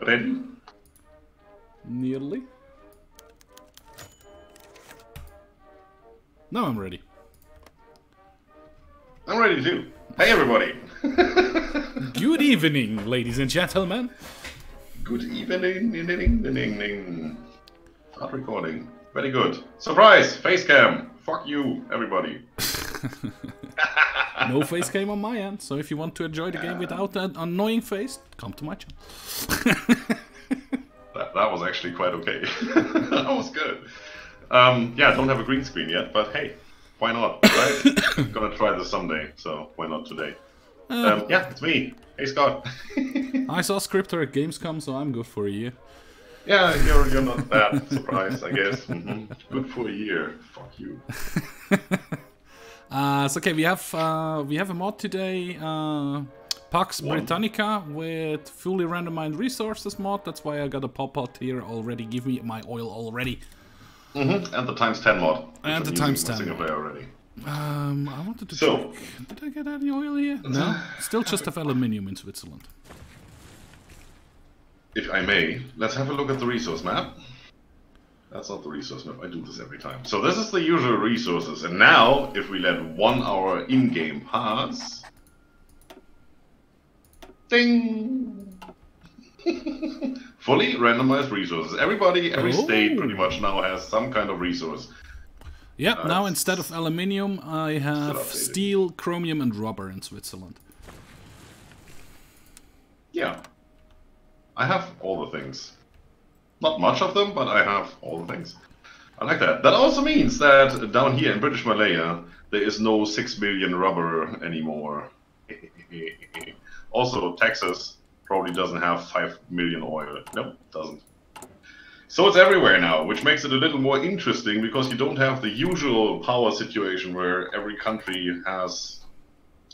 Ready? Nearly. Now I'm ready. I'm ready too. Hey everybody! Good evening, ladies and gentlemen. Good evening. Start recording. Very good. Surprise! Face cam! Fuck you, everybody. No face cam on my end, so if you want to enjoy the game without that annoying face, come to my channel. That was actually quite okay. That was good. Yeah, don't have a green screen yet, but hey, why not, right? I'm gonna try this someday, so why not today? Yeah, it's me. Hey, Scott. I saw Scryptar at Gamescom, so I'm good for a year. Yeah, you're not that surprised, I guess. Good for a year. Fuck you. So okay, we have a mod today, Pax Britannica with fully randomized resources mod. That's why I got a pop-out here already. Give me my oil already. And the ×10 mod. And the ×10 single player already. I wanted to check. Did I get any oil here? No. Still just have aluminium in Switzerland. If I may, let's have a look at the resource map. That's not the resource map, I do this every time. So this is the usual resources, and now, if we let 1 hour in-game pass... Ding! Fully randomized resources. Everybody, every state pretty much now has some kind of resource. Yeah, now instead of aluminium, I have steel, chromium and rubber in Switzerland. Yeah. I have all the things. Not much of them, but I have all the things. I like that. That also means that down here in British Malaya, there is no 6 million rubber anymore. Also, Texas probably doesn't have 5 million oil. Nope, doesn't. So it's everywhere now, which makes it a little more interesting because you don't have the usual power situation where every country has,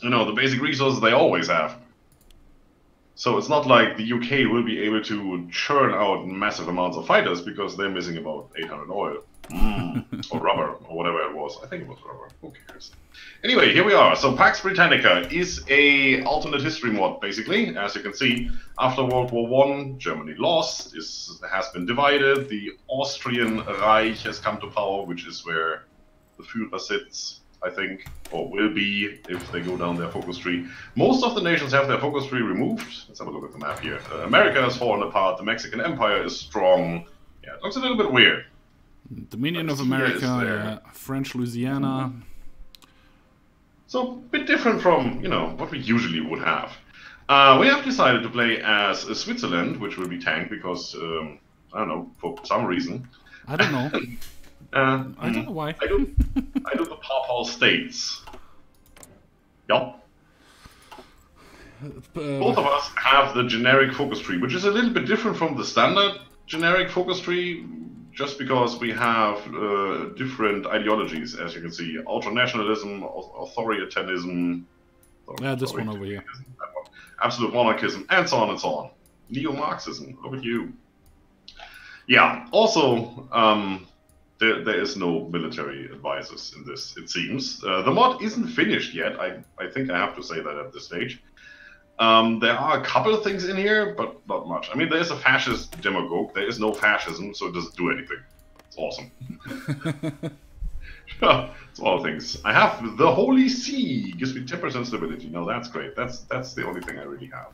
you know, the basic resources they always have. So it's not like the UK will be able to churn out massive amounts of fighters because they're missing about 800 oil. Or rubber, or whatever it was. I think it was rubber. Who cares? Anyway, here we are. So Pax Britannica is a alternate history mod, basically. As you can see, after World War I, Germany lost, has been divided. The Austrian Reich has come to power, which is where the Führer sits, I think, or will be if they go down their focus tree. Most of the nations have their focus tree removed. Let's have a look at the map here. America has fallen apart. The Mexican Empire is strong. Yeah, it looks a little bit weird. Dominion of America, yeah. French Louisiana. So, a bit different from, you know, what we usually would have. We have decided to play as Switzerland, which will be tanked because, I don't know, for some reason. I don't know. I don't know why. I do the Papal States. Yep. Both of us have the generic focus tree, which is a little bit different from the standard generic focus tree, just because we have different ideologies, as you can see. Ultranationalism, authoritarianism... Yeah, this one over here. Absolute monarchism, and so on and so on. Neo-Marxism, look at you. Yeah, also, there is no military advisors in this, it seems. The mod isn't finished yet, I think I have to say that at this stage. There are a couple of things in here, but not much. I mean, there's a fascist demagogue. There is no fascism, so it doesn't do anything. It's awesome. It's all things. I have the Holy See. Gives me 10% stability. No, that's great. That's the only thing I really have.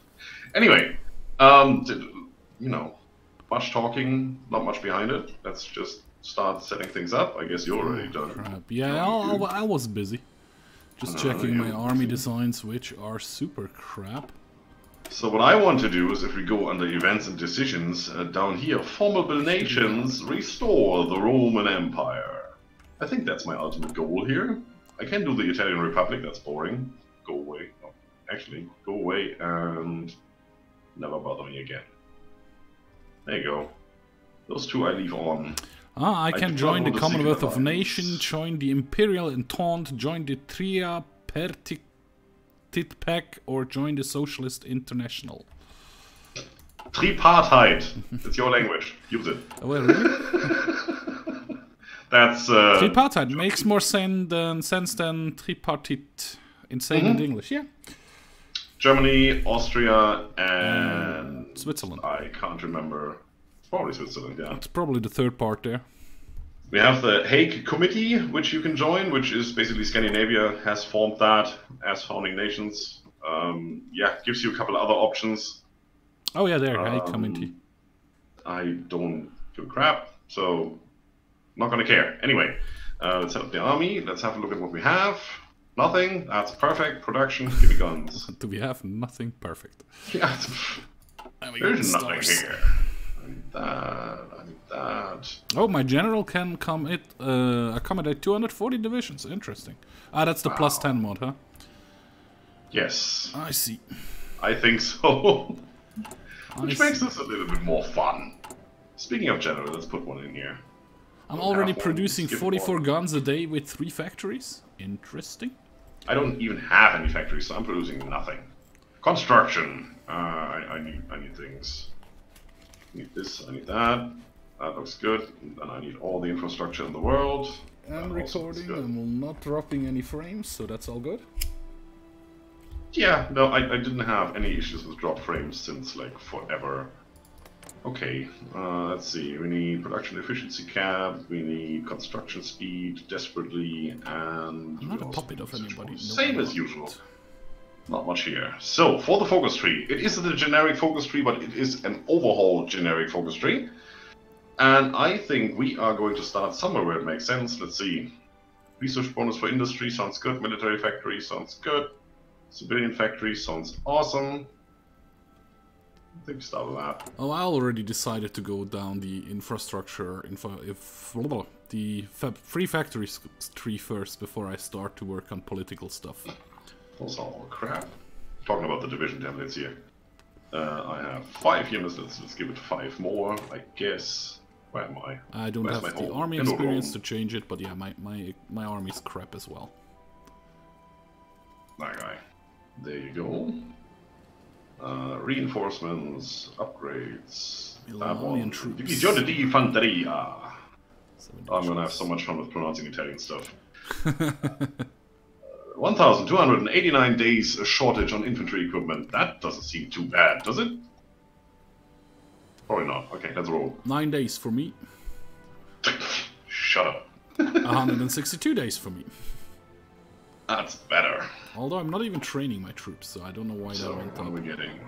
Anyway, you know, much talking, not much behind it. Let's just start setting things up. I guess you're already done. Crap. Yeah, I was busy. Just checking my army designs, which are super crap. So what I want to do is, if we go under events and decisions, down here, formidable nations, restore the Roman Empire. I think that's my ultimate goal here. I can do the Italian Republic, that's boring. Go away. No, actually, go away and never bother me again. There you go. Those two I leave on. I can join the Commonwealth of Nations, join the Imperial Entente, join the Tripartite, or join the Socialist International. Tripartite. It's your language. Use it. Oh, well, really? That's... Tripartite makes more sense than tripartite. Insane in English, yeah. Germany, Austria, and Switzerland. I can't remember. It's probably Switzerland, yeah. It's probably the third part there. We have the Hague Committee, which you can join, which is basically Scandinavia has formed that as founding nations. Yeah, gives you a couple other options. Oh yeah, there, Hague Committee. I don't give a crap, so not gonna care. Anyway, let's set up the army. Let's have a look at what we have. Nothing. That's perfect. Production. Give me guns. Do we have nothing? Perfect. Yeah. There's nothing stars. here. I need that. I need that. Oh, my general can accommodate 240 divisions. Interesting. Ah, that's the plus 10 mod, huh? Yes. I see. I think so. Which makes this a little bit more fun. Speaking of general, let's put one in here. I'm already producing 44 guns a day with 3 factories. Interesting. I don't even have any factories, so I'm producing nothing. Construction. I need things. I need this, I need that. That looks good. And then I need all the infrastructure in the world. I'm recording, I'm not dropping any frames, so that's all good. Yeah, no, I didn't have any issues with drop frames since like forever. Okay, let's see. We need production efficiency cap, we need construction speed desperately, and I'm not a puppet of anybody. Same as usual. Not much here. So, for the focus tree, it isn't a generic focus tree, but it is an overhaul generic focus tree. And I think we are going to start somewhere where it makes sense. Let's see. Research bonus for industry sounds good. Military factory sounds good. Civilian factory sounds awesome. I think start with that. Oh, I already decided to go down the infrastructure, the free factories tree first before I start to work on political stuff. Those are all crap. Talking about the division templates here. I have 5 units, let's give it 5 more, I guess. Where am I? I don't have the army experience to change it, but yeah, my army's crap as well. That guy. There you go. Reinforcements, upgrades. That one. Divisione di Fanteria. I'm gonna have so much fun with pronouncing Italian stuff. 1,289 days shortage on infantry equipment. That doesn't seem too bad, does it? Probably not. Okay, let's roll. 9 days for me. Shut up. 162 days for me. That's better. Although I'm not even training my troops, so I don't know why that went up. What are we getting?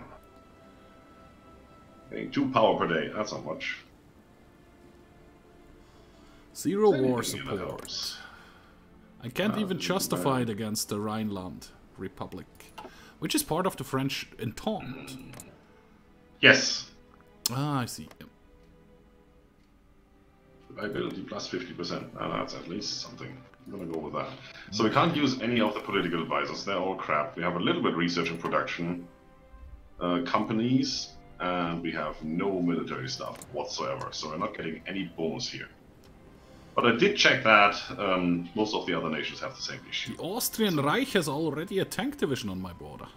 Getting 2 power per day. That's not much. 0 war support. I can't even justify it against the Rhineland Republic, which is part of the French Entente. Yes. Ah, I see. Reliability plus 50%. That's at least something. I'm gonna go with that. So we can't use any of the political advisors. They're all crap. We have a little bit research and production companies, and we have no military stuff whatsoever. So we're not getting any bonus here. But I did check that most of the other nations have the same issue. The Austrian Reich has already a tank division on my border.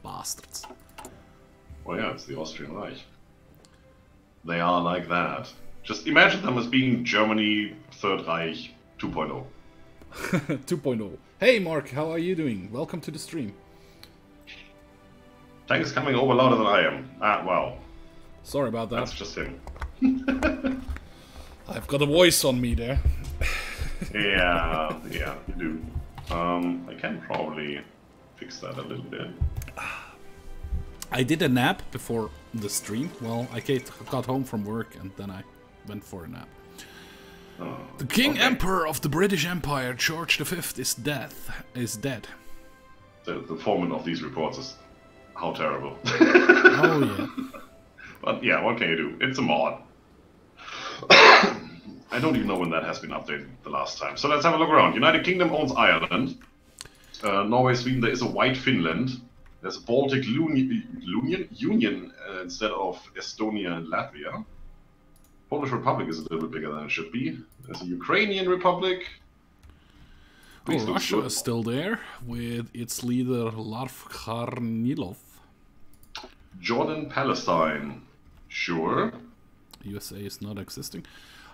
Bastards. Oh yeah, it's the Austrian Reich. They are like that. Just imagine them as being Germany Third Reich 2.0. 2.0. Hey Mark, how are you doing? Welcome to the stream. Tank is coming over louder than I am. Ah, well. Sorry about that. That's just him. I've got a voice on me there. yeah, you do. I can probably fix that a little bit. I did a nap before the stream. Well, I got home from work and then I went for a nap. The King Emperor of the British Empire, George V, is dead. The format of these reports is how terrible. Oh yeah. But yeah, what can you do? It's a mod. I don't even know when that has been updated the last time. So let's have a look around. United Kingdom owns Ireland. Norway, Sweden, there is a White Finland. There's a Baltic Union instead of Estonia and Latvia. Polish Republic is a little bit bigger than it should be. There's a Ukrainian Republic. Oh, Russia is still there with its leader Larv Kharnilov. Jordan, Palestine. Sure. USA is not existing.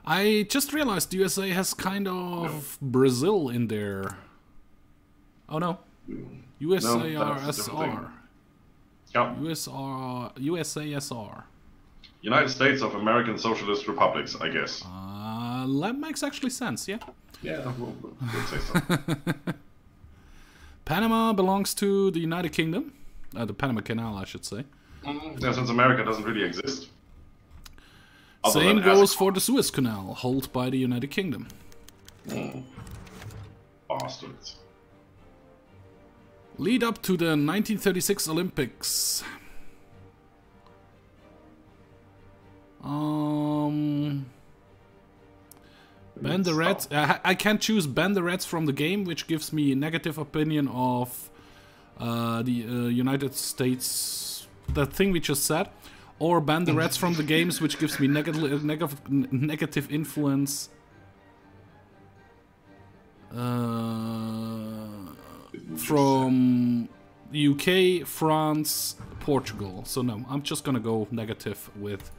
I just realized USA has kind of Brazil in there. Oh no. USARSR. Yeah. USASR. United States of American Socialist Republics, I guess. That makes actually sense, yeah. Yeah, we'll say so. Panama belongs to the United Kingdom. The Panama Canal, I should say. Yeah, since America doesn't really exist. Same goes for the Suez Canal, held by the United Kingdom. Bastards. Lead up to the 1936 Olympics. Ban the Reds. I can't choose ban the Reds from the game, which gives me a negative opinion of the United States. That thing we just said. Or ban the Reds from the games, which gives me negative influence. From UK, France, Portugal. So no, I'm just gonna go negative with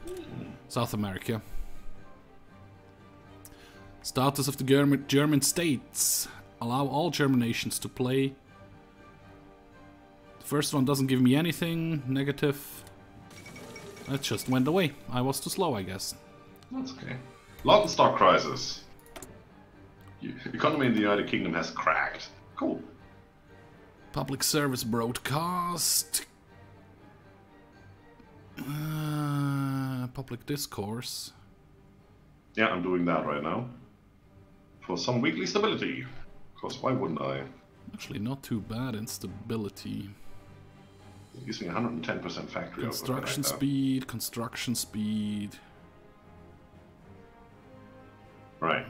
South America. Status of the German states. Allow all German nations to play. The first one doesn't give me anything. Negative. That just went away. I was too slow, I guess. That's okay. London stock crisis. Economy in the United Kingdom has cracked. Cool. Public service broadcast. Public discourse. Yeah, I'm doing that right now. For some weekly stability. Because why wouldn't I? Actually, not too bad in stability. It gives me 110% factory. Construction speed, construction speed. Right.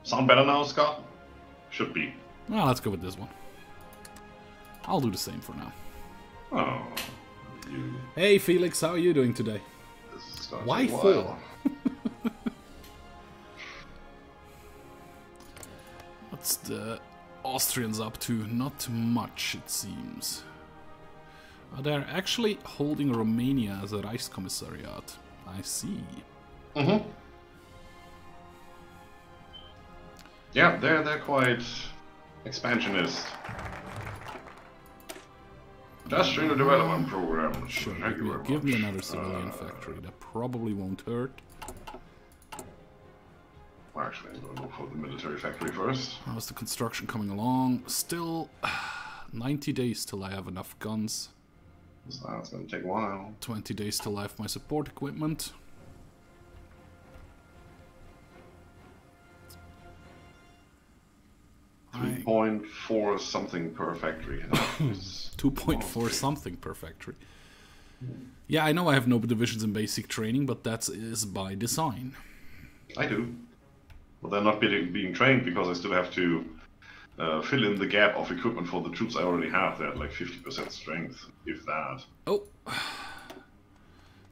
Sound better now, Scott? Should be. Well, let's go with this one. I'll do the same for now. Oh. You... Hey Felix, how are you doing today? Why 4? What's the Austrians up to? Not much, it seems. They're actually holding Romania as a Reichskommissariat. I see. Mm-hmm. Yeah, they're quite expansionist. Industrial development program. Sure, give me another civilian factory. That probably won't hurt. Well, actually, I'm going to go for the military factory first. How's the construction coming along? Still 90 days till I have enough guns. So that's going to take a while. 20 days till I have my support equipment. 2.4 something per factory. 2.4 something per factory. Yeah, I know I have no divisions in basic training, but that is by design. I do. But they're not being trained because I still have to fill in the gap of equipment for the troops I already have. They're at like 50% strength, if that. Oh.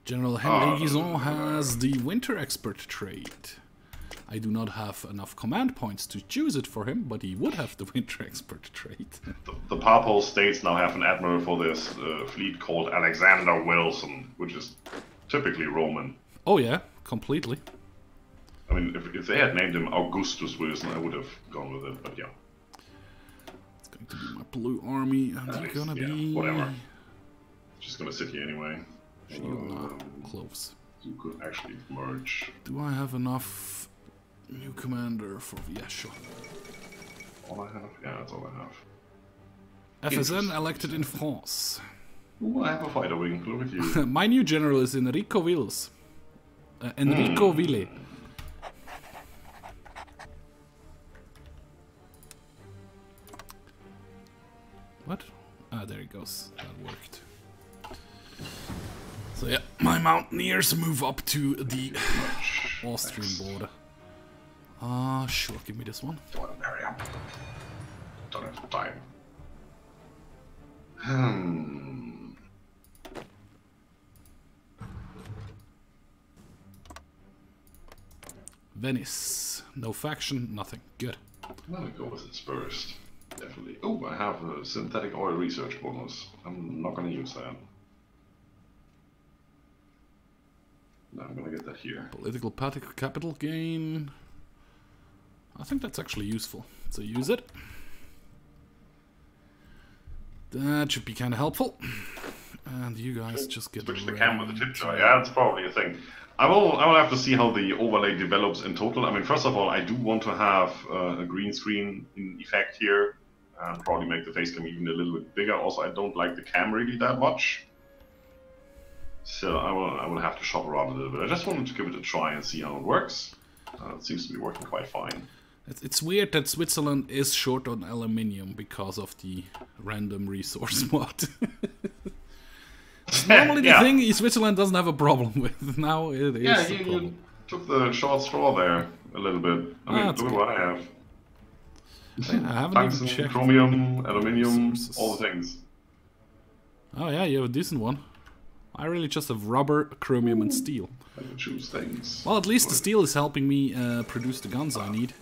General Henry Guizon has the winter expert trait. I do not have enough command points to choose it for him, but he would have the winter expert trait. The Papal States now have an admiral for this fleet called Alexander Wilson, which is typically Roman. Oh yeah, completely. I mean, if they had named him Augustus Wilson, I would have gone with it, but yeah. It's going to be my blue army, and they're gonna be... whatever. Just gonna sit here anyway. Close. You could actually merge. Do I have enough new commander for... Yeah, sure. All I have? Yeah, that's all I have. FSN elected in France. Ooh, I have a fighter wing. Look at you. My new general is Enrico Villes. Enrico Ville. What? Ah, there it goes. That worked. So yeah, my mountaineers move up to the Austrian border. Sure, give me this one. Hurry up. Don't have time. Venice. No faction, nothing. Good. I'm gonna go with it first. Definitely. Oh, I have a synthetic oil research bonus. I'm not gonna use that. No, I'm gonna get that here. Political capital gain. I think that's actually useful. So use it. That should be kind of helpful. And you guys just get switch the ready cam with the tip to- jar. Yeah, that's probably a thing. I will have to see how the overlay develops in total. I mean, first of all, I do want to have a green screen in effect here, and probably make the face cam even a little bit bigger. Also, I don't like the cam really that much, so I will have to shop around a little bit. I just wanted to give it a try and see how it works. It seems to be working quite fine. It's weird that Switzerland is short on aluminium because of the random resource mod. Normally the thing Switzerland doesn't have a problem with. Now it is Yeah, a problem. you took the short straw there a little bit. I mean, look at what I have. I haven't Tungsten, even checked. chromium, aluminium, Resources. all the things. Oh yeah, you have a decent one. I really just have rubber, chromium and steel. I can choose things. Well, at least the steel is helping me produce the guns I need.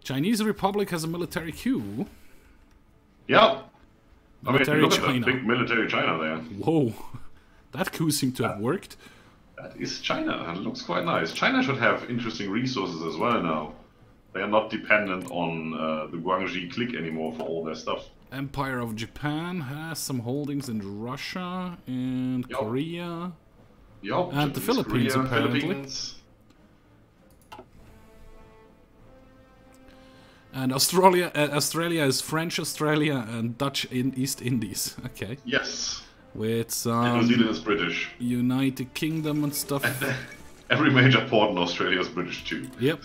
Chinese Republic has a military coup. Yeah. I mean, Military look at China. that big military China there. Whoa, that coup seemed to have worked. That is China. That looks quite nice. China should have interesting resources as well now. They are not dependent on the Guangxi clique anymore for all their stuff. Empire of Japan has some holdings in Russia and Yup. Korea. Yup, And the Philippines, Korea, apparently. Philippines. And Australia is French Australia and Dutch in East Indies. Okay. Yes. With And New Zealand is British. United Kingdom and stuff. Every major port in Australia is British too. Yep.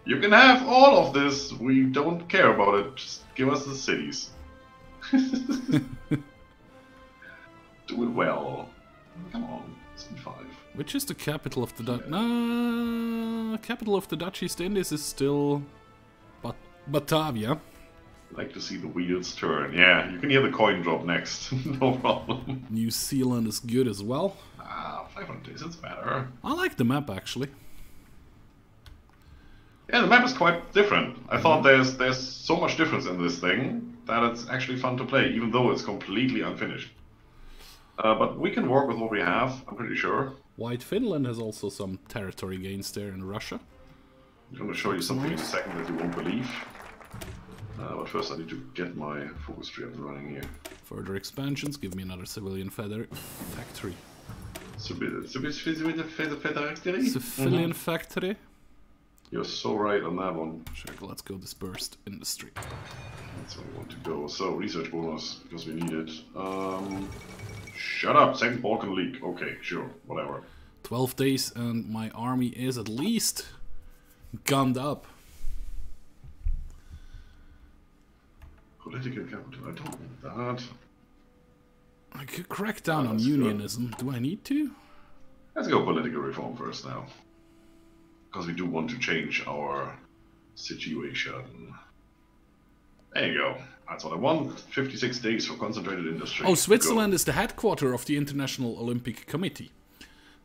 You can have all of this. We don't care about it. Just give us the cities. Do it well. Come on, C5. Which is the capital of the Dutch? No, capital of the Dutch East Indies is still Batavia. Like to see the wheels turn. Yeah, you can hear the coin drop next. No problem. New Zealand is good as well. 500 days, it's better. I like the map actually. Yeah, the map is quite different. I thought there's so much difference in this thing that it's actually fun to play, even though it's completely unfinished. But we can work with what we have, I'm pretty sure. White Finland has also some territory gains there in Russia. I'm going to show you something in a second that you won't believe. But first I need to get my focus tree up and running here. Further expansions give me another civilian factory. Civilian factory? You're so right on that one. Sure, let's go dispersed industry. That's where we want to go. So, research bonus, because we need it. Shut up, second Balkan League. Okay, sure, whatever. 12 days and my army is at least gunned up. Political capital, I don't want that. I could crack down on that's unionism. Do I need to? Let's go political reform first now. Because we do want to change our situation. There you go. That's what I want. 56 days for concentrated industry. Oh, Switzerland is the headquarter of the International Olympic Committee.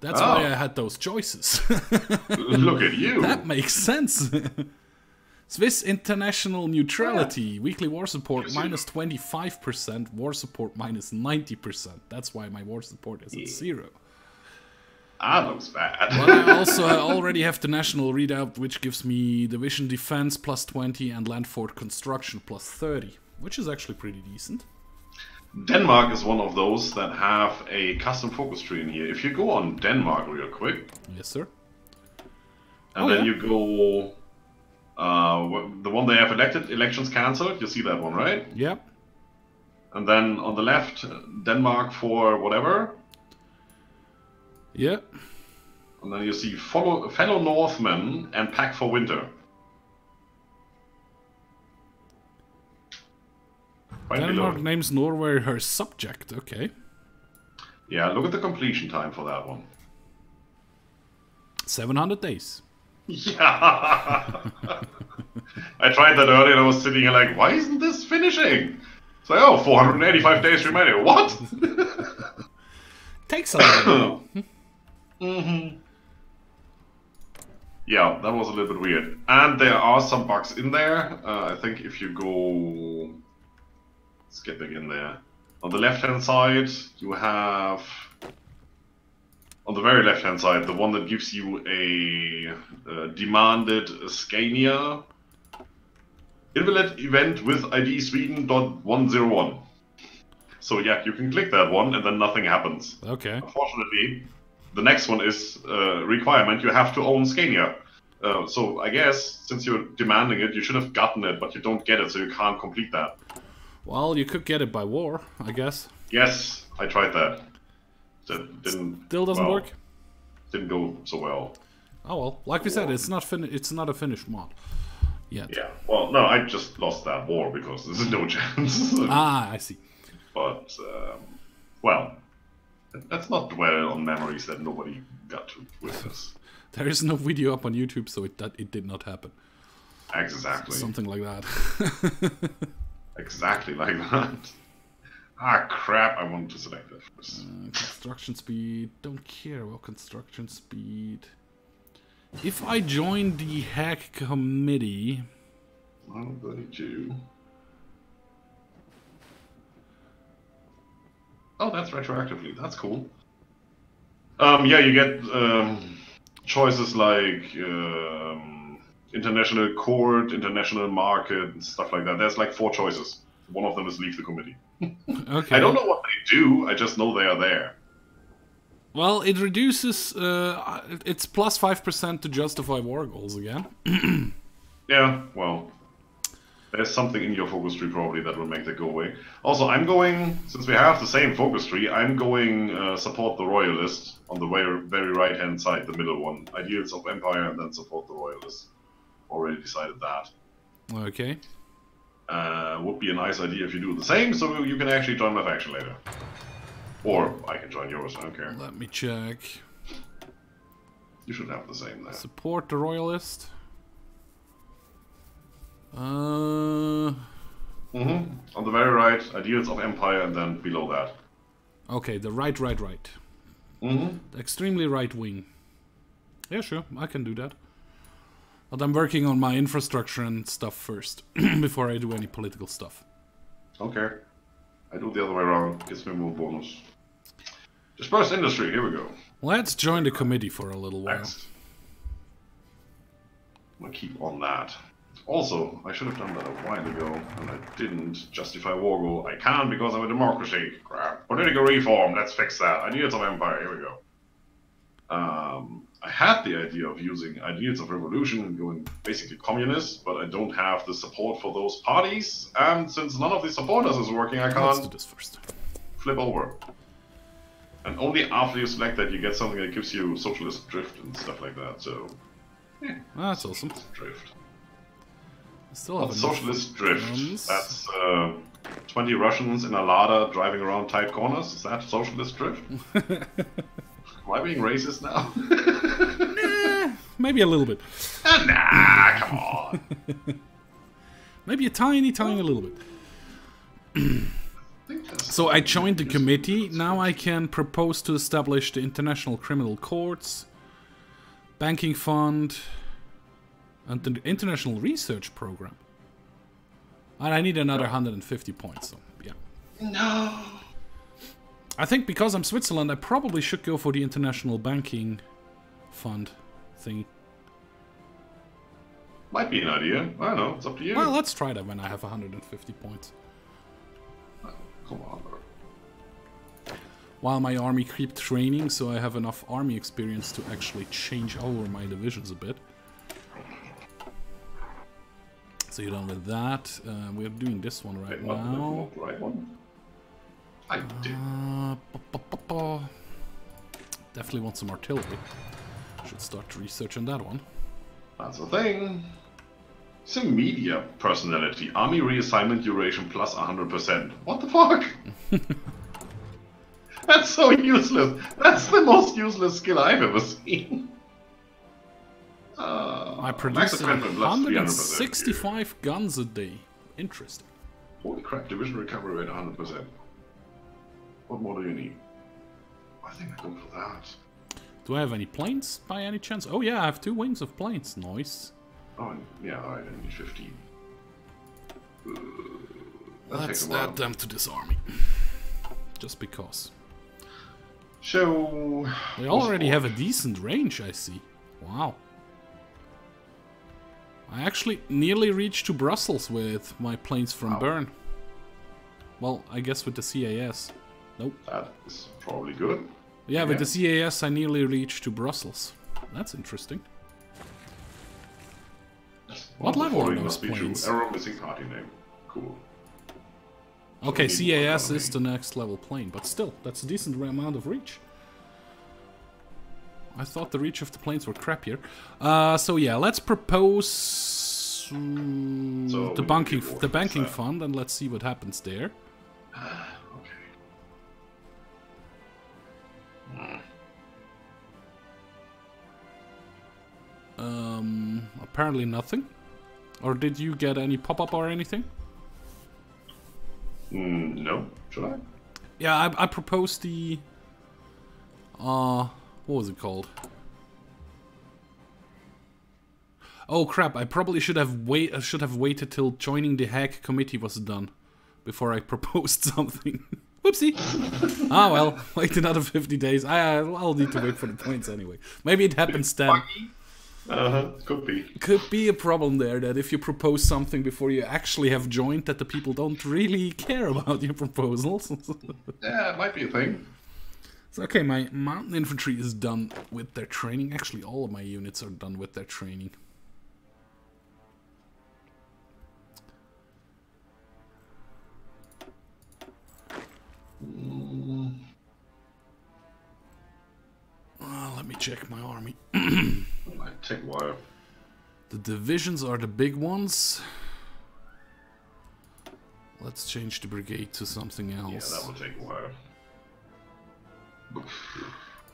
That's why I had those choices. Look at you. That makes sense. Swiss international neutrality. Weekly war support minus 25%. War support minus 90%. That's why my war support is at 0. That looks bad. But I also already have the national readout, which gives me division defense plus 20 and land fort construction plus 30, which is actually pretty decent. Denmark is one of those that have a custom focus tree in here. If you go on Denmark real quick. Yes, sir. And then you go... the one they have elections cancelled, you see that one, right? Yep. And then on the left, Denmark for whatever. Yep. And then you see fellow Northmen and Pack for Winter. Right Denmark below. names Norway her subject, okay. Yeah, look at the completion time for that one. 700 days. Yeah! I tried that earlier and I was sitting here like, why isn't this finishing? It's like, oh, 485 days remaining. What? Takes a little bit. Yeah, that was a little bit weird. And there are some bugs in there. I think if you go... Let's get back in there. On the left-hand side, you have... On the very left-hand side, the one that gives you a demanded Scania. Invalid event with ID Sweden.101. So yeah, you can click that one and then nothing happens. Okay. Unfortunately, the next one is requirement. You have to own Scania. So I guess since you're demanding it, you should have gotten it, but you don't get it, so you can't complete that. Well, you could get it by war, I guess. Yes, I tried that. That didn't. Still doesn't work. Didn't go so well. Oh well, like we said, it's not a finished mod yet. Yeah. Well, no, I just lost that war because there's no chance. Ah, I see. But well, let's not dwell on memories that nobody got to witness. There is no video up on YouTube, so it did not happen. Exactly. Something like that. Exactly like that. Ah, crap, I wanted to select that first. Construction speed. Don't care about construction speed. If I join the hack committee... 132. Oh, that's retroactively. That's cool. Yeah, you get choices like international court, international market, and stuff like that. There's like 4 choices. One of them is leave the committee. Okay. I don't know what they do. I just know they are there. Well, it reduces. It's plus 5% to justify war goals again. Yeah. Well, there's something in your focus tree probably that will make that go away. Also, I'm going, since we have the same focus tree, I'm going support the royalist on the very right hand side, the middle one. Ideals of Empire and then support the royalist. Already decided that. Okay. Would be a nice idea if you do the same, so you can actually join my faction later. Or I can join yours, I don't care. Let me check. You should have the same there. Support the royalist. On the very right, ideals of Empire, and then below that. Okay, the right. The extremely right wing. Yeah, sure, I can do that. But I'm working on my infrastructure and stuff first, before I do any political stuff. Okay. I do the other way around, gives me more bonus. Dispersed industry, here we go. Let's join the committee for a little while. Next. I'm gonna keep on that. Also, I should have done that a while ago, and I didn't justify war goal. I can't because I'm a democracy. Crap. Political reform, let's fix that. Ideals of Empire, here we go. I had the idea of using Ideals of Revolution and going basically communist, but I don't have the support for those parties, and since none of the supporters is working, I can't Let's do this first. flip over. And only after you select that you get something that gives you socialist drift and stuff like that, so... Yeah, that's awesome. Drift. Still have socialist drift. Guns. That's 20 Russians in a Lada driving around tight corners. Is that socialist drift? Am I being racist now? Nah, maybe a little bit. Nah, come on. Maybe a tiny little bit. So I joined the committee. Now I can propose to establish the International Criminal Courts, Banking Fund, and the International Research Program. And I need another 150 points, so yeah. No. I think because I'm Switzerland, I probably should go for the International Banking Fund thing. Might be an idea. I don't know. It's up to you. Well, let's try that when I have 150 points. Come on, bro. While my army keep training, so I have enough army experience to actually change over my divisions a bit. So you're done with that. We're doing this one right now. Right one. I did. Definitely want some artillery. Should start researching that one. That's the thing. Some media personality. Army reassignment duration plus 100%. What the fuck? That's so useless. That's the most useless skill I've ever seen. I produce 165 guns a day. Interesting. Holy crap, division recovery rate 100%. What more do you need? I think I go for that. Do I have any planes by any chance? Oh yeah, I have 2 wings of planes. Nice. Oh, yeah, alright, I need 15. Let's add them to this army. Just because. So... They already have a decent range, I see. Wow. I actually nearly reached to Brussels with my planes from Bern. Well, I guess with the CAS. Nope. That is probably good. Yeah, with the CAS I nearly reached to Brussels. That's interesting. What level are those planes? Error missing party name. Cool. Okay, CAS is the next level plane, but still, that's a decent amount of reach. I thought the reach of the planes were crappier. So yeah, let's propose the banking fund, and let's see what happens there. Apparently nothing. Or did you get any pop-up or anything? No. Should I? Yeah, I proposed the... what was it called? Oh crap! I probably should have waited till joining the hack committee was done before I proposed something. Whoopsie! Ah well, wait another 50 days. I'll need to wait for the points anyway. Maybe it happens then. Could be. Could be a problem there, that if you propose something before you actually have joined, that the people don't really care about your proposals. Yeah, it might be a thing. So, okay, my mountain infantry is done with their training. Actually, all of my units are done with their training. Let me check my army. Might take a while. The divisions are the big ones. Let's change the brigade to something else. Yeah, that will take a while.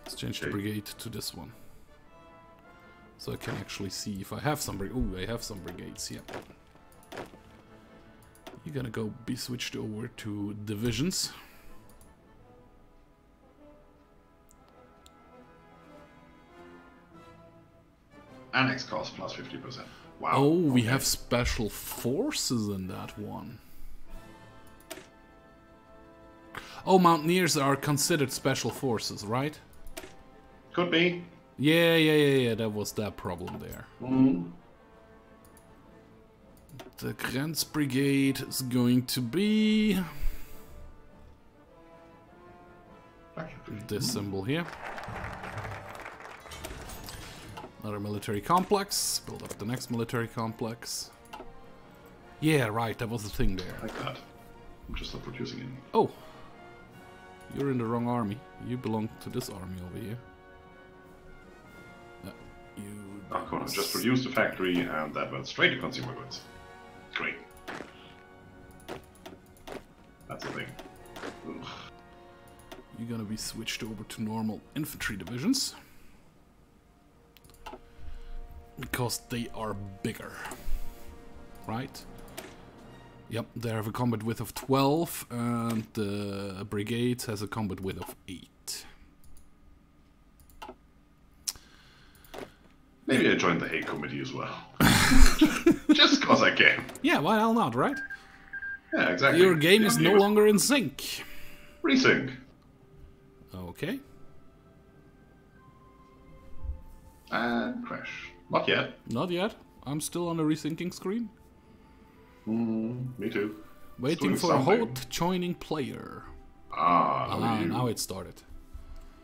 Let's change the brigade to this one. So I can actually see if I have some I have some brigades, yeah. You're gonna be switched over to divisions. Annex cost plus 50%. Wow. Oh, we have special forces in that one. Oh, Mountaineers are considered special forces, right? Could be. Yeah, that was that problem there. The Grants Brigade is going to be... this symbol here. Another military complex. Build up the next military complex. Yeah, right, that was the thing there. Like that. I'm just not producing any. Oh! You're in the wrong army. You belong to this army over here. Gona just produced a factory and that went straight to consumer goods. Great. That's the thing. Ugh. You're gonna be switched over to normal infantry divisions. Because they are bigger. Right? Yep, they have a combat width of 12 and the brigade has a combat width of 8. Maybe I joined the hate committee as well. Just cause I can. Yeah, why hell not, right? Yeah, exactly. Your game is no longer in sync. Resync. Okay. And crash. Not yet. Not yet. I'm still on the resyncing screen. Me too. Waiting for a hot joining player. Now it started.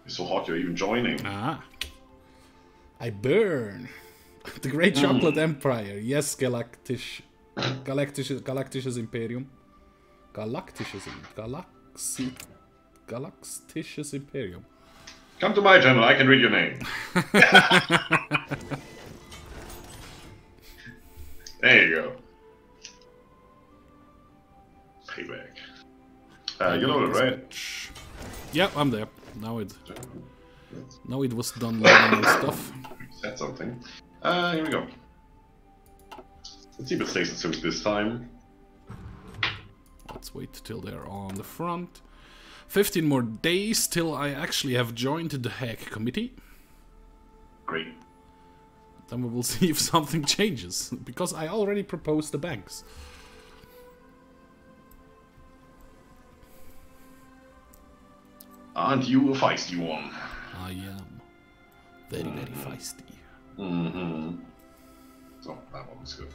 It's so hot you're even joining. I burn. The Great Chocolate Empire. Yes, Galactisches Imperium. Galactisches Imperium. Come to my channel, I can read your name. There you go. Payback. You know it, right? Yep, I'm there. Now it was done loading and stuff. Said something. Here we go. Let's see if it stays in sync this time. Let's wait till they're on the front. 15 more days till I actually have joined the hack committee. Great. Then we will see if something changes, because I already proposed the banks. Aren't you a feisty one? I am. Very, very feisty. So that one's good.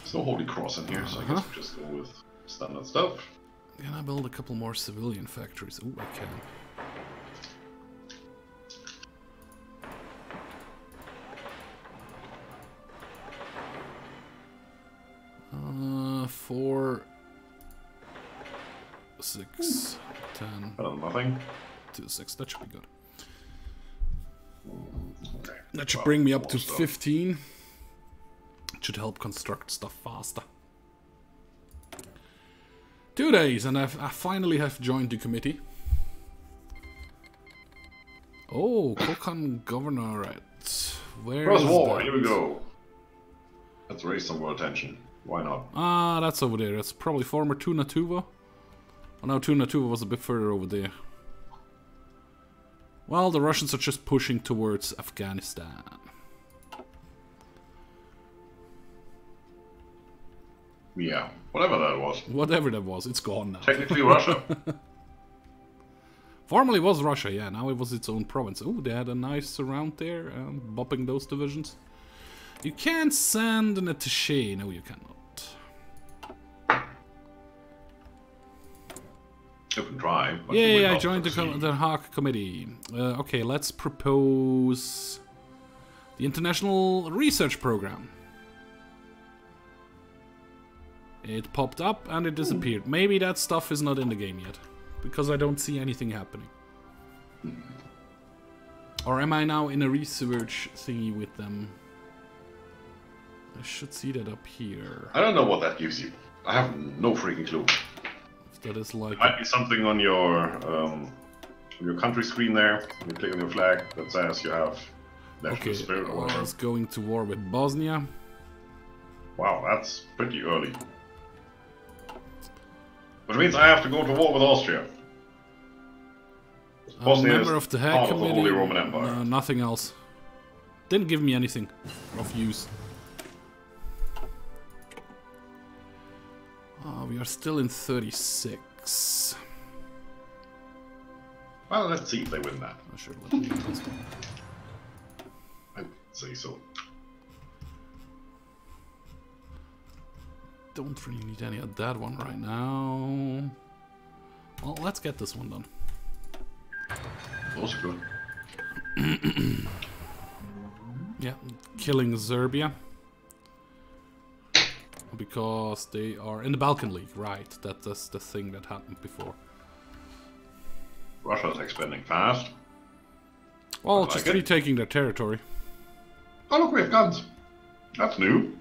There's no Holy Cross in here, so I guess we just go with standard stuff. Can I build a couple more civilian factories? Ooh, I can. Four, 6, 10. Better than nothing. 2, 6. That should be good. Okay. That should bring me up to 15. It should help construct stuff faster. 2 days, and I finally have joined the committee. Oh, Kokon Governorate. Where Cross is war, that? here we go. Let's raise some world tension. Why not? Ah, that's over there. That's probably former Tuna Tuva. Oh no, Tuna Tuva was a bit further over there. Well, the Russians are just pushing towards Afghanistan. Yeah, whatever that was. Whatever that was, it's gone now. Technically Russia. Formerly was Russia, yeah. Now it was its own province. Oh, they had a nice surround there, bopping those divisions. You can't send an attaché. No, you cannot. You can try. But Yeah, I joined the HOI committee. Okay, let's propose the International Research Program. It popped up and it disappeared. Maybe that stuff is not in the game yet, because I don't see anything happening. Or am I now in a research thingy with them? I should see that up here. I don't know what that gives you. I have no freaking clue. If that is like... It might be something on your country screen there. You click on your flag that says you have national spirit or whatever. I was going to war with Bosnia. Wow, that's pretty early. Which means I have to go to war with Austria. I'm a member of the HOI committee. Holy Roman Empire. No, nothing else. Didn't give me anything of use. We are still in 36. Well, let's see if they win that. Oh, sure, let me do this one. I would say so. Don't really need any of that one right now. Well, let's get this one done. Also good. Yeah, killing Serbia. Because they are in the Balkan League, right? That's the thing that happened before. Russia's expanding fast. Well, just retaking their territory. Oh look, we have guns. That's new.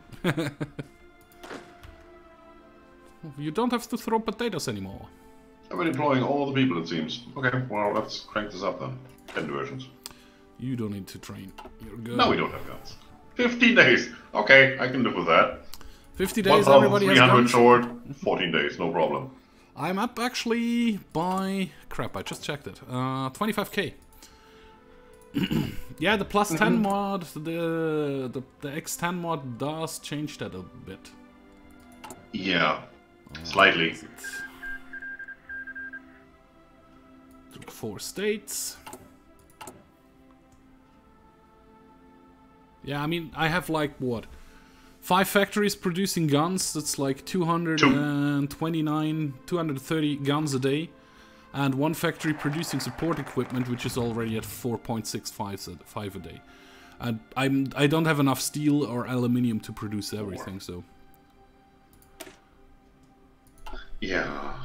You don't have to throw potatoes anymore. I've been employing all the people, it seems. Okay, well, let's crank this up then. 10 diversions. You don't need to train. You're good. No, we don't have guns. 15 days. Okay, I can live with that. 50 days, everybody has guns. 300 short, 14 days, no problem. I'm up actually by... Crap, I just checked it. 25k. Yeah, the plus 10 mod, the X10 mod does change that a bit. Yeah, slightly. Took 4 states. Yeah, I mean, I have like, what? 5 factories producing guns, that's like 229, 230 guns a day. And 1 factory producing support equipment, which is already at 4.65 a day. And I don't have enough steel or aluminium to produce everything, so... Yeah,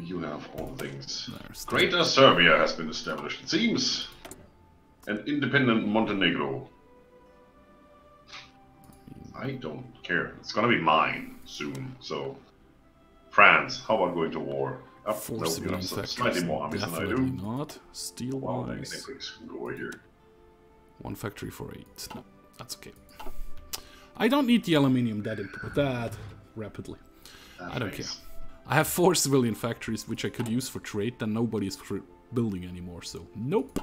you have all the things. Greater Serbia has been established, it seems. And independent Montenegro. I don't care. It's gonna be mine soon, so... France, how about going to war? Up, 4 civilian factories, slightly more armies than I do. Not. Steel wise. Can go over here. 1 factory for 8. No, that's okay. I don't need the aluminium that rapidly. I don't care. I have 4 civilian factories which I could use for trade, then nobody's building anymore, so nope.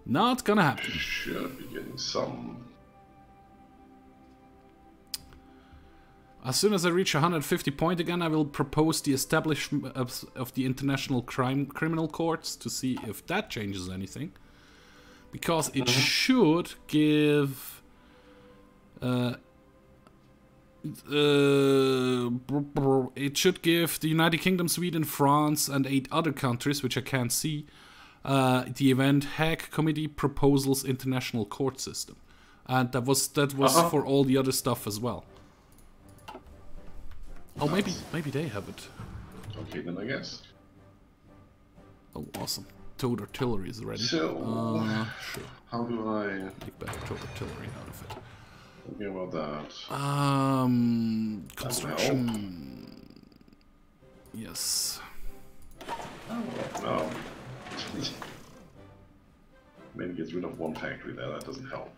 Not gonna happen. Should be getting some. As soon as I reach 150 point again, I will propose the establishment of the International Criminal Courts to see if that changes anything. Because it should give It should give the United Kingdom, Sweden, France, and 8 other countries, which I can't see, the event Hague Committee Proposals International Court System, and that was for all the other stuff as well. Oh, maybe they have it. Okay, then I guess. Oh, awesome! Towed artillery is ready. So, sure. How do I Take back towed artillery out of it. Thinking about that. Construction. Yes. Oh, no. Maybe gets rid of one factory there, that doesn't help.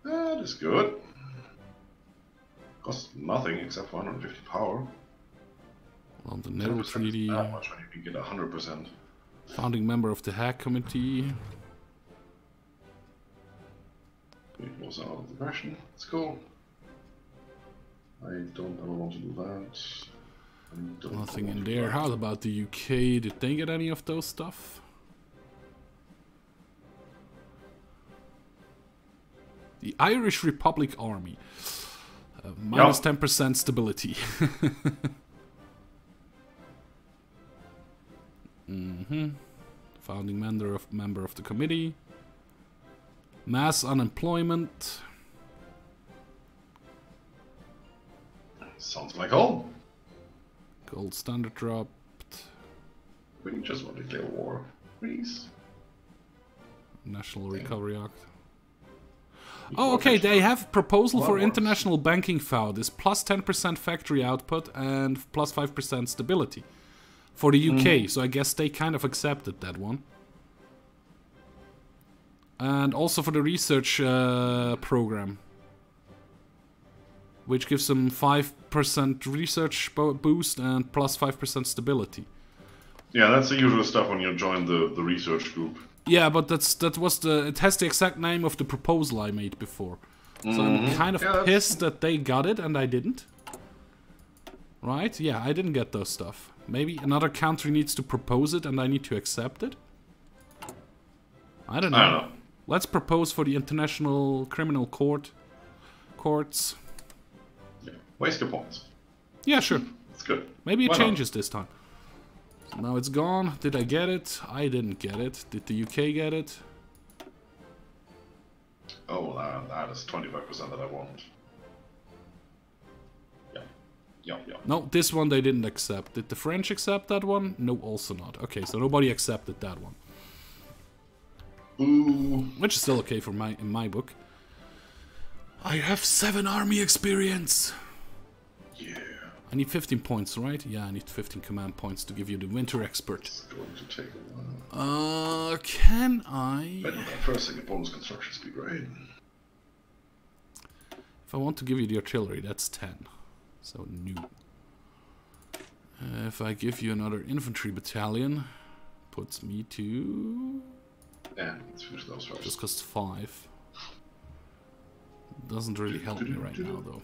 That is good. Costs nothing except for 150 power. Well, the NATO Treaty. That much when you can get 100%. Founding member of the Hague Committee. It was out of the question. It's cool. I don't ever want to do that. Nothing in there. How about the UK? Did they get any of those stuff? The Irish Republic Army. Minus 10% stability. Founding member of the committee. Mass unemployment. Sounds like home. Gold standard dropped. We just want to declare war, please. National Recovery Act. Oh, okay, they have proposal for international banking FOUD is plus 10% factory output and plus 5% stability for the UK, so I guess they kind of accepted that one. And also for the research program, which gives them 5% research boost and plus 5% stability. Yeah, that's the usual stuff when you join the research group. Yeah, but it has the exact name of the proposal I made before. So I'm kind of pissed that they got it and I didn't. Right? Yeah, I didn't get those stuff. Maybe another country needs to propose it and I need to accept it? I don't know. Let's propose for the International Criminal Courts. Yeah. Waste your points. Yeah, sure. It's good. Maybe it changes this time. So now it's gone. Did I get it? I didn't get it. Did the UK get it? Oh, that is 25% that I want. Yeah. No, this one they didn't accept. Did the French accept that one? No, also not. Okay, so nobody accepted that one. Ooh. Which is still okay for in my book. I have 7 army experience. Yeah. I need 15 points, right? Yeah, I need 15 command points to give you the winter expert. It's going to take a while. Can I? But first thing, a bonus construction speed, right? If I want to give you the artillery, that's 10. So new. If I give you another infantry battalion, puts me to. And let's finish those first. Just costs 5. Doesn't really help me right now, though.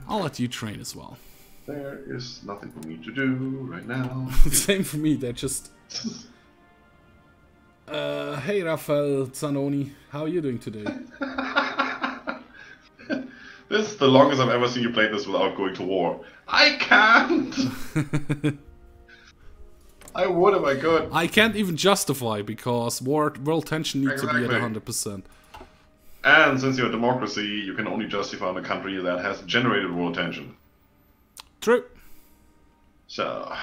I'll let you train as well. There is nothing for me to do right now. Same for me, they're just... hey, Rafael Zanoni, how are you doing today? This is the longest I've ever seen you play this without going to war. I can't! I would if I could. I can't even justify, because world tension needs to be at 100%. And since you're a democracy, you can only justify in a country that has generated world tension. True. So,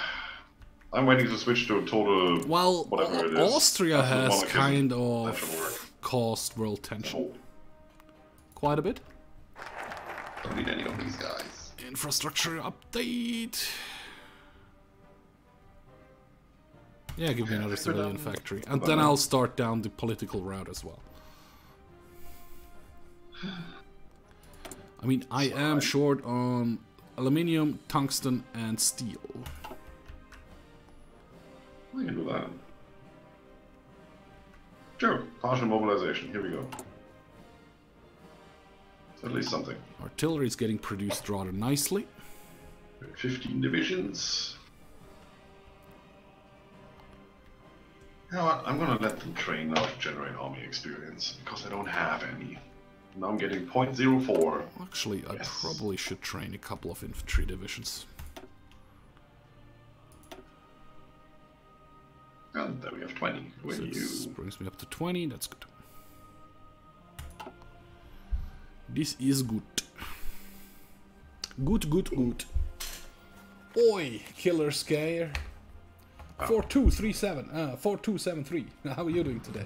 I'm waiting to switch to a total, whatever it is. Austria has kind of caused world tension. Quite a bit. Don't need any of these guys. Infrastructure update. Yeah, give me another civilian factory. And then I'll start down the political route as well. I mean, I am short on aluminium, tungsten, and steel. I can do that. Sure, partial mobilization. Here we go. At least something. Artillery is getting produced rather nicely. 15 divisions. You know what? I'm gonna let them train now to generate army experience, because I don't have any. Now I'm getting 0.04. Actually, I probably should train a couple of infantry divisions. And there we have 20. So this brings me up to 20, that's good. This is good. Good, good, good. Oi, Killer Scare. 4237, 4273. How are you doing today?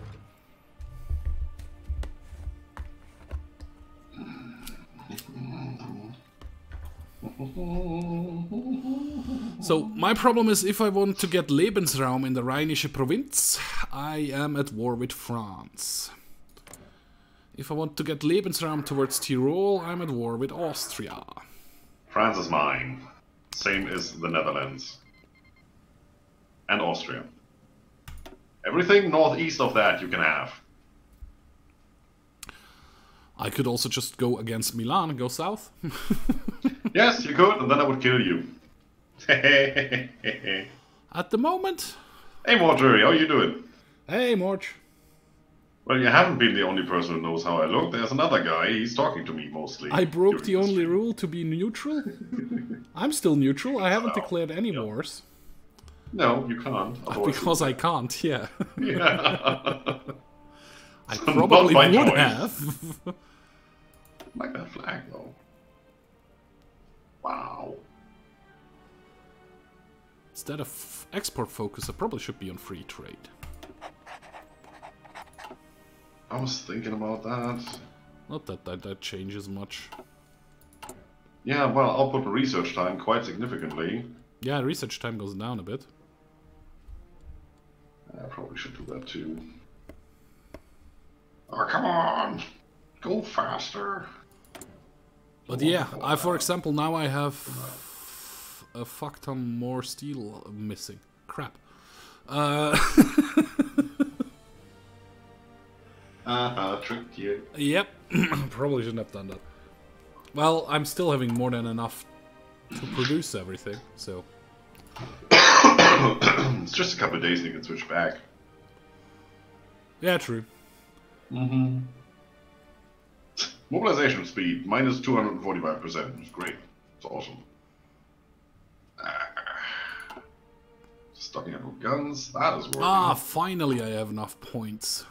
So, my problem is if I want to get Lebensraum in the Rheinische Provinz, I am at war with France. If I want to get Lebensraum towards Tyrol, I'm at war with Austria. France is mine. Same as the Netherlands. And Austria. Everything northeast of that you can have. I could also just go against Milan and go south. Yes, you could, and then I would kill you. At the moment... Hey Mortuary, how you doing? Hey Morch. Well, you haven't been the only person who knows how I look. There's another guy, he's talking to me mostly. I broke the only rule to be neutral? I'm still neutral, I haven't declared any wars. No, you can't. Because I can't, yeah. Yeah. I probably would have. I like that flag though. Wow. Instead of export focus, I probably should be on free trade. I was thinking about that. Not that that changes much. Yeah, well, output research time quite significantly. Yeah, research time goes down a bit. I probably should do that too. Oh, come on! Go faster! But yeah, for example, now I have a fuck ton more steel missing. Crap. Tricked you. Yep, probably shouldn't have done that. Well, I'm still having more than enough to produce everything, so... It's just a couple of days and you can switch back. Yeah, true. Mm-hmm. Mobilization speed, minus 245%. It's great. It's awesome. Stocking up with guns, that is working. Ah, finally I have enough points.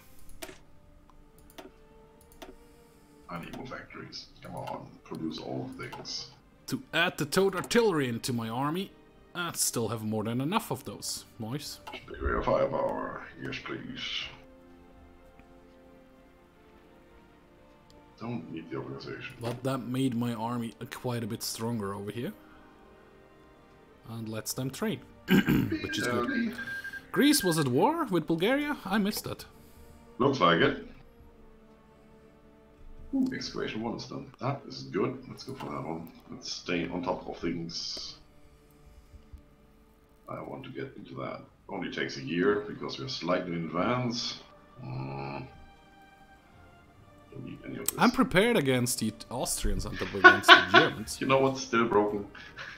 I need more factories. Come on, produce all things. To add the towed artillery into my army, I still have more than enough of those. Nice. Superior firepower, yes please. Don't need the organization. But that made my army quite a bit stronger over here. And lets them train. Which is good. Greece was at war with Bulgaria? I missed that. Looks like it. Ooh, excavation 1 is done. That is good. Let's go for that one. Let's stay on top of things. I want to get into that. Only takes a year because we're slightly in advance. Don't need any of this. I'm prepared against the Austrians and against the Germans. You know what's still broken?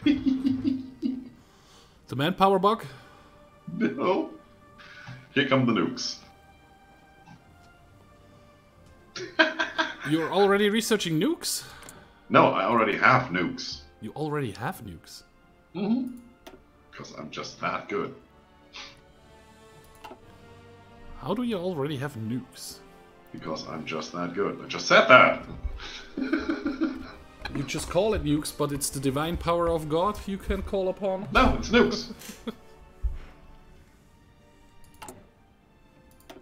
The manpower bug? No. Here come the nukes. You're already researching nukes? No, I already have nukes. You already have nukes? Mm-hmm. Because I'm just that good. How do you already have nukes? Because I'm just that good. I just said that! You just call it nukes, but it's the divine power of God you can call upon? No, it's nukes!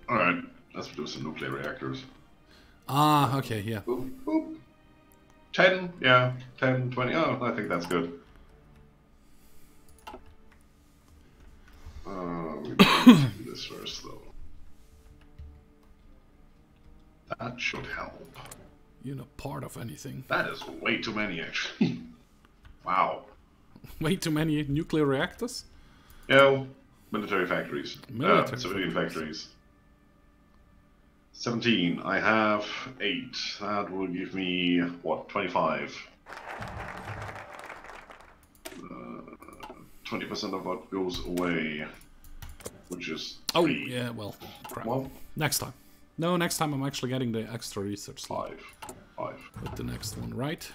Alright, let's produce some nuclear reactors. Ah, okay, yeah. Boop, boop. 10, yeah, 10, 20, oh, I think that's good. We need to do this first, though. That should help. You're not part of anything. That is way too many, actually. Wow. Way too many nuclear reactors? No, military factories. Military civilian factories. 17. I have 8. That will give me, what, 25. 20% of what goes away. which is 3. Oh, yeah, well, crap. Well, next time. No, next time I'm actually getting the extra research slot. 5. With the next one, right?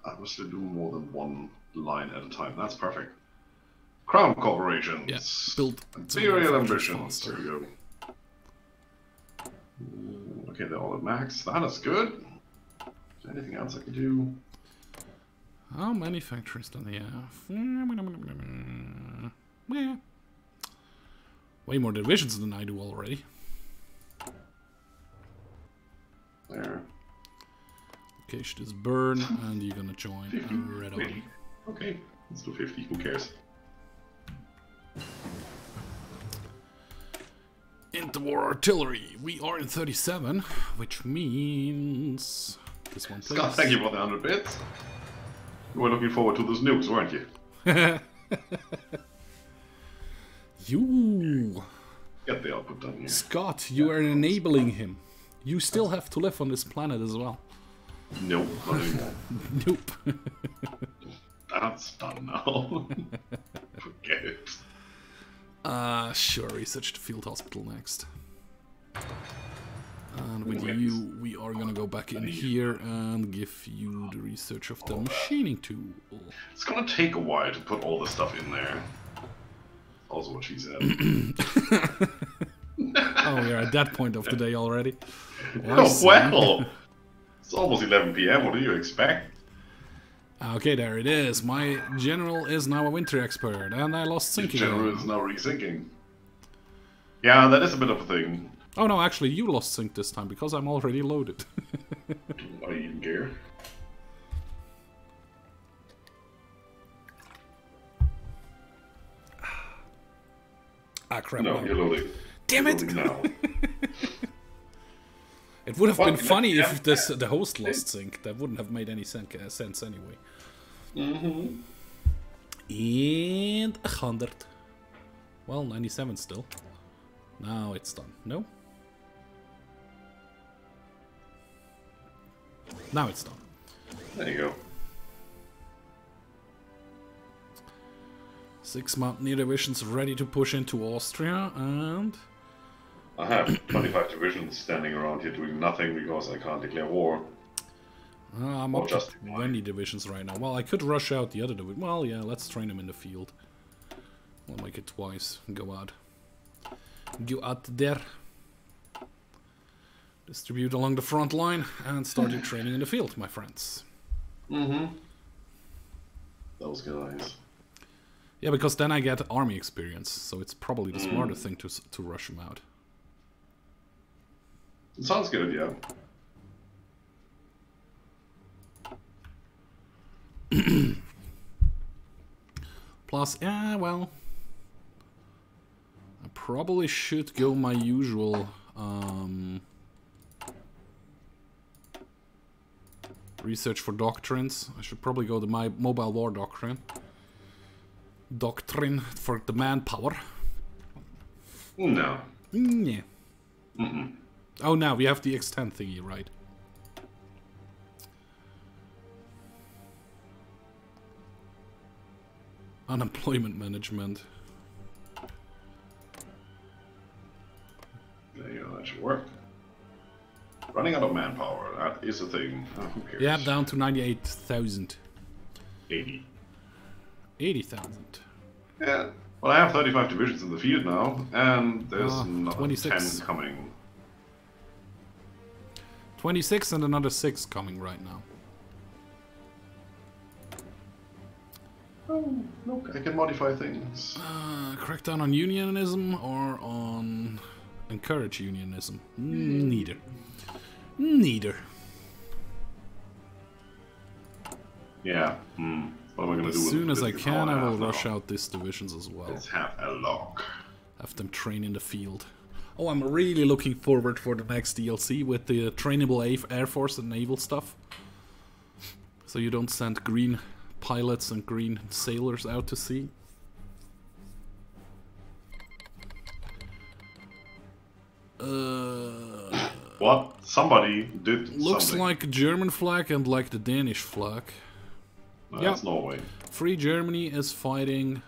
I was still doing more than one line at a time. That's perfect. Crown Corporations. Yeah, build Imperial Ambitions. There we go. Okay, they're all at max. That is good. Is there anything else I can do? How many factories do they have? Yeah. Way more divisions than I do already. There. Okay, should just burn, and you're gonna join Red Army. Okay, let's do 50. Who cares? Interwar artillery. We are in 37, which means this one, please. Scott, thank you for the 100 bits. You were looking forward to those nukes, weren't you? You. Get the output done here. Scott, you are enabling him. You still have to live on this planet as well. Nope, not anymore. Nope. That's done now. Forget it. Sure, research the field hospital next. And with you, we are gonna go back in here and give you the research of the machining tool. It's gonna take a while to put all the stuff in there. Also what she said. Oh, we're at that point of the day already. Well, well, it's almost 11 PM. What do you expect? Okay, there it is. My general is now a winter expert, and I lost sinking. Your general is now resinking. Yeah, that is a bit of a thing. Oh no, actually, you lost sync this time because I'm already loaded. Do I even care? Ah, crap. No, you're loading. Damn it! Now. It would have been funny if the host lost sync. That wouldn't have made any sense anyway. Mm-hmm. And 100. Well, 97 still. Now it's done. No? Now it's done. There you go. 6 mountaineer divisions ready to push into Austria, and I have 25 divisions standing around here doing nothing because I can't declare war. I'm up to 20 divisions right now. Well, I could rush out the other division. Well, yeah, let's train them in the field. We'll make it twice and go out. Go out there. Distribute along the front line and start your training in the field, my friends. Mm-hmm. Those guys. Yeah, because then I get army experience, so it's probably the smarter thing to rush them out. It sounds good, yeah. Plus, yeah, well, I probably should go my usual research for doctrines. I should probably go to my mobile war doctrine. Doctrine for the manpower. No. Yeah. Mm-mm. Oh, now we have the extend thingy, right? Unemployment management. There you go, that should work. Running out of manpower, that is a thing. Oh, who cares? Yeah, down to 98,000. 80. 80,000. Yeah. Well, I have 35 divisions in the field now, and there's another 26. 10 coming. 26 and another 6 coming right now. Oh, look, I can modify things. Crackdown on unionism or on encourage unionism? Neither. Neither. Yeah. What am I going to do? As soon as I can, I will now? rush out these divisions as well. Let's have a look. Have them train in the field. Oh, I'm really looking forward for the next DLC with the trainable Air Force and naval stuff. So you don't send green pilots and green sailors out to sea. What? Somebody did Looks something. like a German flag and like the Danish flag. No, that's Norway. Free Germany is fighting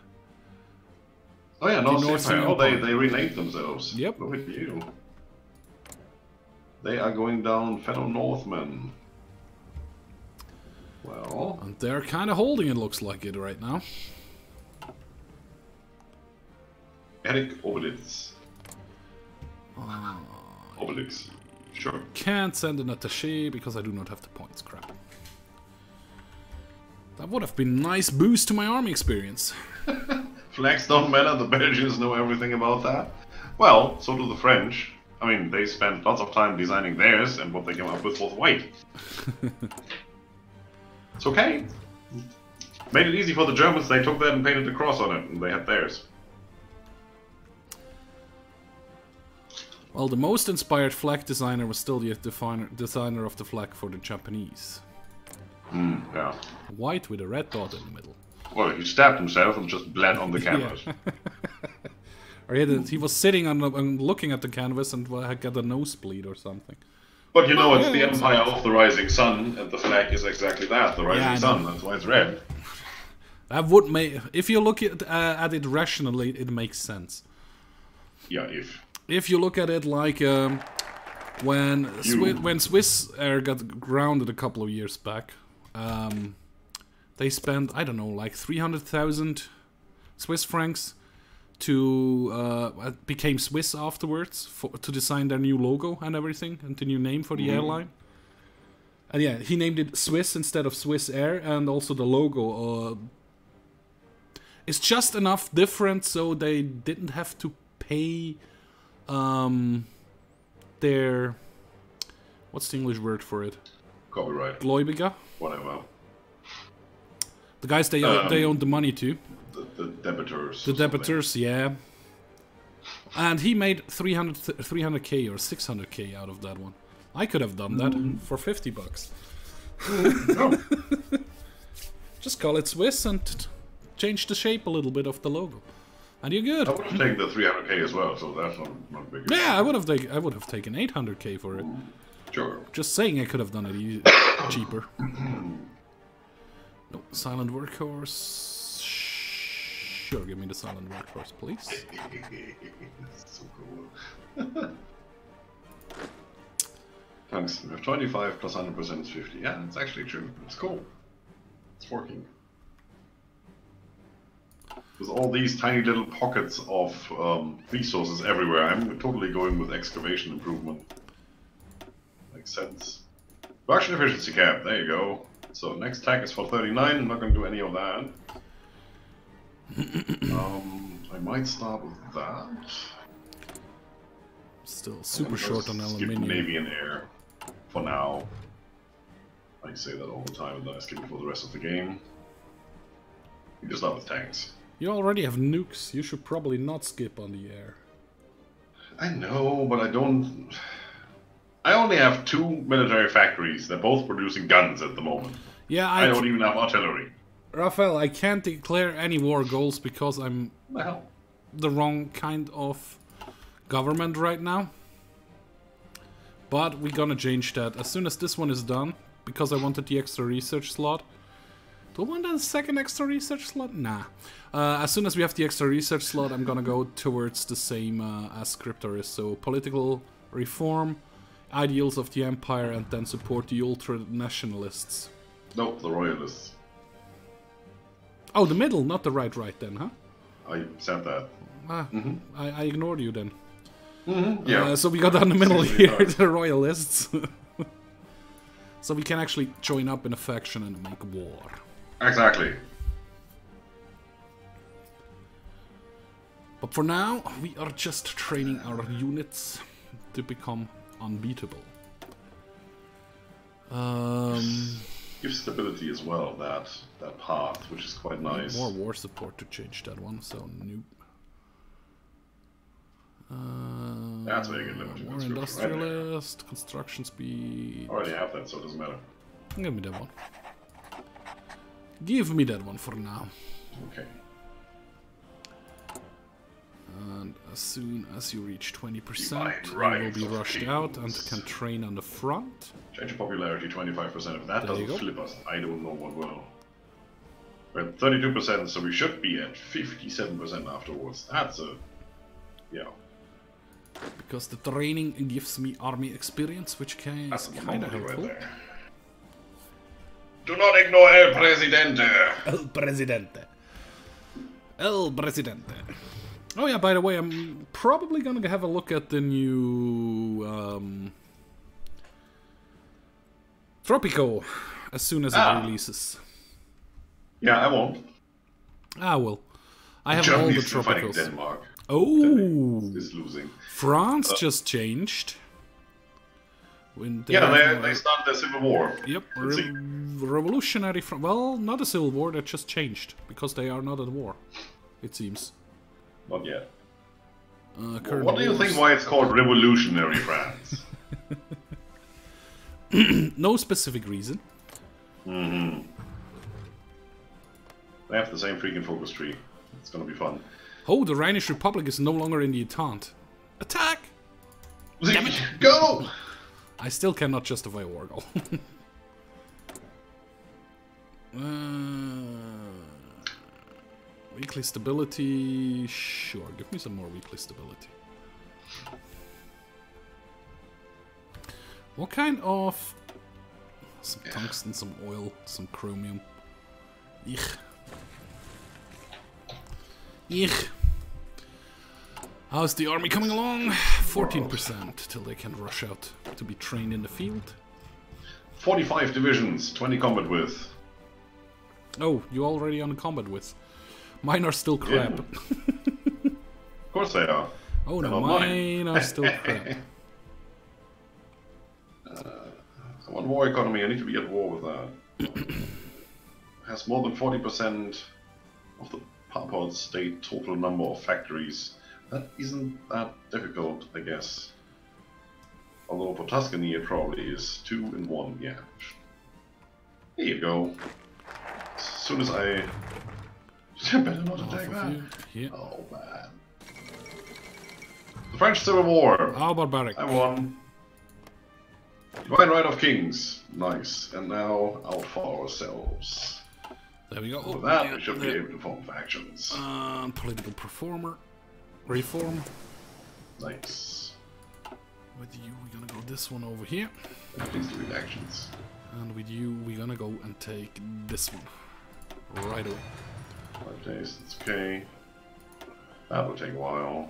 Oh yeah, North Northern Empire. Oh, Empire. they renamed themselves. Yep. Look at you. They are going down, fellow Northmen. Well... And they're kind of holding it, looks like it right now. Eric Obelix. Obelix. Sure. Can't send an attaché because I do not have the points. Crap. That would have been a nice boost to my army experience. Flags don't matter, the Belgians know everything about that. Well, so do the French. I mean, they spent lots of time designing theirs, and what they came up with was white. It's okay. Made it easy for the Germans, they took that and painted a cross on it, and they had theirs. Well, the most inspired flag designer was still the designer of the flag for the Japanese. Yeah. White with a red dot in the middle. Well, he stabbed himself and just bled on the canvas. Or he was sitting on and looking at the canvas and had got a nosebleed or something. But you know, it's the Empire of the Rising Sun, and the flag is exactly that, the Rising Sun. That's why it's red. That would make, if you look at it rationally, it makes sense. Yeah, if you look at it like when Swiss Air got grounded a couple of years back, they spent, I don't know, like 300,000 Swiss francs to became Swiss afterwards to design their new logo and everything and the new name for the airline. And yeah, he named it Swiss instead of Swiss Air, and also the logo. It's just enough different so they didn't have to pay their, what's the English word for it? Copyright. Gläubiger? Whatever. The guys they owned the money to. The debitors. The debitors, yeah. And he made 300k or 600k out of that one. I could have done that for $50. Just call it Swiss and change the shape a little bit of the logo, and you're good. I would have taken the 300k as well, so that's not big. Yeah, I would have taken 800k for it. Sure. Just saying, I could have done it cheaper. No, silent workhorse. Sure, give me the silent workhorse, please. So cool. Thanks. We have 25 plus 100% is 50. Yeah, it's actually true. It's cool. It's working. With all these tiny little pockets of resources everywhere, I'm totally going with excavation improvement. Makes sense. Production efficiency cap, there you go. So next tag is for 39, I'm not going to do any of that. I might start with that. Still super short on skip aluminium. Navy and Air for now. I say that all the time, and then I skip it for the rest of the game. You just start with tanks. You already have nukes, you should probably not skip on the air. I know, but I don't... I only have 2 military factories. They're both producing guns at the moment. Yeah, I don't even have artillery. Raphael, I can't declare any war goals because I'm Well, the wrong kind of government right now. But we're gonna change that as soon as this one is done, because I wanted the extra research slot. Do I want a second extra research slot? Nah. As soon as we have the extra research slot, I'm gonna go towards the same as Scryptar is. So political reform, ideals of the empire, and then support the ultra-nationalists. no, the royalists. Oh, the middle, not the right then, huh? I said that. Ah, I ignored you then. Yeah. So we got down the middle here, the royalists. So we can actually join up in a faction and make war. Exactly. But for now, we are just training our units to become unbeatable. Gives stability as well, that path, which is quite nice. More war support to change that one, so nope. That's where you get limited. More industrialist, construction speed. I already have that, so it doesn't matter. Give me that one. Give me that one for now. Okay. And as soon as you reach 20%, Right, you will be rushed out and can train on the front. Change of popularity 25%. If that There you doesn't go. flip us, I don't know what will. We're at 32%, so we should be at 57% afterwards. That's a... yeah. Because the training gives me army experience, which is kind of helpful. Right there. Do not ignore El Presidente! El Presidente. El Presidente. Oh yeah, by the way, I'm probably gonna have a look at the new Tropico as soon as it releases. Yeah, I won't. Ah, well. I have all the Tropicals. Denmark. Oh! Is losing. France just changed. Yeah, they started their civil war. Yep, revolutionary. Well, not a civil war. That just changed because they are not at war. It seems. Not yet. What do you think? Why it's called Revolutionary France? No specific reason. Mm-hmm. They have the same freaking focus tree. It's gonna be fun. Oh, the Rhinish Republic is no longer in the Entente. Attack! Damn it! Go! I still cannot justify a war goal. Weekly stability... Sure, give me some more weekly stability. What kind of... Some tungsten, some oil, some chromium. Eek. Eek. How's the army coming along? 14% till they can rush out to be trained in the field. 45 divisions, 20 combat width. Oh, you already on combat width. Mine are still crap. Yeah. Of course they are. Oh no, mine are still crap. I want war economy, I need to be at war with that. Has more than 40% of the Papal state total number of factories. That isn't that difficult, I guess. Although for Tuscany it probably is 2 in 1, yeah. Here you go. As soon as I... better not attack that. Yeah. Oh man. The French Civil War! How barbaric. I won. Divine Right of Kings. Nice. And now out for ourselves. There we go. With that we should be able to form factions. Political performer. Reform. Nice. With you, we're gonna go this one over here. Please do elections. And with you, we're gonna go and take this one. Right away. 5 days, that's okay. That will take a while.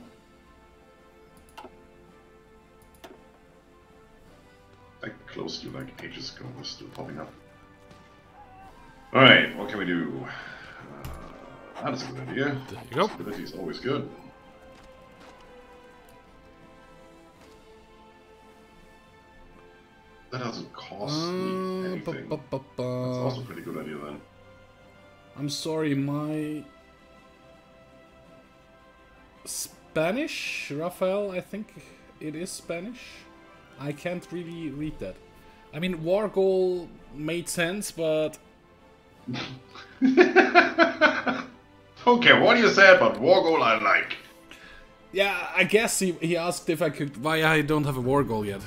I closed you like ages ago, we're still popping up. Alright, what can we do? That is a good idea. There you go. Stability is always good. That doesn't cost me anything. That's also a pretty good idea then. I'm sorry, my Spanish, Rafael, I think it is Spanish. I can't really read that. I mean, war goal made sense, but... Okay, what you said about war goal I like. Yeah, I guess he asked if I could... Why I don't have a war goal yet.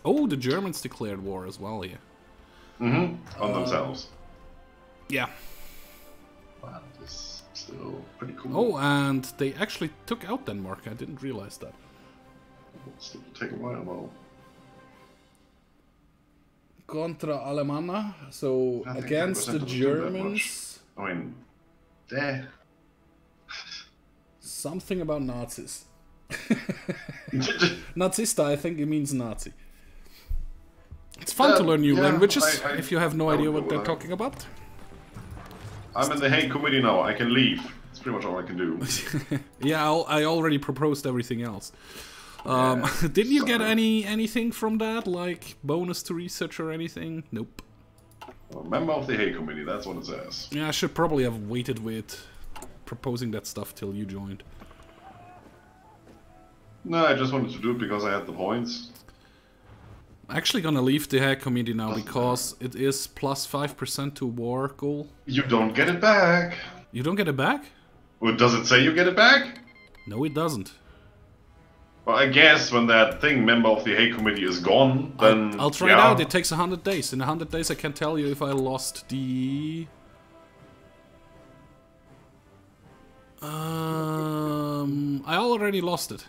Oh, the Germans declared war as well here. Mm-hmm, on themselves. Yeah. Wow, that is still pretty cool. Oh, and they actually took out Denmark. I didn't realize that. It'll still take a while though. Contra Alemana, so against the Germans. I mean, there. Something about Nazis. Nazista, I think it means Nazi. It's fun to learn new languages if you have no idea what they're talking about. I'm in the Hague Committee now, I can leave. That's pretty much all I can do. Yeah, I already proposed everything else. Didn't you get anything from that, like bonus to research or anything? Nope. Well, member of the Hague Committee, that's what it says. Yeah, I should probably have waited with proposing that stuff till you joined. No, I just wanted to do it because I had the points. I'm actually gonna leave the Hague Committee now because it is plus 5% to war goal. You don't get it back. You don't get it back? Well, does it say you get it back? No, it doesn't. Well, I guess when that member of the Hague Committee is gone, then... I'll try it out. It takes 100 days. In 100 days I can tell you if I lost the I already lost it.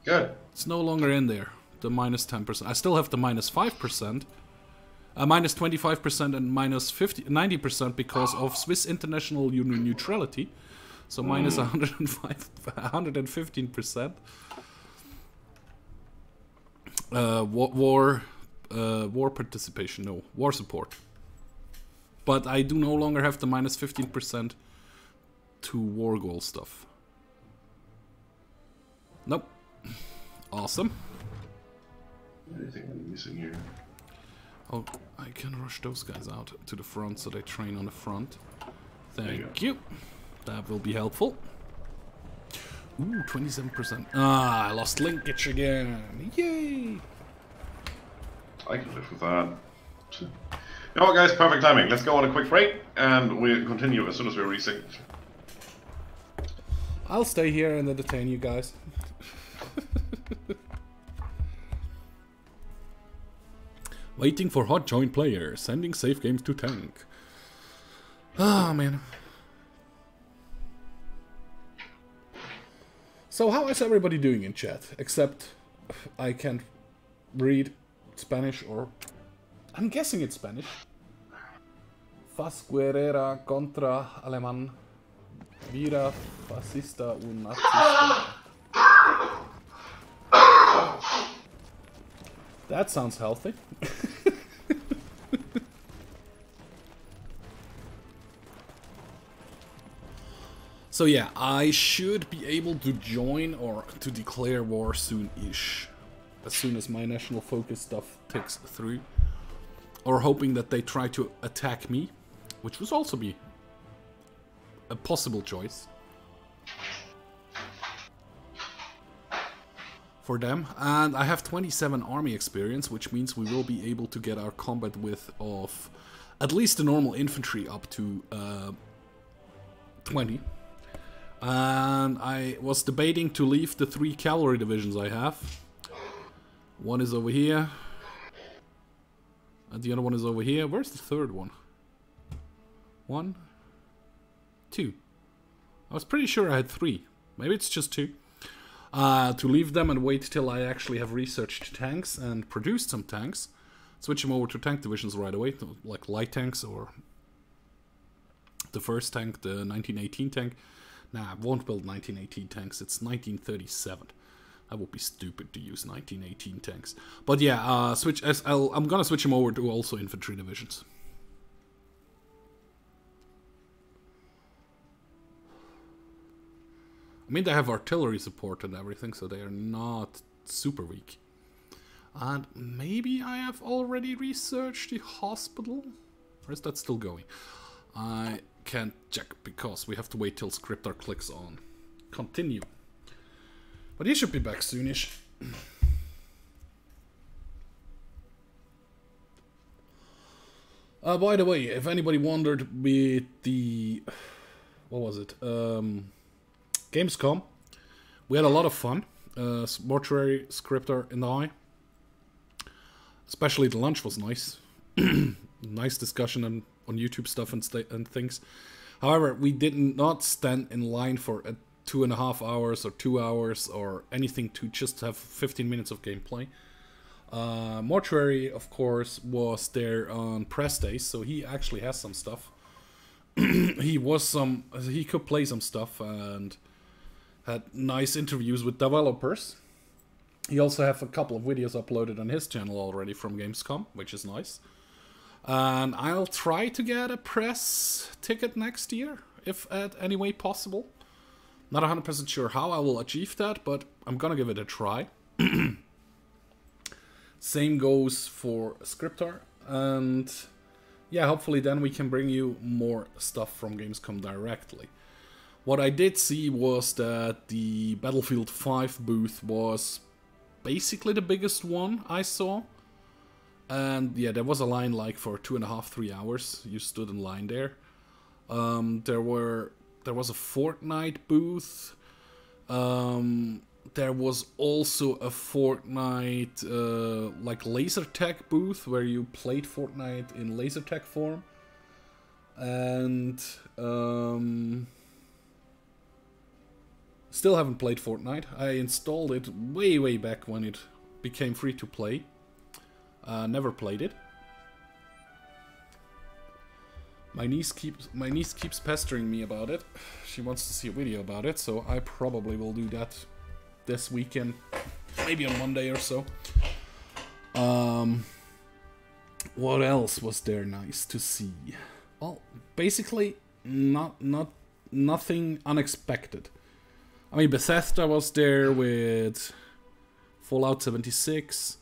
Good. It's no longer in there. The minus 10%. I still have the minus 5%. Minus 25% and minus 90% because of Swiss international union neutrality. So minus 115%. War participation, no. War support. But I do no longer have the minus 15% to war goal stuff. Nope. Awesome. Anything I'm missing here? Oh, I can rush those guys out to the front so they train on the front. Thank you. That will be helpful. Ooh, 27%. Ah, I lost linkage again. Yay! I can live with that. You know what, guys? Perfect timing. Let's go on a quick break, and we'll continue as soon as we're resynced. I'll stay here and entertain you guys. Waiting for hot join players. Sending save games to tank. Ah, man. So how is everybody doing in chat? Except I can't read Spanish, or I'm guessing it's Spanish. Fas guerrera contra alemán. Vira fascista un nazista. That sounds healthy. So yeah, I should be able to join or to declare war soon-ish. As soon as my national focus stuff takes through. Or hoping that they try to attack me, which would also be a possible choice for them. And I have 27 army experience, which means we will be able to get our combat width of at least the normal infantry up to 20. And I was debating to leave the 3 cavalry divisions I have. One is over here. And the other one is over here. Where's the third one? 1, 2. I was pretty sure I had 3. Maybe it's just 2. To leave them and wait till I actually have researched tanks and produced some tanks. Switch them over to tank divisions right away, like light tanks or the first tank, the 1918 tank. Nah, I won't build 1918 tanks, it's 1937. That would be stupid to use 1918 tanks. But yeah, I'm gonna switch them over to also infantry divisions. I mean, they have artillery support and everything, so they are not super weak. And maybe I have already researched the hospital? Or is that still going? I can't check because we have to wait till Scryptar clicks on continue. But he should be back soonish. By the way, if anybody wondered with the... what was it? Gamescom. We had a lot of fun. Mortuary, Scryptar and I. Especially the lunch was nice. Nice discussion on YouTube stuff and things. However, we did not stand in line for 2.5 hours or 2 hours or anything to just have 15 minutes of gameplay. Mortuary, of course, was there on press days, so he actually has some stuff. He could play some stuff and had nice interviews with developers. He also has a couple of videos uploaded on his channel already from Gamescom, which is nice. And I'll try to get a press ticket next year, if at any way possible. Not 100% sure how I will achieve that, but I'm gonna give it a try. Same goes for Scryptar, and yeah, hopefully then we can bring you more stuff from Gamescom directly. What I did see was that the Battlefield 5 booth was basically the biggest one I saw. And yeah, there was a line like for 2.5–3 hours. You stood in line there. There was a Fortnite booth. There was also a Fortnite like Lasertech booth where you played Fortnite in Lasertech form. And Still haven't played Fortnite. I installed it way back when it became free to play. Never played it. My niece keeps pestering me about it. She wants to see a video about it, so I probably will do that this weekend, maybe on Monday or so. What else was there nice to see? Well, basically nothing unexpected. I mean, Bethesda was there with Fallout 76,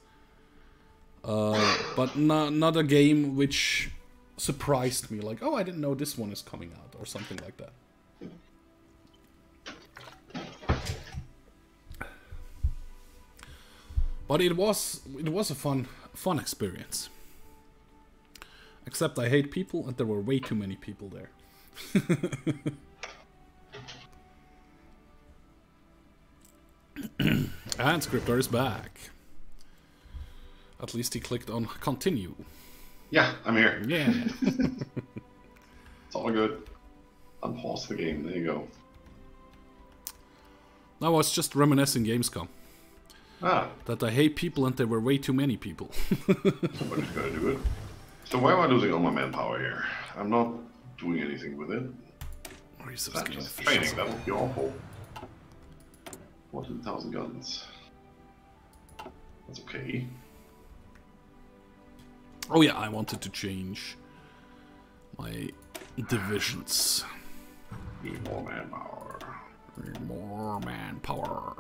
but not a game which surprised me, like, oh, I didn't know this one is coming out, or something like that. But it was a fun experience. Except I hate people, and there were way too many people there. And Scryptar is back. At least he clicked on continue. Yeah, I'm here. Yeah. It's all good. Unpause the game. There you go. I was just reminiscing Gamescom. Ah. That I hate people and there were way too many people. Somebody's gotta do it. So why am I losing all my manpower here? I'm not doing anything with it. That's just training. That would be awful. 14,000 guns. That's okay. Oh yeah, I wanted to change my divisions. Need more manpower. Need more manpower.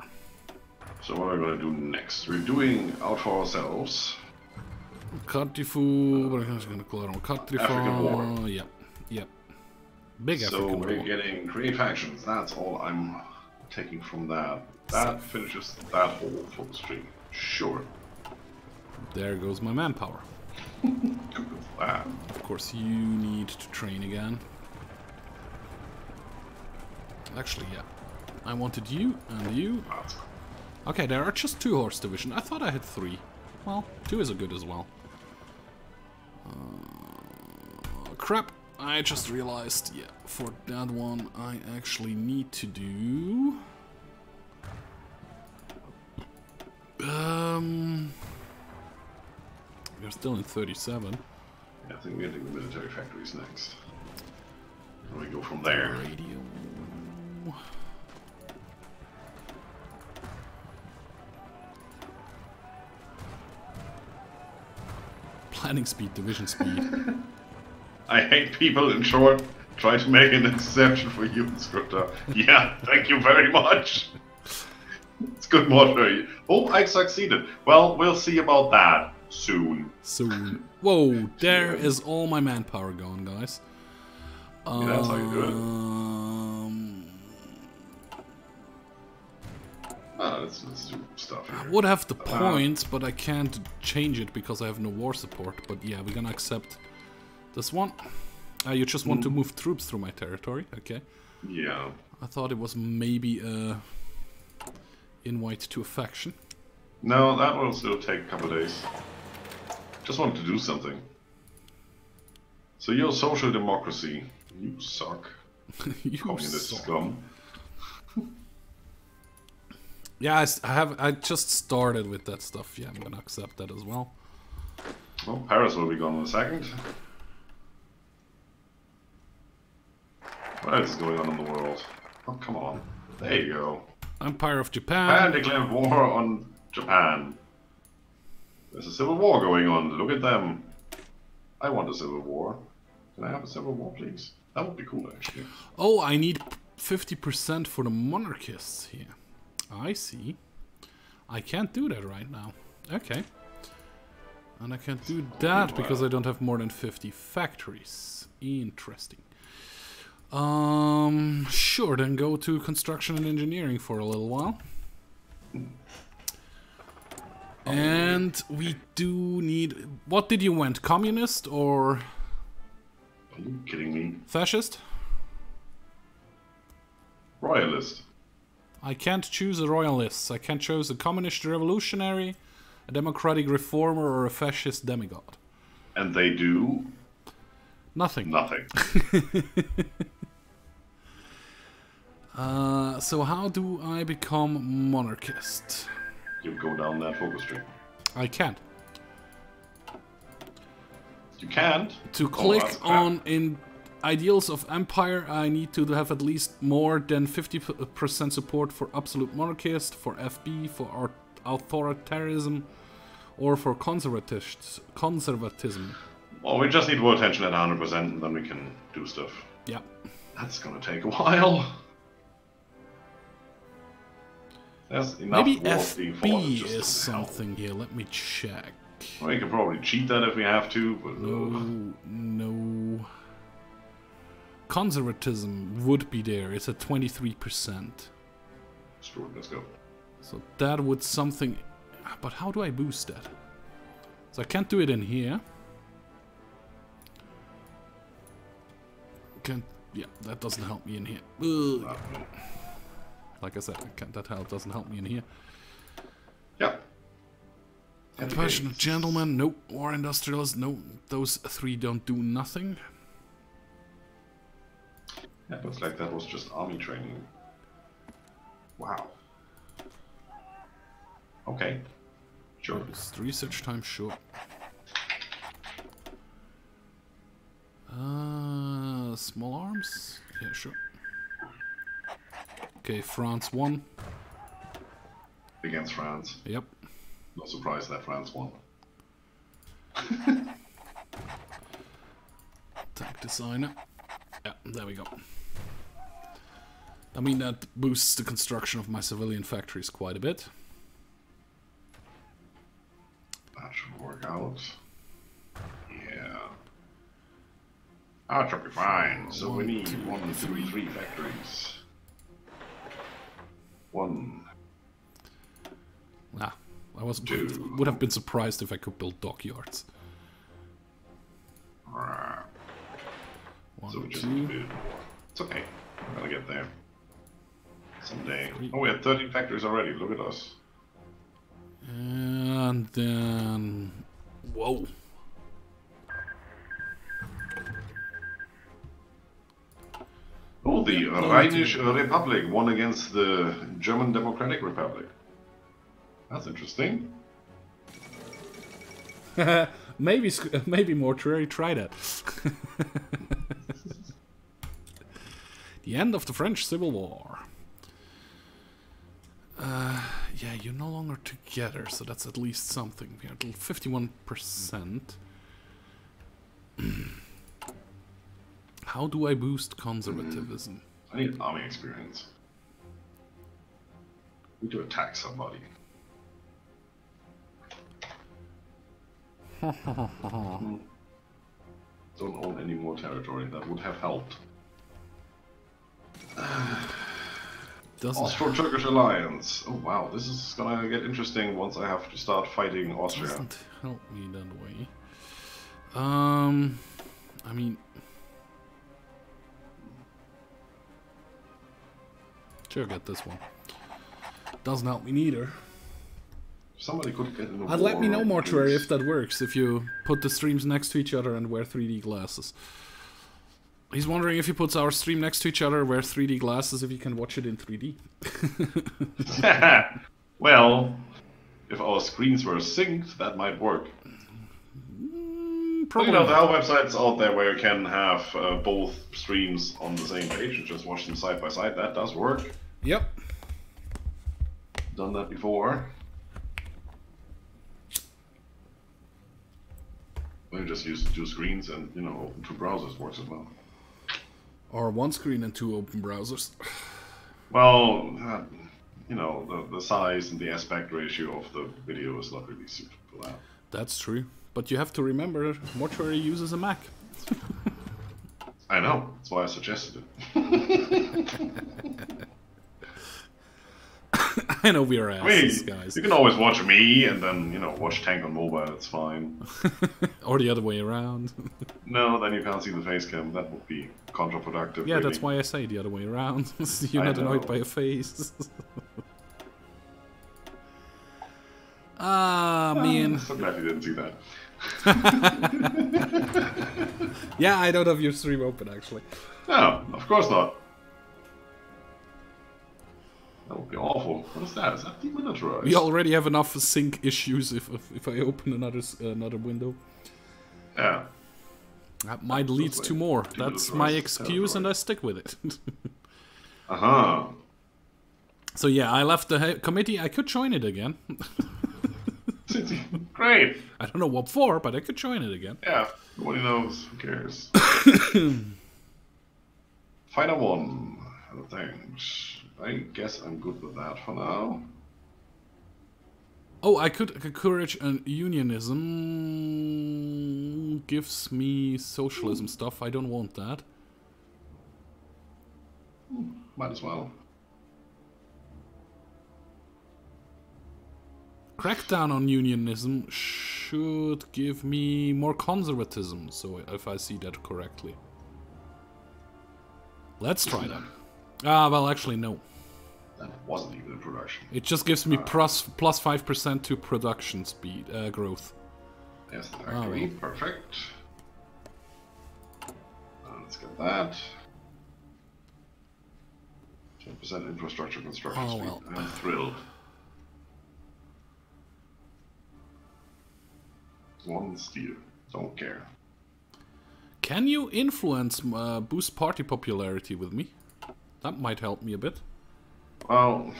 So what are we gonna do next? We're doing out for ourselves. Katifu, we're gonna call it African War. Yep. Big African War. So we're getting create factions. That's all I'm taking from that. That finishes that whole for the stream. Sure. There goes my manpower. Of course, you need to train again. Actually, yeah. I wanted you and you. Okay, there are just 2 horse division. I thought I had 3. Well, 2 is a good as well. Crap. I just realized, yeah, for that one I actually need to do... We're still in 37. Yeah, I think we're getting the military factories next. And we go from there. Radio. Planning speed, division speed. I hate people, in short. Try to make an exception for you, Scryptar. Yeah, thank you very much. It's good motto. Oh, I succeeded. Well, we'll see about that soon. Whoa, there is all my manpower gone, guys. Yeah, that's how you do it. Let's do stuff here. I would have the points, but I can't change it because I have no war support. But yeah, we're gonna accept this one. You just want to move troops through my territory, okay? Yeah. I thought it was maybe a invite to a faction. No, that will still take a couple of days. Just wanted to do something. So you're social democracy. You suck. You communist suck. scum. Yeah, I just started with that stuff. Yeah, I'm gonna accept that as well. Well, Paris will be gone in a second. What else is going on in the world? Oh, come on. There you go. Empire of Japan. Japan declared war on Japan. There's a civil war going on. Look at them. I want a civil war. Can I have a civil war, please? That would be cool, actually. Oh, I need 50% for the monarchists here. I see. I can't do that right now. Okay. And I can't do that because I don't have more than 50 factories. Interesting. Sure, then go to construction and engineering for a little while. And we do need... What did you want? Communist or... Are you kidding me? Fascist? Royalist. I can't choose a royalist. I can't choose a communist revolutionary, a democratic reformer, or a fascist demigod. And they do... Nothing. Nothing. So how do I become monarchist? You go down that focus tree. I can't. You can't? To click on in ideals of empire, I need to have at least more than 50% support for absolute monarchist, for FB, for authoritarianism, or for conservatism. Well, we just need world tension at 100% and then we can do stuff. Yeah. That's gonna take a while. There's enough. Maybe FB is something here. Let me check. Well, you can probably cheat that if we have to, but... No. Conservatism would be there. It's at 23%. Screw it, let's go. So that would something... But how do I boost that? So I can't do it in here. Yeah, that doesn't help me in here. Ugh. Like I said, that doesn't help me in here. Yeah. Passionate gentleman, nope. War industrialist, nope. Those three don't do nothing. Yeah, looks like that was just army training. Wow. Okay. Sure. Just research time short. Small arms? Yeah, sure. Okay, France won. Against France. Yep. No surprise that France won. Tank designer. Yeah, there we go. I mean, that boosts the construction of my civilian factories quite a bit. That should work out. Yeah. That should be fine. So we need 1, 2, 3 factories. 1. Nah, would have been surprised if I could build dockyards. 1, So we just 2. need to build. It's okay. We're gonna get there. Someday. Oh, we had 13 factories already. Look at us. And then... Whoa. Oh, the Rhinish Republic won against the German Democratic Republic. That's interesting. maybe Mortuary try that. The end of the French Civil War. Yeah, you're no longer together, so that's at least something. We're at 51%. How do I boost conservatism? I need army experience. We need to attack somebody. Don't own any more territory. That would have helped. Austro-Turkish alliance. Oh wow, this is gonna get interesting once I have to start fighting Austria. Doesn't help me that way. I mean, sure, get this one. Doesn't help me neither. Somebody could get in the And let me know, Mortuary, if that works. If you put the streams next to each other and wear 3D glasses. He's wondering if he puts our stream next to each other, wear 3D glasses, if you can watch it in 3D. Well, if our screens were synced, that might work. Probably. You know, there are websites out there where you can have both streams on the same page and just watch them side by side. That does work. Yep. Done that before. We just use 2 screens and, you know, open 2 browsers works as well. Or 1 screen and 2 open browsers. Well, you know, the size and the aspect ratio of the video is not really suited for that. That's true. But you have to remember, Mortuary uses a Mac. I know, that's why I suggested it. I know we're asses, guys. You can always watch me and then, you know, watch Tank on mobile, it's fine. Or the other way around. No, then you can't see the face cam, that would be counterproductive. Yeah, really. that's why I say the other way around. You're not annoyed by a face. Man. I'm so glad you didn't see that. Yeah, I don't have your stream open, actually. No, of course not. That would be awful. What is that? Is that demilitarized? We already have enough sync issues if I open another window. Yeah. That might lead to more. That's my excuse, and I stick with it. Uh-huh. So yeah, I left the committee. I could join it again. Great. I don't know what for, but I could join it again. Yeah. Nobody knows. Who cares? Fighter 1. Other things. I guess I'm good with that for now. Oh, I could encourage unionism. Gives me socialism stuff. I don't want that. Might as well. Crackdown on unionism should give me more conservatism, so if I see that correctly. Let's try that. Ah, well, actually, no. That wasn't even in production. It just gives me plus 5% to production speed growth. Yes, exactly. Perfect. Let's get that. 10% infrastructure construction speed. Well. I'm thrilled. One steel. Don't care. Can you influence boost party popularity with me? That might help me a bit. Well,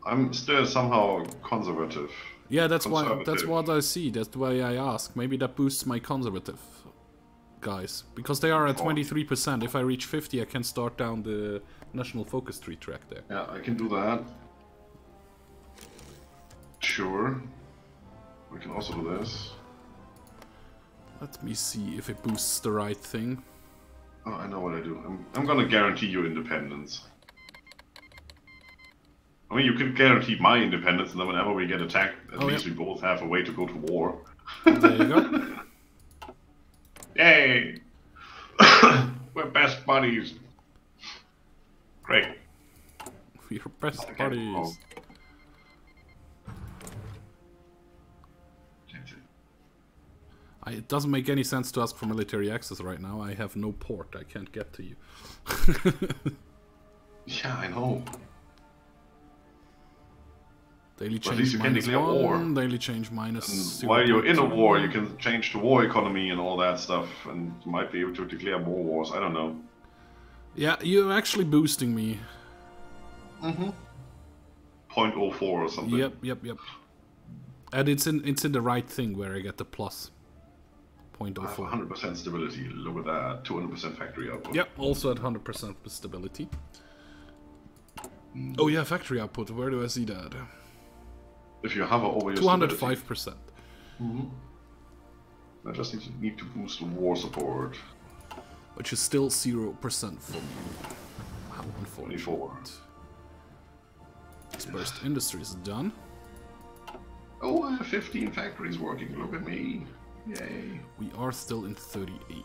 I'm still somehow conservative. Yeah, that's why. That's what I see. That's why I ask. Maybe that boosts my conservative guys, because they are at 23%. If I reach 50, I can start down the national focus tree track there. Yeah, I can do that. Sure. We can also do this. Let me see if it boosts the right thing. Oh, I know what I do. I'm gonna guarantee you independence. I mean, you can guarantee my independence, and then whenever we get attacked, at least we both have a way to go to war. There you go. Yay! We're best buddies. Great. We're best buddies. Oh. It doesn't make any sense to ask for military access right now. I have no port. I can't get to you. Yeah, I know. Daily change -1, daily change minus. While you're in a war, you can change the war economy and all that stuff, and you might be able to declare more wars. I don't know. Yeah, you're actually boosting me. 0.04 or something. Yep. And it's in the right thing where I get the plus. 0.04. 100% stability. Look at that. 200% factory output. Yep, also at 100% stability. Oh yeah, factory output. Where do I see that? If you hover over your 205%. I just need to boost the war support. Which is still 0% for me. How unfortunate. 24. Dispersed industry is done. Oh, I have 15 factories working. Look at me. Yay. We are still in 38.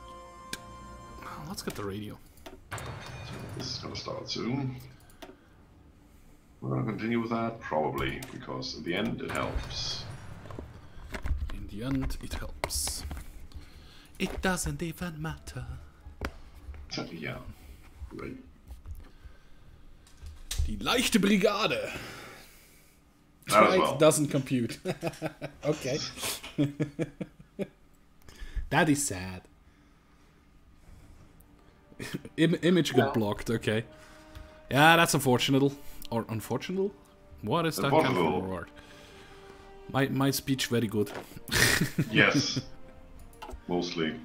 Let's get the radio. So this is gonna start soon. We're gonna continue with that? Probably, because in the end it helps. In the end, it helps. It doesn't even matter. Yeah. Right. Die leichte Brigade. That well. Doesn't compute. Okay. That is sad. Image got blocked, okay. Yeah, that's unfortunate. Or unfortunate? What is that kind of word? My speech very good. Yes. Mostly.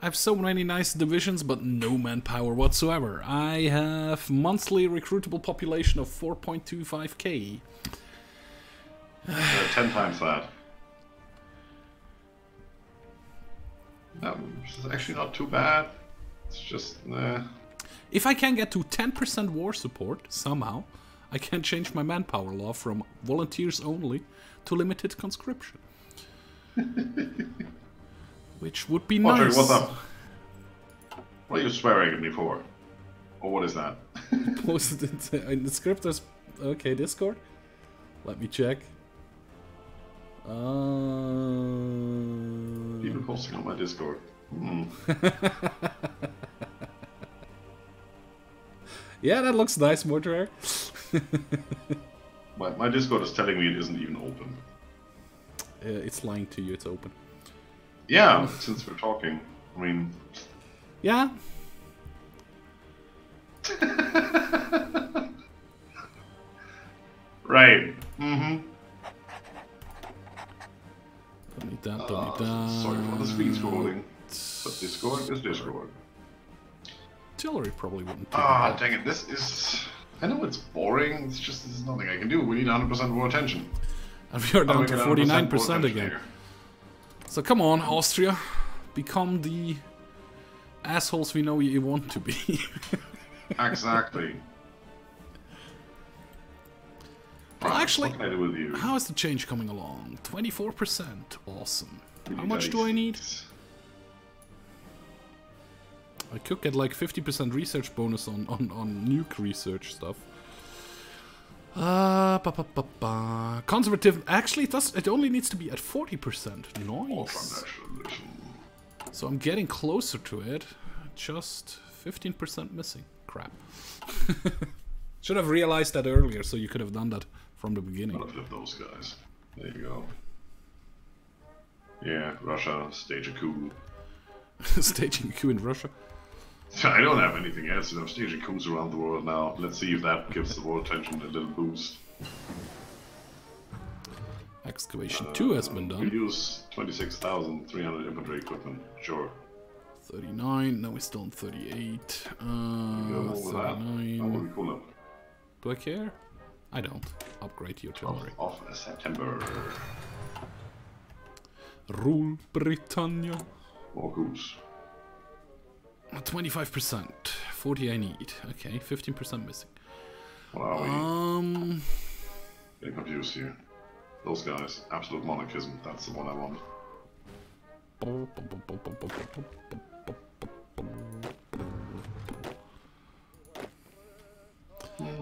I have so many nice divisions, but no manpower whatsoever. I have monthly recruitable population of 4.25k. 10 times that. It's actually not too bad. It's just, If I can get to 10% war support, somehow, I can change my manpower law from volunteers only to limited conscription. Which would be nice. What's up? What are you swearing at me for? Or what is that? Posted it in the Scryptar's... Okay, Discord? Let me check. People posting on my Discord. Yeah, that looks nice, Mortuary. My Discord is telling me it isn't even open. It's lying to you, it's open. Yeah, since we're talking. I mean... Yeah. Right. Mm-hmm. Don't need that, don't need that. Sorry for the speed scrolling. But Discord is Discord. Artillery probably wouldn't. Ah, dang it, this is... I know it's boring, it's just there's nothing I can do. We need 100% more attention. And we are down to 49% again. Here. So come on, Austria. Become the assholes we know you want to be. Exactly. Well, actually, what can I do with you? how is the change coming along? 24%. Awesome. How much do I need? I could get like 50% research bonus on nuke research stuff. Conservative. Actually, it only needs to be at 40%. Nice. So I'm getting closer to it. Just 15% missing. Crap. Should have realized that earlier, so you could have done that from the beginning. I'll flip those guys. There you go. Yeah, Russia, stage a coup. Staging a coup in Russia? I don't have anything else, I'm staging coups around the world now. Let's see if that gives the world attention a little boost. Excavation 2 has been done. We use 26,300 infantry equipment, sure. 39, now we're still on 38. 39. Cool. Do I care? I don't. Upgrade your artillery. Off September. Rule Britannia. More coups. 25%. 40 I need. Okay, 15% missing. What are we? Getting confused here. Those guys. Absolute monarchism. That's the one I want.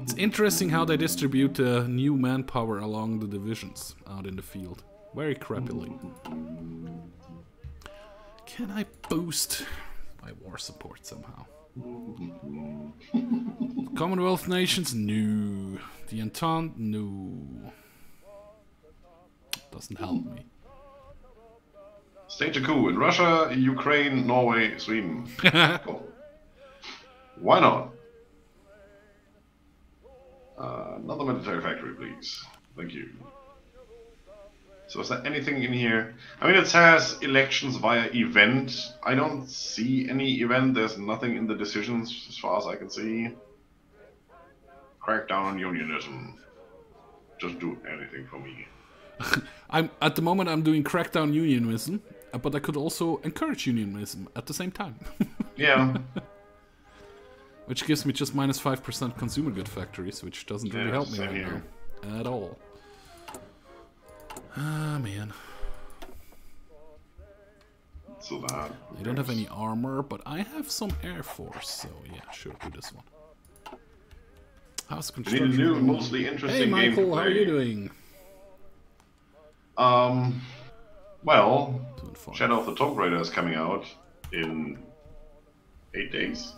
It's interesting how they distribute new manpower along the divisions out in the field. Very crappily. Can I boost my war support somehow? Commonwealth nations? No. The Entente? No. Doesn't help me. Stage a coup in Russia, Ukraine, Norway, Sweden. Cool. Why not? Another military factory, please. Thank you. So is there anything in here? I mean, it says elections via event. I don't see any event. There's nothing in the decisions as far as I can see. Crackdown on unionism. Just do anything for me. At the moment I'm doing crackdown unionism, but I could also encourage unionism at the same time. Yeah. Which gives me just minus 5% consumer good factories, which doesn't really help me right now. At all. Ah, man. So that... I don't have any armor, but I have some air force, so yeah, sure, do this one. How's construction? Need a new, mostly interesting game. Hey Michael, how are you doing? Well, Shadow of the Tomb Raider is coming out in 8 days.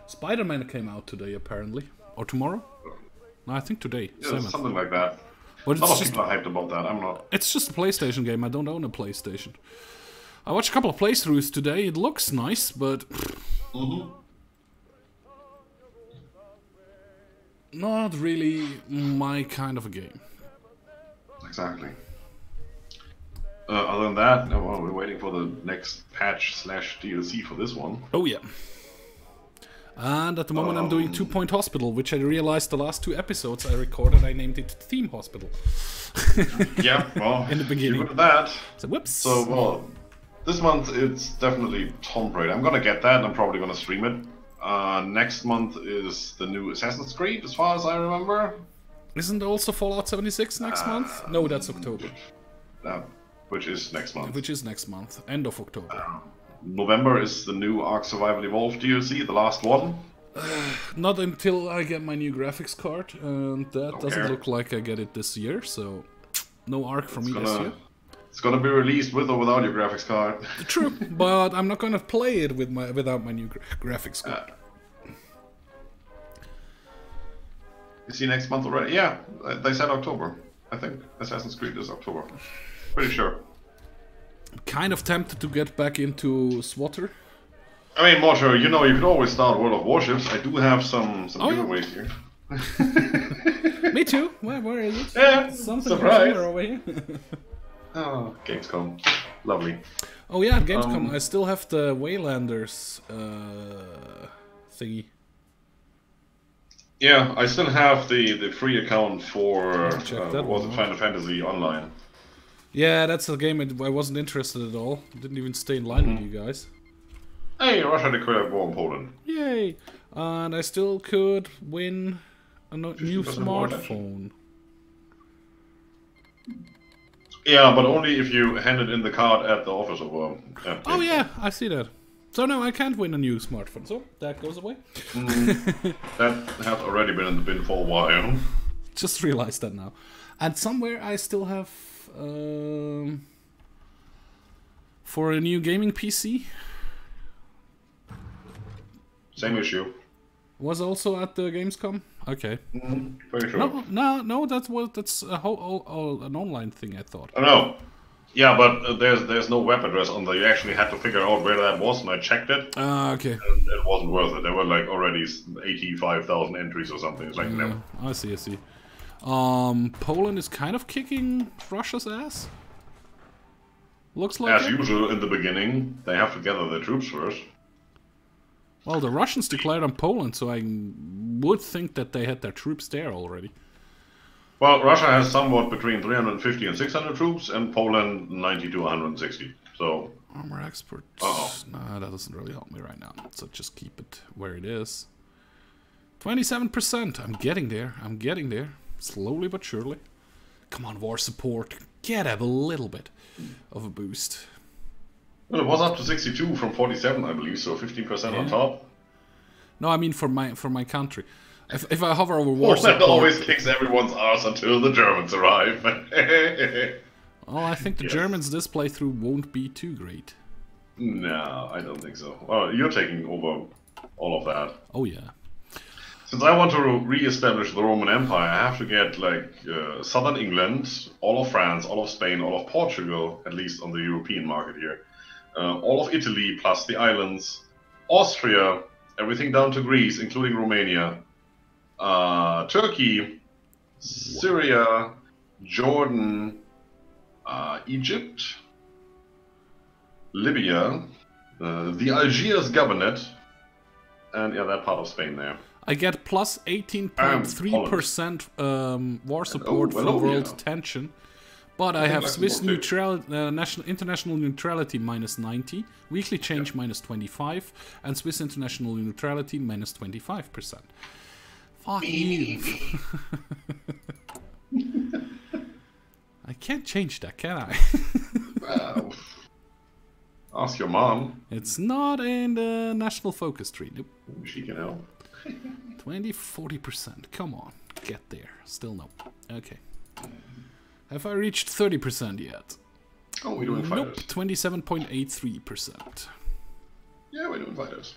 Spider-Man came out today, apparently. Or tomorrow? No, I think today. Yeah, something like that. But a lot of people are hyped about that, I'm not. It's just a PlayStation game, I don't own a PlayStation. I watched a couple of playthroughs today, it looks nice, but... Not really my kind of a game. Exactly. Other than that, no, well, we're waiting for the next patch / DLC for this one. Oh yeah. And at the moment I'm doing 2 Point Hospital, which I realized the last 2 episodes I recorded, I named it Theme Hospital. Yeah, well, in the beginning. Look at that. So, whoops. So, well, this month it's definitely Tomb Raider. I'm gonna get that and I'm probably gonna stream it. Next month is the new Assassin's Creed, as far as I remember. Isn't there also Fallout 76 next month? No, that's October. Which is next month. Which is next month, end of October. November is the new ARK Survival Evolved DLC, the last one. Not until I get my new graphics card, and that doesn't look like I get it this year, so no ARK for me this year. It's gonna be released with or without your graphics card. True, but I'm not gonna play it with without my new graphics card. Is he next month already? Yeah, they said October. I think Assassin's Creed is October. Pretty sure. Kind of tempted to get back into SWATer. I mean, Mortar, you know, you could always start World of Warships. I do have some giveaways here. Me too. Where is it? Yeah, something surprise. Over here. Oh, Gamescom. Lovely. Oh yeah, Gamescom. I still have the Waylanders thingy. Yeah, I still have the free account for Final Fantasy Online. Yeah, that's a game I wasn't interested at all. Didn't even stay in line with you guys. Hey, Russia declared war on Poland. Yay! And I still could win a new smartphone. Yeah, but only if you handed in the card at the office of Oh yeah, I see that. So no, I can't win a new smartphone, so that goes away. That has already been in the bin for a while. Just realized that now. And somewhere I still have... for a new gaming PC. Same issue. Was also at the Gamescom? Okay. Very sure. No, that's a whole an online thing, I thought. Oh no. Yeah, but there's no web address on there. You actually had to figure out where that was, and I checked it. Okay. And it wasn't worth it. There were like already 85,000 entries or something. It's like, no. I see. Poland is kind of kicking Russia's ass. Looks like As usual in the beginning, they have to gather their troops first. Well, the Russians declared on Poland, so I would think that they had their troops there already. Well, Russia has somewhat between 350 and 600 troops, and Poland 90 to 160. So armor export. Nah, that doesn't really help me right now. So just keep it where it is. 27%. I'm getting there. Slowly but surely. Come on, war support. Get a little bit of a boost. Well, it was up to 62 from 47, I believe, so 15% on top. No, I mean for my country. If I hover over war support... that always kicks everyone's arse until the Germans arrive. Well, I think the Germans this playthrough won't be too great. No, I don't think so. Well, you're taking over all of that. Oh, yeah. Since I want to re-establish the Roman Empire, I have to get, like, southern England, all of France, all of Spain, all of Portugal, at least on the European market here. All of Italy, plus the islands, Austria, everything down to Greece, including Romania, Turkey, Syria, Jordan, Egypt, Libya, the Algiers Governorate, and yeah, that part of Spain there. I get plus 18.3% war support for world tension. But I have Swiss international neutrality minus 90, weekly change minus 25, and Swiss international neutrality minus 25%. Fuck you. I can't change that, can I? Wow. Ask your mom. It's not in the national focus tree. Nope. She can help. 40%. Come on, get there. Still no. Okay. Have I reached 30% yet? Oh, we're doing fighters. Nope, 27.83%. Yeah, we're doing fighters.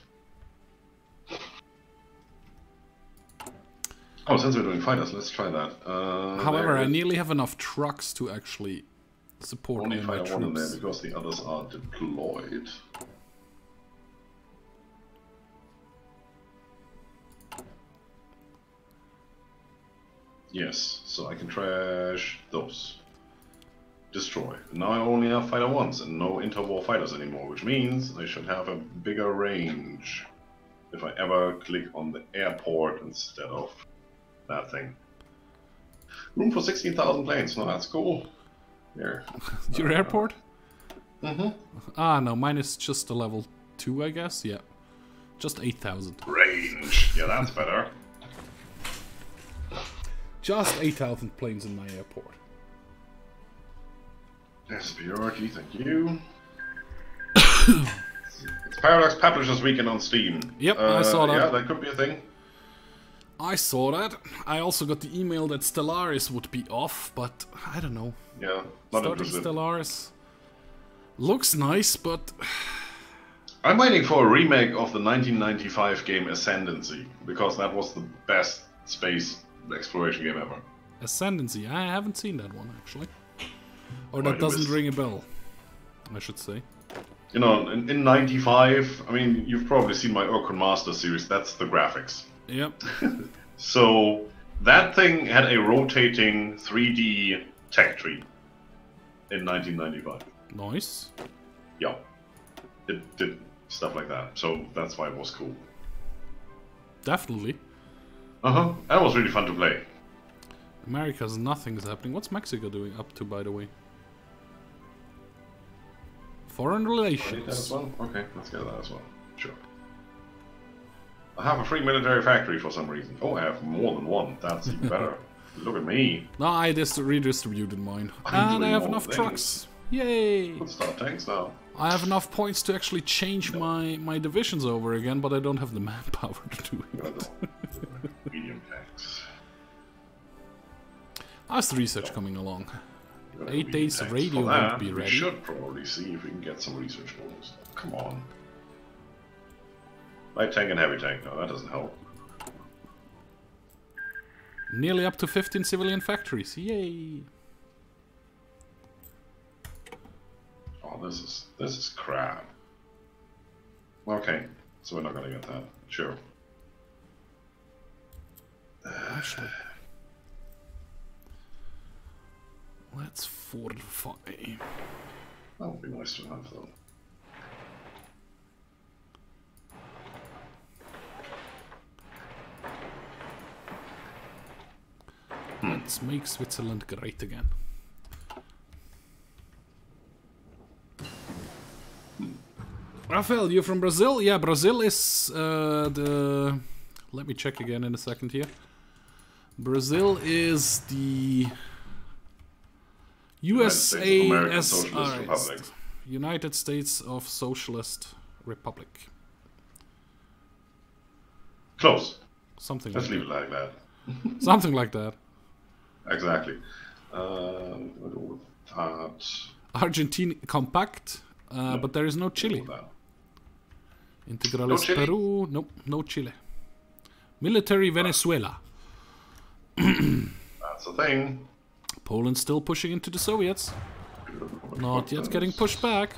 Oh, since we're doing fighters, let's try that. However, I nearly have enough trucks to actually support only all my fighter one in there troops. because the others are deployed. Yes, so I can trash those. Destroy. Now I only have fighter ones and no interwar fighters anymore, which means I should have a bigger range if I ever click on the airport instead of that thing. Room for 16,000 planes. No, that's cool. Here. Your airport? Mm-hmm. Ah, no, mine is just a level 2, I guess. Yeah. Just 8,000. Range. Yeah, that's better. Just 8,000 planes in my airport. Yes, PixaARK, thank you. It's Paradox Publishers Weekend on Steam. Yep, I saw that. Yeah, that could be a thing. I saw that. I also got the email that Stellaris would be off, but I don't know. Yeah, not Starting interested. Stellaris looks nice, but... I'm waiting for a remake of the 1995 game Ascendancy, because that was the best space exploration game ever. Ascendancy. I haven't seen that one actually. Or that Right, doesn't ring a bell, I should say. You know, in '95, I mean, you've probably seen my Orkun Master series. That's the graphics. Yep. So that thing had a rotating 3D tech tree in 1995. Nice. Yeah, it did stuff like that. So that's why it was cool. Definitely. That was really fun to play. America's nothing is happening. What's Mexico doing up to, by the way? Foreign relations. That as well? Okay, let's get that as well. Sure. I have a free military factory for some reason. Oh, I have more than one. That's even better. Look at me. No, I just redistributed mine. And I have enough trucks. Yay! Let's start tanks now. I have enough points to actually change my divisions over again, but I don't have the manpower to do it. Medium tanks. How's the research coming along? 8 days radio won't be ready. We should probably see if we can get some research bonus. Come on. Light tank and heavy tank. No, that doesn't help. Nearly up to 15 civilian factories. Yay! Oh, this is crap. Okay, so we're not gonna get that. Sure. Actually, let's fortify. That would be nice to have, though. Let's make Switzerland great again. Rafael, you're from Brazil? Yeah, Brazil is the... Let me check again in a second here. Brazil is the... USASR, United States of Socialist Republic. Close. Something Let's like leave it like that. Something like that. Exactly. We'll go with that. Argentina compact, No, but there is no Chile. Integrales No Chile? Peru, nope, no Chile. Military Venezuela. That's the thing. Poland still pushing into the Soviets. Not yet getting pushed back.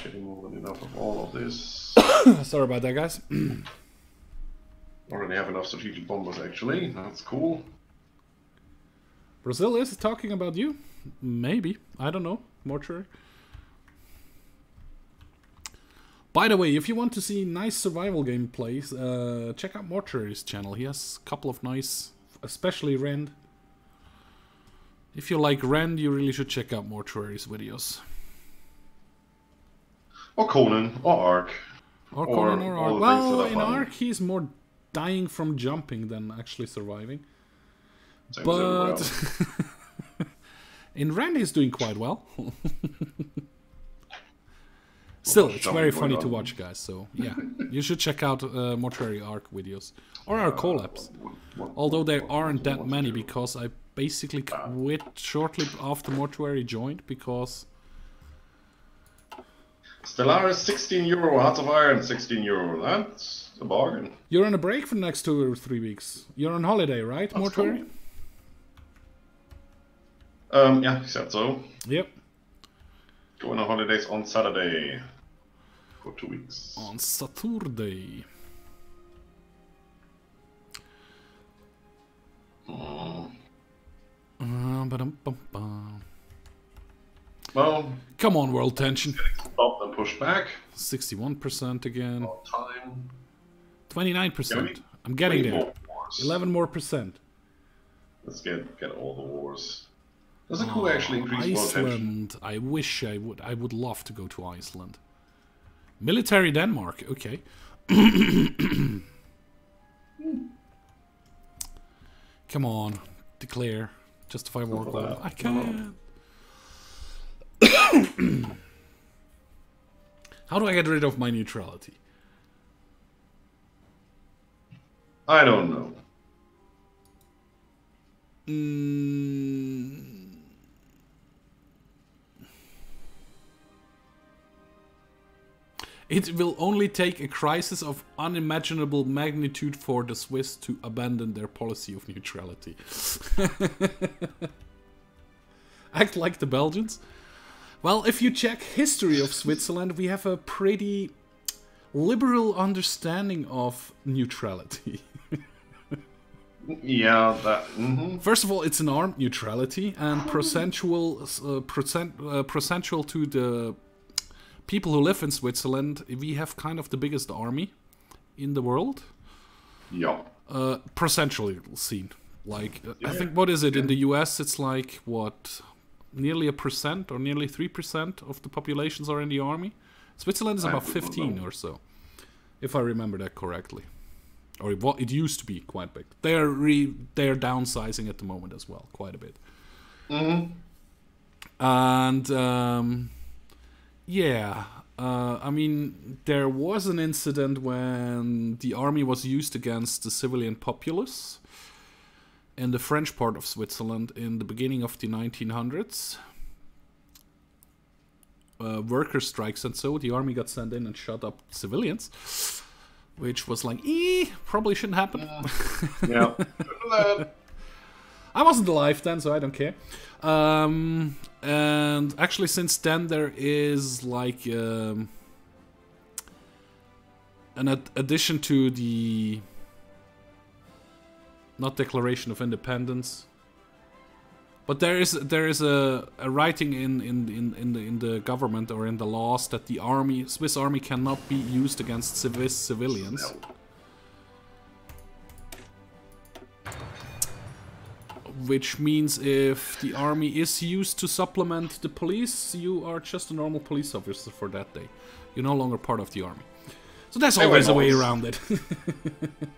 Getting more than enough of all of this. Sorry about that, guys. Already have enough strategic bombers, actually. That's cool. Brazil is talking about you? Maybe. I don't know. Mortuary. By the way, if you want to see nice survival gameplays, check out Mortuary's channel. He has a couple of nice, especially Rend. If you like Rend, you really should check out Mortuary's videos. Or Conan, or Ark. Or Conan or all Ark. the Well, things that are in fun. Ark, he's more dying from jumping than actually surviving. Same as But everywhere in Rend, he's doing quite well. Still, it's very funny to watch, guys. So yeah, you should check out Mortuary Ark videos or our collabs. Although there aren't that many because I basically quit shortly after Mortuary joined because Stellaris 16 euro, Hearts of Iron 16 euro. That's a bargain. you're on a break for the next 2 or 3 weeks. You're on holiday, right, That's Mortuary? Cool. Yeah, he said so. Yep. Going on holidays on Saturday for 2 weeks. On Saturday. Ba-dum-bum-bum. Well, Come on, world tension. stopped and pushed back. 61% again. All time. 29%. I'm getting Three there. more wars. 11 more percent. Let's get all the wars. Does it cool actually increase world tension? Iceland. I wish I would. I would love to go to Iceland. Military Denmark. Okay. Come on. Declare. Justify war for goal. that. I can't. How do I get rid of my neutrality? I don't know. It will only take a crisis of unimaginable magnitude for the Swiss to abandon their policy of neutrality. Act like the Belgians. Well, if you check history of Switzerland, we have a pretty liberal understanding of neutrality. Yeah, that. First of all, it's an armed neutrality and procentual to the people who live in Switzerland. We have kind of the biggest army in the world. Yeah. Procentually seen, like I think what is it in the US? It's like what, nearly 1% or nearly 3% of the populations are in the army. Switzerland is about 15 or so, if I remember that correctly. Or it used to be quite big. They're downsizing at the moment as well, quite a bit. And yeah, I mean, there was an incident when the army was used against the civilian populace in the French part of Switzerland in the beginning of the 1900s. Worker strikes, and so the army got sent in and shot up civilians. Which was like, probably shouldn't happen. Yeah. I wasn't alive then, so I don't care. And actually, since then, there is like an addition to the not Declaration of Independence, but there is a writing in the government or in the laws that the Swiss army cannot be used against civilians. Which means if the army is used to supplement the police, you are just a normal police officer for that day. You're no longer part of the army. So that's always a way around it.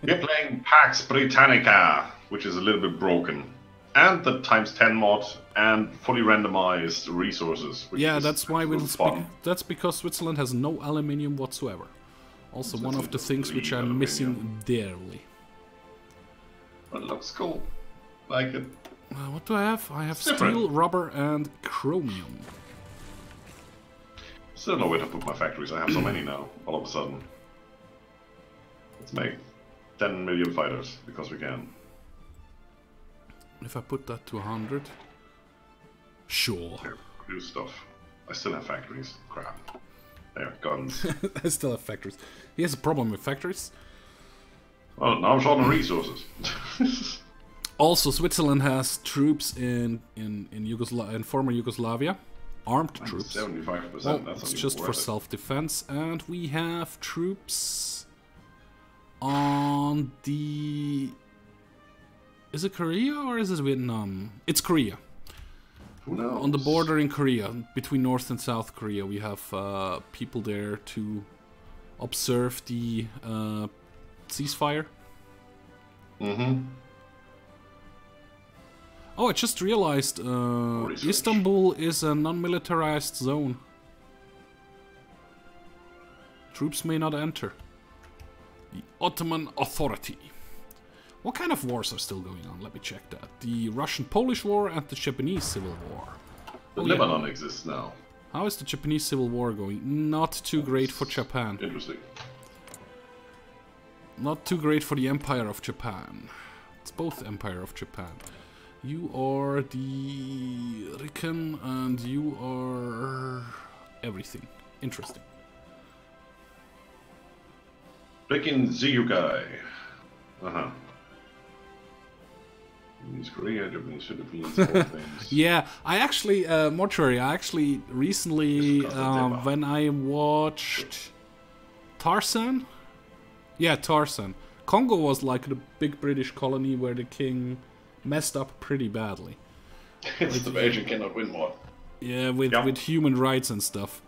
We're playing Pax Britannica, which is a little bit broken. And the ×10 mod and fully randomized resources. Yeah, that's why we'll speak. That's because Switzerland has no aluminium whatsoever. Also, one of the things which I'm missing dearly. But it looks cool. Like it. What do I have? I have steel, rubber, and chromium. Still know where to put my factories. I have so many now, all of a sudden. Let's make 10 million fighters, because we can. If I put that to 100... Sure. There, produce stuff. I still have factories. Crap. There, guns. I still have factories. He has a problem with factories. Well, now I'm short on resources. Also, Switzerland has troops in former Yugoslavia. Armed troops. 75%. Well, that's it's just for self-defense. And we have troops on the... Is it Korea or is it Vietnam? It's Korea. Who knows? On the border in Korea, between North and South Korea, we have people there to observe the ceasefire. Oh, I just realized Istanbul is a non-militarized zone. Troops may not enter. The Ottoman Authority. What kind of wars are still going on? Let me check that. The Russian-Polish War and the Japanese Civil War. Lebanon exists now. How is the Japanese Civil War going? Not too great for Japan. Interesting. Not too great for the Empire of Japan. It's both Empire of Japan. You are the Riken and you are everything. Interesting. Riken Ziyukai. Japanese Korea, Japanese Philippines, all things. Yeah, I actually, Mortuary, I actually recently, when I watched Tarzan, yeah, Tarzan, Congo was like the big British colony where the king messed up pretty badly. It's the Belgian cannot win more. Yeah, with human rights and stuff.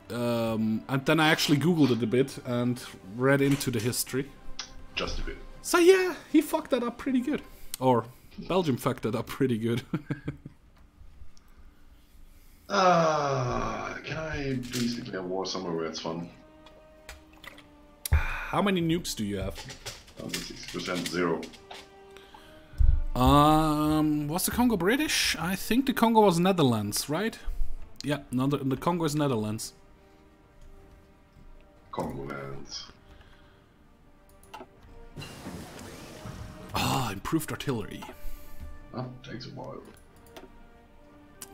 And then I actually Googled it a bit and read into the history. Just a bit. So yeah, he fucked that up pretty good. Or Belgium fucked that up pretty good. Can I please declare war somewhere where it's fun? How many nukes do you have? 60%, 0. Was the Congo British? I think the Congo was Netherlands, right? Yeah, no, the Congo is Netherlands. Congo lands. Ah, improved artillery. That takes a while.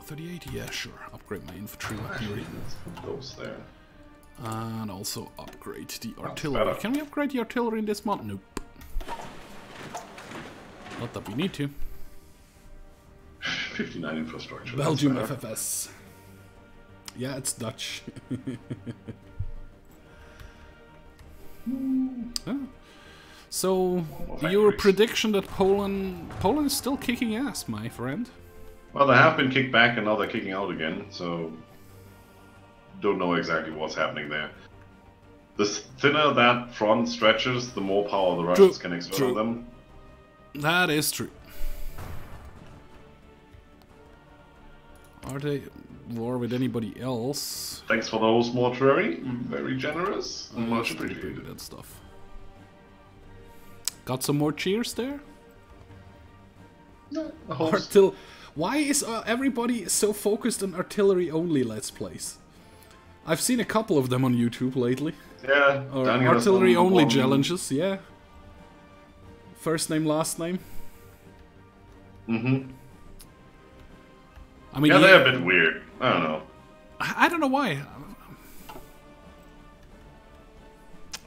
38, yeah, sure. Upgrade my infantry weaponry. Let's put those there. And also upgrade the artillery. Can we upgrade the artillery in this mod? Nope. Not that we need to. 59 infrastructure. Belgium FFS. Yeah, it's Dutch. So, your prediction that Poland is still kicking ass, my friend. Well, they have been kicked back and now they're kicking out again, so don't know exactly what's happening there. The thinner that front stretches, the more power the Russians can exert on them. That is true. Are they at war with anybody else? Thanks for those, mortuary. Very generous and much appreciated. That stuff. Got some more cheers there? No, why is everybody so focused on artillery only Let's Plays? I've seen a couple of them on YouTube lately. Yeah, or artillery only challenges, yeah. First name, last name. Mm-hmm. I mean, yeah, they're a bit weird. I don't know. I don't know why.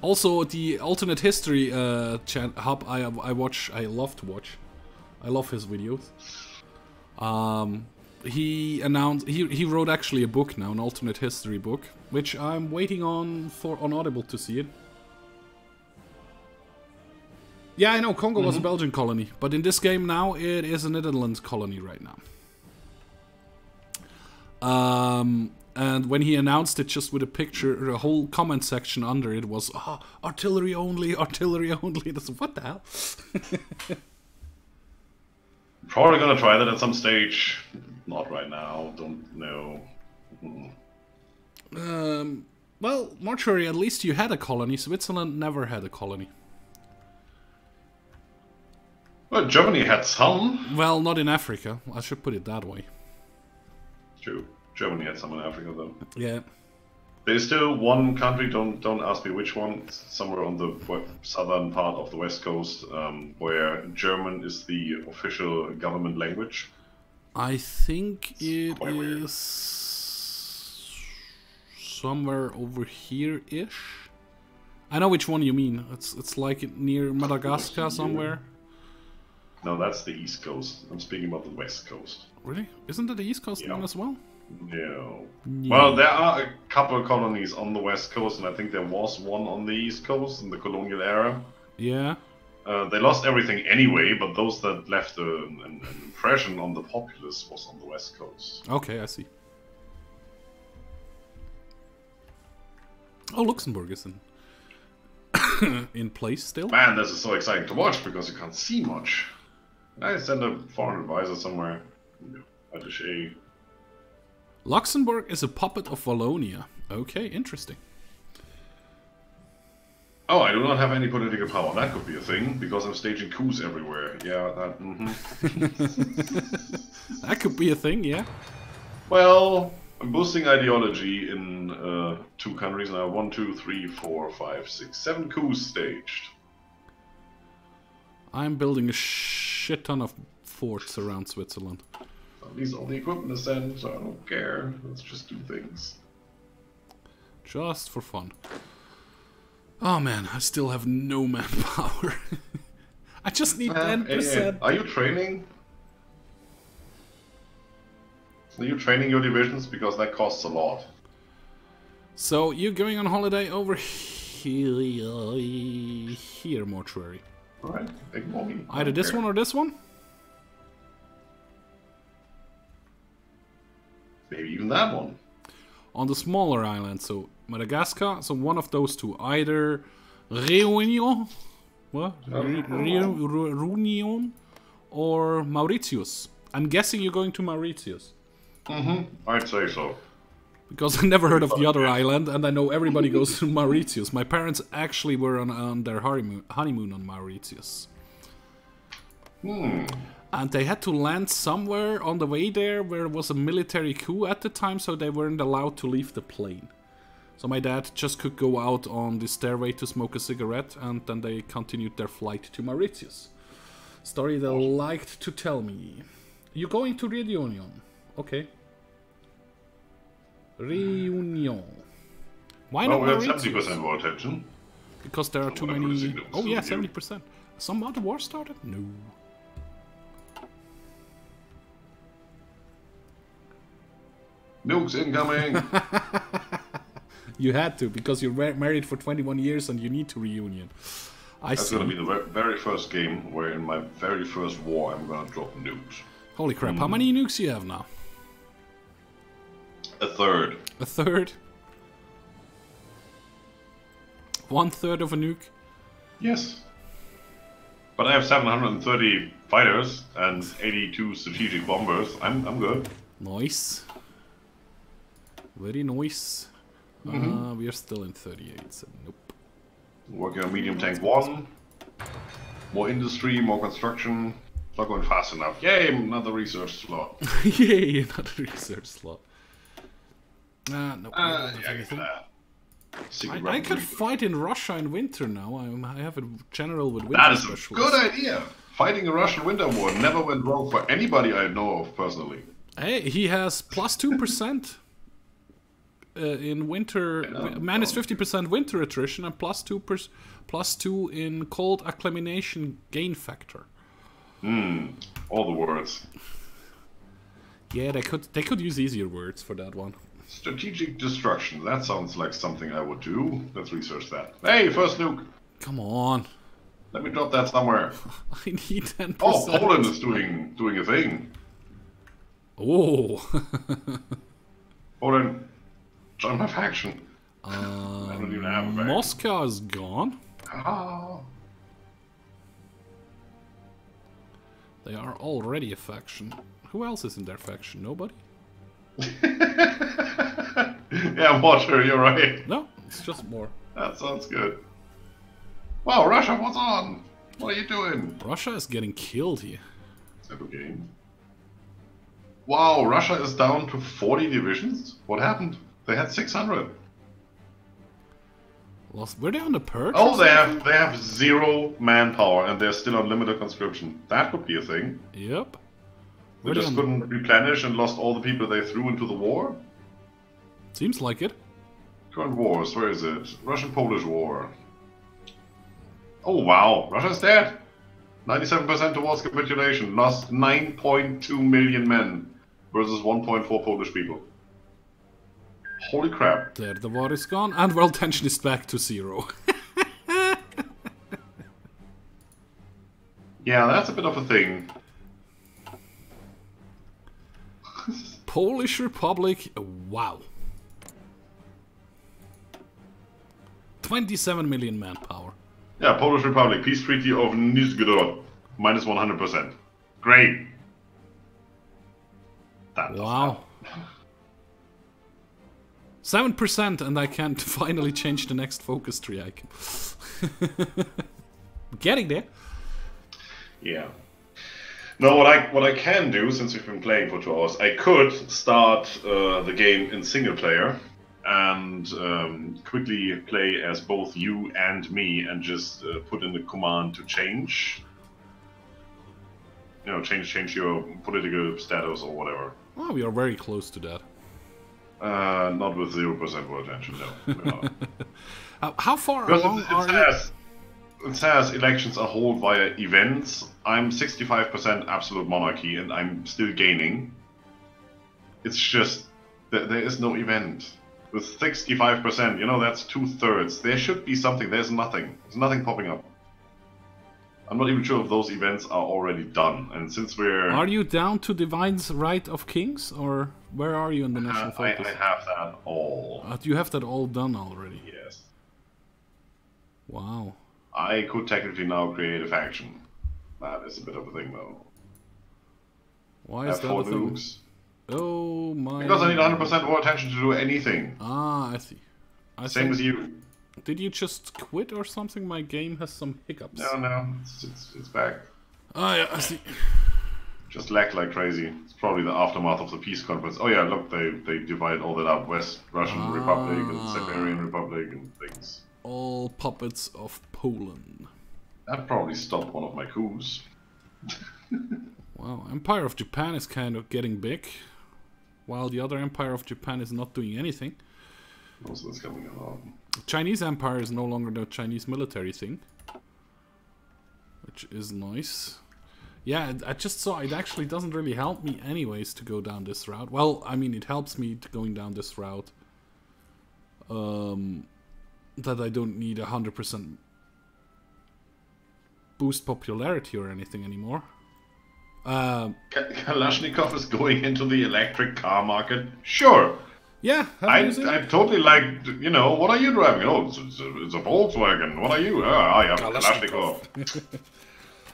Also, the alternate history hub I love to watch. I love his videos. He announced he wrote actually a book now, an alternate history book, which I'm waiting on Audible to see it. Yeah, I know Congo was a Belgian colony, but in this game now it is a Netherlands colony right now. And when he announced it, just with a picture, a whole comment section under it was, "Oh, artillery only, artillery only." That's what the hell. Probably gonna try that at some stage. Not right now. Don't know. Well, mortuary. At least you had a colony. Switzerland never had a colony. Well, Germany had some. Well, not in Africa. I should put it that way. True. Germany had some in Africa, though. Yeah. There's still one country, don't ask me which one, somewhere on the southern part of the west coast, where German is the official government language. I think it is somewhere over here-ish. I know which one you mean. It's like near Madagascar somewhere. No, that's the east coast. I'm speaking about the west coast. Really? Isn't that the east coast one as well? No. Yeah. Well, there are a couple of colonies on the west coast, and I think there was one on the east coast in the colonial era. Yeah. They lost everything anyway, but those that left an impression on the populace was on the west coast. Okay, I see. Oh, Luxembourg is in place still? Man, this is so exciting to watch because you can't see much. I send a foreign advisor somewhere. Attaché. Luxembourg is a puppet of Wallonia. Okay, interesting. Oh, I do not have any political power. That could be a thing, because I'm staging coups everywhere. Yeah, that... That could be a thing, yeah. Well, I'm boosting ideology in 2 countries now. 1, 2, 3, 4, 5, 6, 7 coups staged. I'm building a shit ton of forts around Switzerland. At least all the equipment is sent, so I don't care. Let's just do things. Just for fun. Oh man, I still have no manpower. I just need 10%. Are you training? Are you training your divisions? Because that costs a lot. So, you're going on holiday over here, mortuary. Alright, ignore me. Either this one or this one? Maybe even that one. On the smaller island, so Madagascar, so one of those two. Either Réunion, what? Réunion, or Mauritius. I'm guessing you're going to Mauritius. I'd say so. Because I never heard of the other island, and I know everybody goes to Mauritius. My parents actually were on their honeymoon on Mauritius. And they had to land somewhere on the way there where it was a military coup at the time, so they weren't allowed to leave the plane. So my dad just could go out on the stairway to smoke a cigarette, and then they continued their flight to Mauritius. Story they liked to tell me. You going to Reunion? Okay. Reunion. Why not Mauritius? 70% war attention. Because there are too many... Oh yeah, 70%. Some other war started? No. Nukes incoming! You had to, because you're married for 21 years and you need to reunion. That's gonna be the very first game where in my very first war I'm gonna drop nukes. Holy crap, how many nukes do you have now? A third. A third? 1/3 of a nuke? Yes. But I have 730 fighters and 82 strategic bombers. I'm good. Nice. Very nice. We are still in 38, so nope. Working on medium tank 1. More industry, more construction. It's not going fast enough. Yay, another research slot. Yay, another research slot. Nope. I could fight in Russia in winter now. I have a general with winter. That is a good idea. Fighting a Russian winter war never went wrong for anybody I know of personally. Hey, he has plus 2% in winter, minus 50% winter attrition, and plus 2 in cold acclimation gain factor. All the words. Yeah, they could use easier words for that one. Strategic destruction. That sounds like something I would do. Let's research that. Hey, first nuke. Come on. Let me drop that somewhere. I need 10%. Oh, Poland is doing a thing. Oh. Poland, join my faction. I don't even have a faction. Moscow is gone. Oh. They are already a faction. Who else is in their faction? Nobody? Yeah, Water, you're right. No, it's just more. That sounds good. Wow, Russia, what's on? What are you doing? Russia is getting killed here. Okay. Wow, Russia is down to 40 divisions? What happened? They had 600. Were they on the purge? Oh, they have 0 manpower and they're still on limited conscription. That could be a thing. Yep. They just couldn't replenish and lost all the people they threw into the war? Seems like it. Current wars, where is it? Russian-Polish war. Oh wow, Russia's dead! 97% towards capitulation, lost 9.2 million men versus 1.4 Polish people. Holy crap. There, the war is gone and world tension is back to 0. Yeah, that's a bit of a thing. Polish Republic, wow. 27 million manpower. Yeah, Polish Republic, Peace Treaty of Northgard, minus 100%. Great. That wow. 7% and I can finally change the next focus tree icon. Getting there. Yeah. No, what I can do, since we've been playing for 2 hours, I could start the game in single player and quickly play as both you and me and just put in the command to change. You know, change your political status or whatever. Oh, we are very close to that. Not with 0% war attention, no. We're not. How far along are you? It says elections are held via events. I'm 65% absolute monarchy and I'm still gaining. It's just that there is no event. With 65%, you know, that's 2/3. There should be something. There's nothing. There's nothing popping up. I'm not even sure if those events are already done. And since we're... Are you down to Divine's Right of Kings? Or where are you in the national focus? I have that all. You have that all done already? Yes. Wow. I could technically now create a faction. That is a bit of a thing, though. Why is that a thing? Nukes. Oh my... Because I need 100% war attention to do anything. Ah, I see. Same as you. Did you just quit or something? My game has some hiccups. No, it's back. Ah, yeah, I see. Just lag like crazy. It's probably the aftermath of the peace conference. Oh yeah, look, they divided all that up. West Russian Republic and Siberian Republic and things. All puppets of Poland. That probably stopped one of my coups. Wow, Empire of Japan is kind of getting big, while the other Empire of Japan is not doing anything. Also, that's coming along. The Chinese Empire is no longer the Chinese military thing, which is nice. Yeah, I just saw it actually doesn't really help me anyways to go down this route. Well, I mean, it helps me to going down this route. That I don't need 100% boost popularity or anything anymore. Kalashnikov is going into the electric car market? Sure. Yeah, I totally like, you know, what are you driving? Oh, it's a Volkswagen. What are you? I have a Kalashnikov.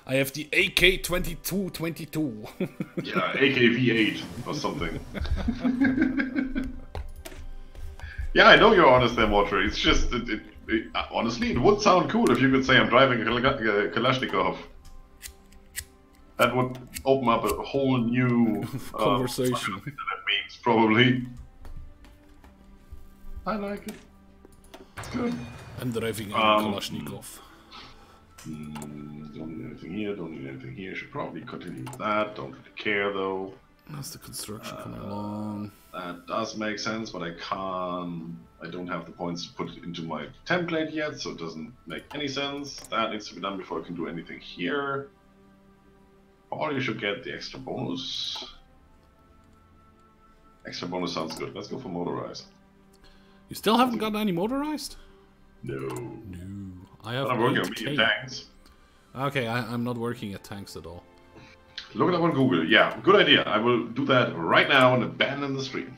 I have the AK-2222. Yeah, AKV8 or something. Yeah, I know you're honest there, Mortar. It's just, honestly, it would sound cool if you could say I'm driving a Kalashnikov. That would open up a whole new conversation. That means probably. I like it. It's good. I'm driving a Kalashnikov. Don't need anything here, don't need anything here. Should probably continue with that. Don't really care though. That's the construction coming along. That does make sense, but I don't have the points to put it into my template yet, so it doesn't make any sense. That needs to be done before I can do anything here. Or you should get the extra bonus. Extra bonus sounds good. Let's go for motorized. You still haven't got any motorized? No. No. I have. I'm working on medium tanks. Okay, I'm not working at tanks at all. Look it up on Google. Yeah, good idea. I will do that right now and abandon the stream.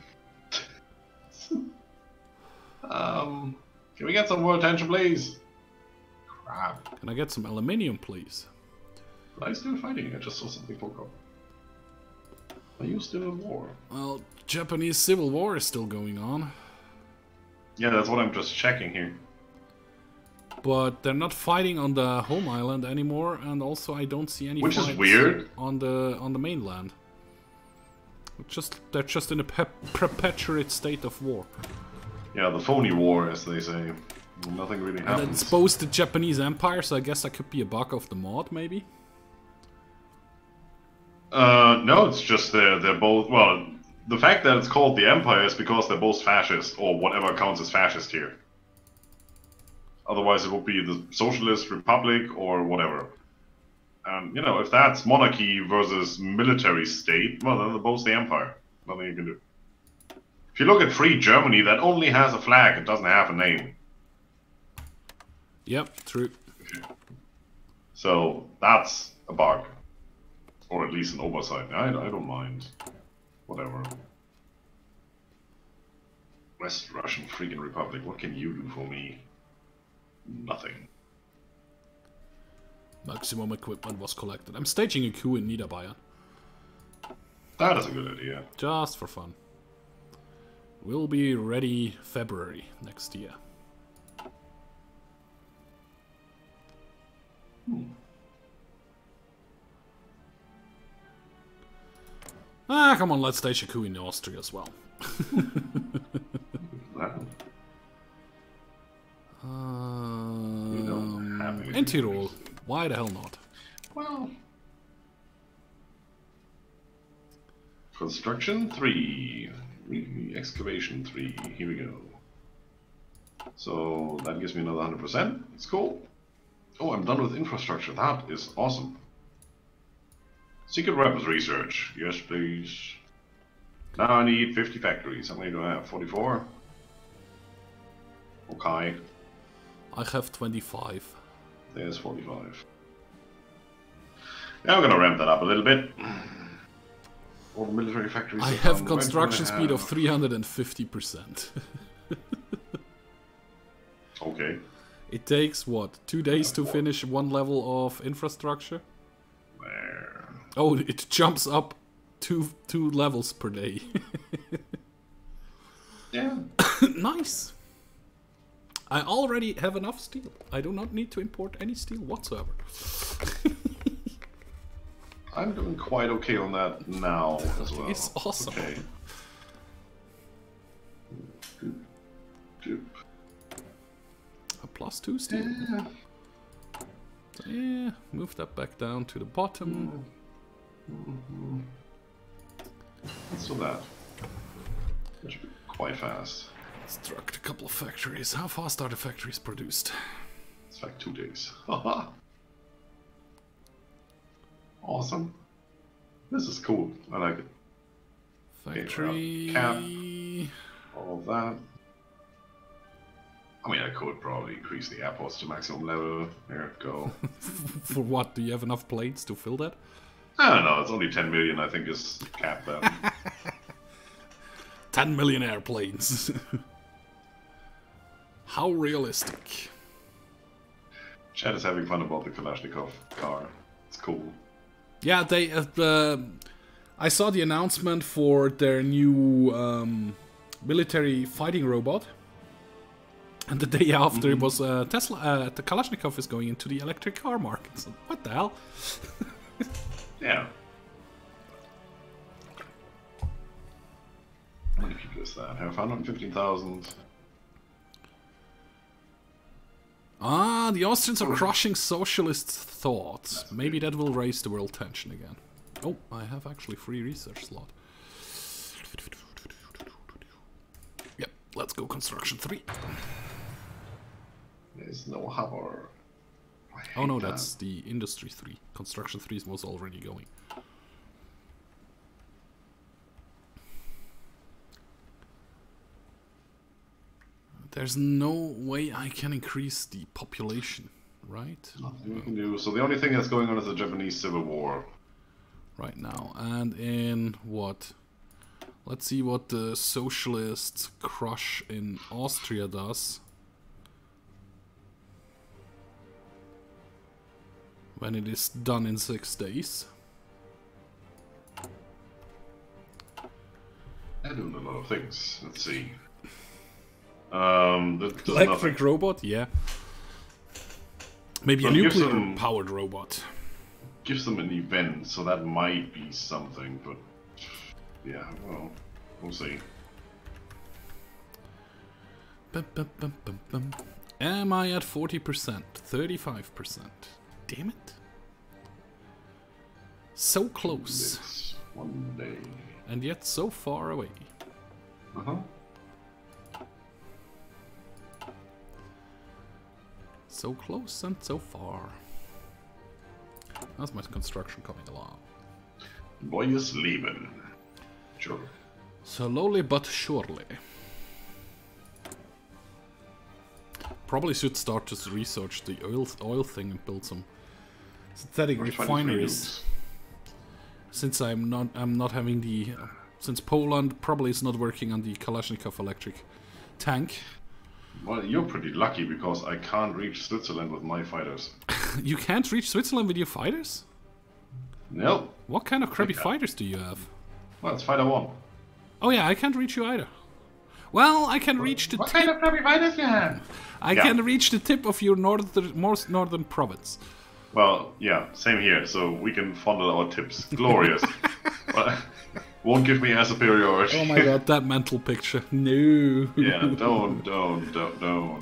Can we get some more attention, please? Crap. Can I get some aluminium, please? Are you still fighting? I just saw something poke up. Are you still in war? Well, Japanese Civil War is still going on. Yeah, that's what I'm just checking here. But they're not fighting on the home island anymore, and also I don't see any. Which fights is weird. On the mainland. They're just in a perpetuate state of war. Yeah, the phony war, as they say. Nothing really happens. And it's both the Japanese Empire, so I guess that could be a bug of the mod, maybe. No, it's just they're both. Well, the fact that it's called the Empire is because they're both fascist, or whatever counts as fascist here. Otherwise, it would be the Socialist Republic or whatever. And, you know, if that's monarchy versus military state, well, then they're both the Empire. Nothing you can do. If you look at Free Germany, that only has a flag, it doesn't have a name. Yep, true. So, that's a bug. Or at least an oversight. I don't mind. Whatever. West Russian freaking Republic, what can you do for me? Nothing. Maximum equipment was collected. I'm staging a coup in Niederbayern. That is a good idea. Just for fun. We'll be ready February next year. Ah, come on, let's stage a coup in Austria as well. In Tyrol. Why the hell not? Well, construction 3, excavation 3. Here we go. So that gives me another 100%. It's cool. Oh, I'm done with infrastructure. That is awesome. Secret weapons research. Yes, please. Now I need 50 factories. How many do I have? 44. Okay. I have 25. There's 45. Yeah, I'm gonna ramp that up a little bit. All the military factories. I have construction speed of 350%. Okay. It takes, what, 2 days to finish one level of infrastructure? There. Oh, it jumps up two levels per day. Yeah. Nice. I already have enough steel. I do not need to import any steel whatsoever. I'm doing quite okay on that now as well. It's awesome. Okay. A +2 steel. Yeah. So, yeah, move that back down to the bottom. Let's do that. That should be quite fast. Construct a couple of factories. How fast are the factories produced? It's like 2 days. Awesome. This is cool. I like it. Factory. Cap. All of that. I mean, I could probably increase the airports to maximum level. There we go. For what? Do you have enough planes to fill that? I don't know. It's only 10 million, I think, is capped then. 10 million airplanes. How realistic. Chad is having fun about the Kalashnikov car. It's cool. Yeah, they. I saw the announcement for their new military fighting robot, and the day after it was Tesla. The Kalashnikov is going into the electric car market. So what the hell? Yeah. How many people is that? Have 115,000. Ah, the Austrians are crushing socialist thoughts. Maybe that will raise the world tension again. Oh, I have actually free research slot. Yep, let's go construction 3. There's no hover. Oh no, that's the industry 3. Construction 3 was already going. There's no way I can increase the population, right? Nothing we can do. So the only thing that's going on is the Japanese Civil War. Right now. And in what? Let's see what the socialist crush in Austria does. When it is done in 6 days. They're doing a lot of things. Let's see. Electric robot, yeah. Maybe a nuclear-powered robot. Gives them an event, so that might be something, but yeah, well, we'll see. Am I at 40%? 35%. Damn it. So close. This one day. And yet so far away. Uh-huh. So close and so far. How's my construction coming along? Neues Leben. Sure. Slowly but surely. Probably should start to research the oil thing and build some synthetic refineries. Since I'm not having the since Poland probably is not working on the Kalashnikov electric tank. Well, you're pretty lucky because I can't reach Switzerland with my fighters. You can't reach Switzerland with your fighters? No. What kind of crappy fighters do you have? Well, it's fighter 1. Oh yeah, I can't reach you either. Well, I can reach the What kind of crappy fighters you have? I can reach the tip of your most northern province. Well, yeah, same here. So we can fondle our tips. Glorious. Won't give me a superiority. Oh my god, that mental picture. No. Yeah, don't.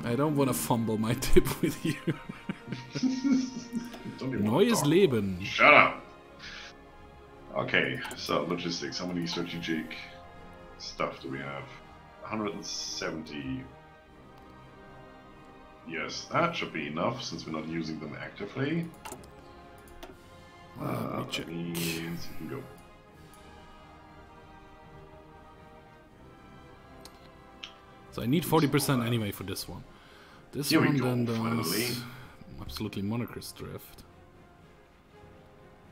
I don't want to fumble my tip with you. Neues Leben. Shut up. Okay, so logistics. How many strategic stuff do we have? 170. Yes, that should be enough since we're not using them actively. That means you can go. So I need 40% anyway for this one. This one then does absolutely monarchist drift.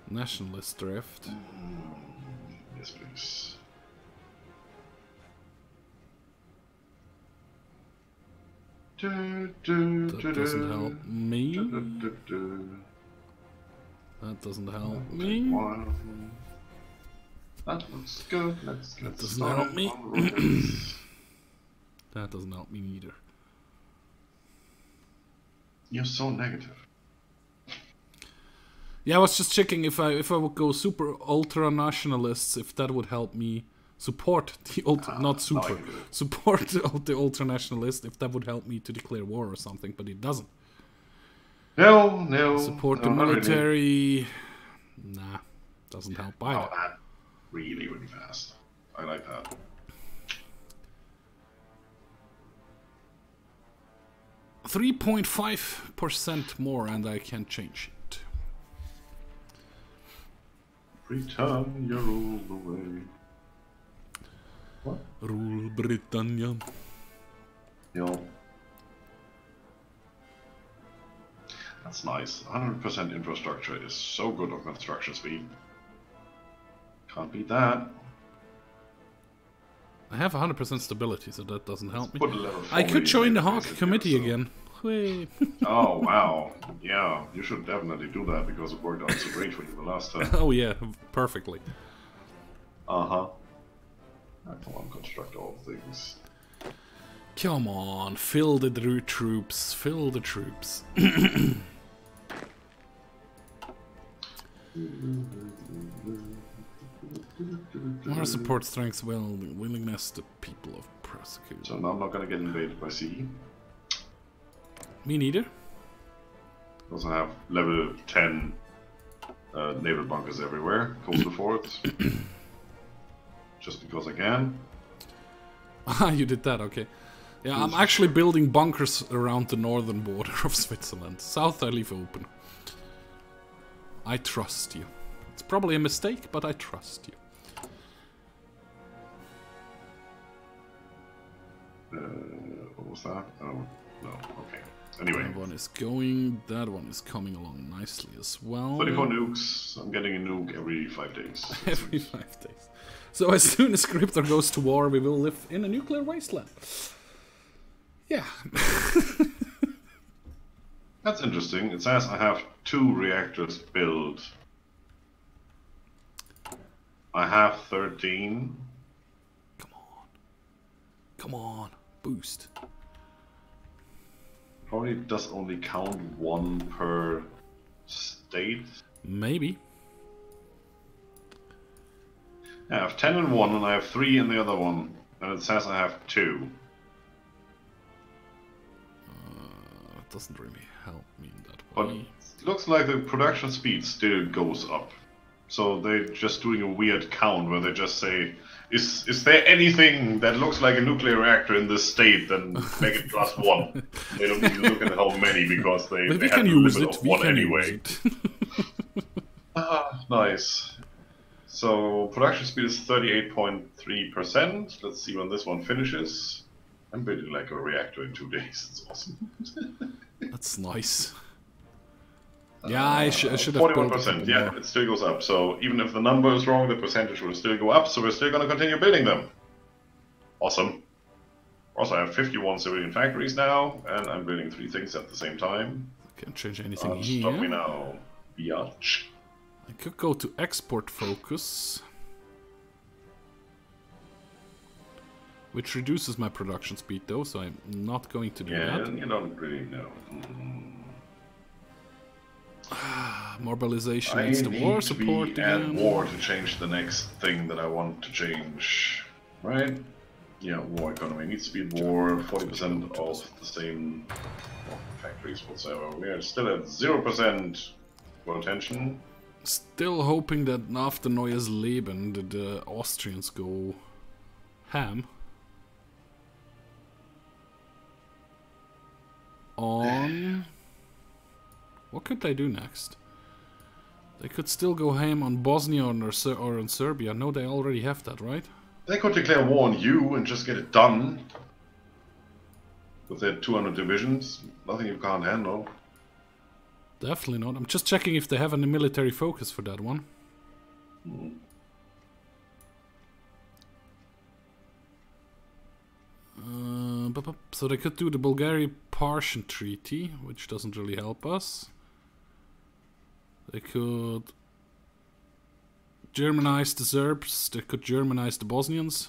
Nationalist drift. Yes, please. That doesn't help me. That doesn't help me. That looks good. That doesn't help me. That doesn't help me either. You're so negative. Yeah, I was just checking if I would go super ultra nationalists, if that would help me support the support the ultra nationalist, if that would help me to declare war or something, but it doesn't. No. Support the military. Really. Nah, doesn't help either. Oh, that really fast. I like that. $3.5% more, and I can change it. Britannia rule the way. What? Rule Britannia. Yo. That's nice. 100% infrastructure is so good on construction speed. Can't beat that. I have 100% stability, so that doesn't help me. I could join the Hawk committee again. Oh, wow. Yeah, you should definitely do that because it worked out so great for you the last time. Oh, yeah, perfectly. Uh-huh. Come on, construct all things. Come on, fill the troops, fill the troops. More support strength, willingness to people of prosecute. So now I'm not gonna get invaded by sea. Me neither. Also have level 10 naval bunkers everywhere, coastal forts. Just because I can. Ah, you did that, okay. Yeah, I'm actually building bunkers around the northern border of Switzerland. South I leave open. I trust you. It's probably a mistake, but I trust you. What was that? Oh, no, okay. Anyway. That one is going, that one is coming along nicely as well. 34 nukes. I'm getting a nuke every 5 days. Every 5 days. So as soon as Scryptar goes to war, we will live in a nuclear wasteland. Yeah. That's interesting. It says I have 2 reactors built. I have 13. Come on. Come on. Boost. Probably does only count 1 per state. Maybe. I have 10 in one and I have 3 in the other one. And it says I have 2. It doesn't really help me in that But way. it looks like the production speed still goes up. So they're just doing a weird count where they just say, is there anything that looks like a nuclear reactor in this state, then make it +1. They don't even look at how many because they have a limit of 1 anyway. Nice. So production speed is 38.3%. Let's see when this one finishes. I'm building like a reactor in 2 days. It's awesome. That's nice. Yeah, I should have 41%, yeah, it still goes up. So even if the number is wrong, the percentage will still go up. So we're still going to continue building them. Awesome. Also, I have 51 civilian factories now, and I'm building 3 things at the same time. Can't change anything here. Stop me now, biatch. I could go to export focus, which reduces my production speed though, so I'm not going to do that. Yeah, you don't really know. Mobilization needs the war support again. And war to change the next thing that I want to change, right? Yeah, war economy needs to be war. 40% of the same factories whatsoever. We are still at 0% world tension. Still hoping that after Neues Leben the Austrians go ham on. What could they do next? They could still go ham on Bosnia or on Serbia. No, they already have that, right? They could declare war on you and just get it done. With their 200 divisions. Nothing you can't handle. Definitely not. I'm just checking if they have any military focus for that one. So they could do the Bulgaria-Partian Treaty, which doesn't really help us. They could Germanize the Serbs, they could Germanize the Bosnians.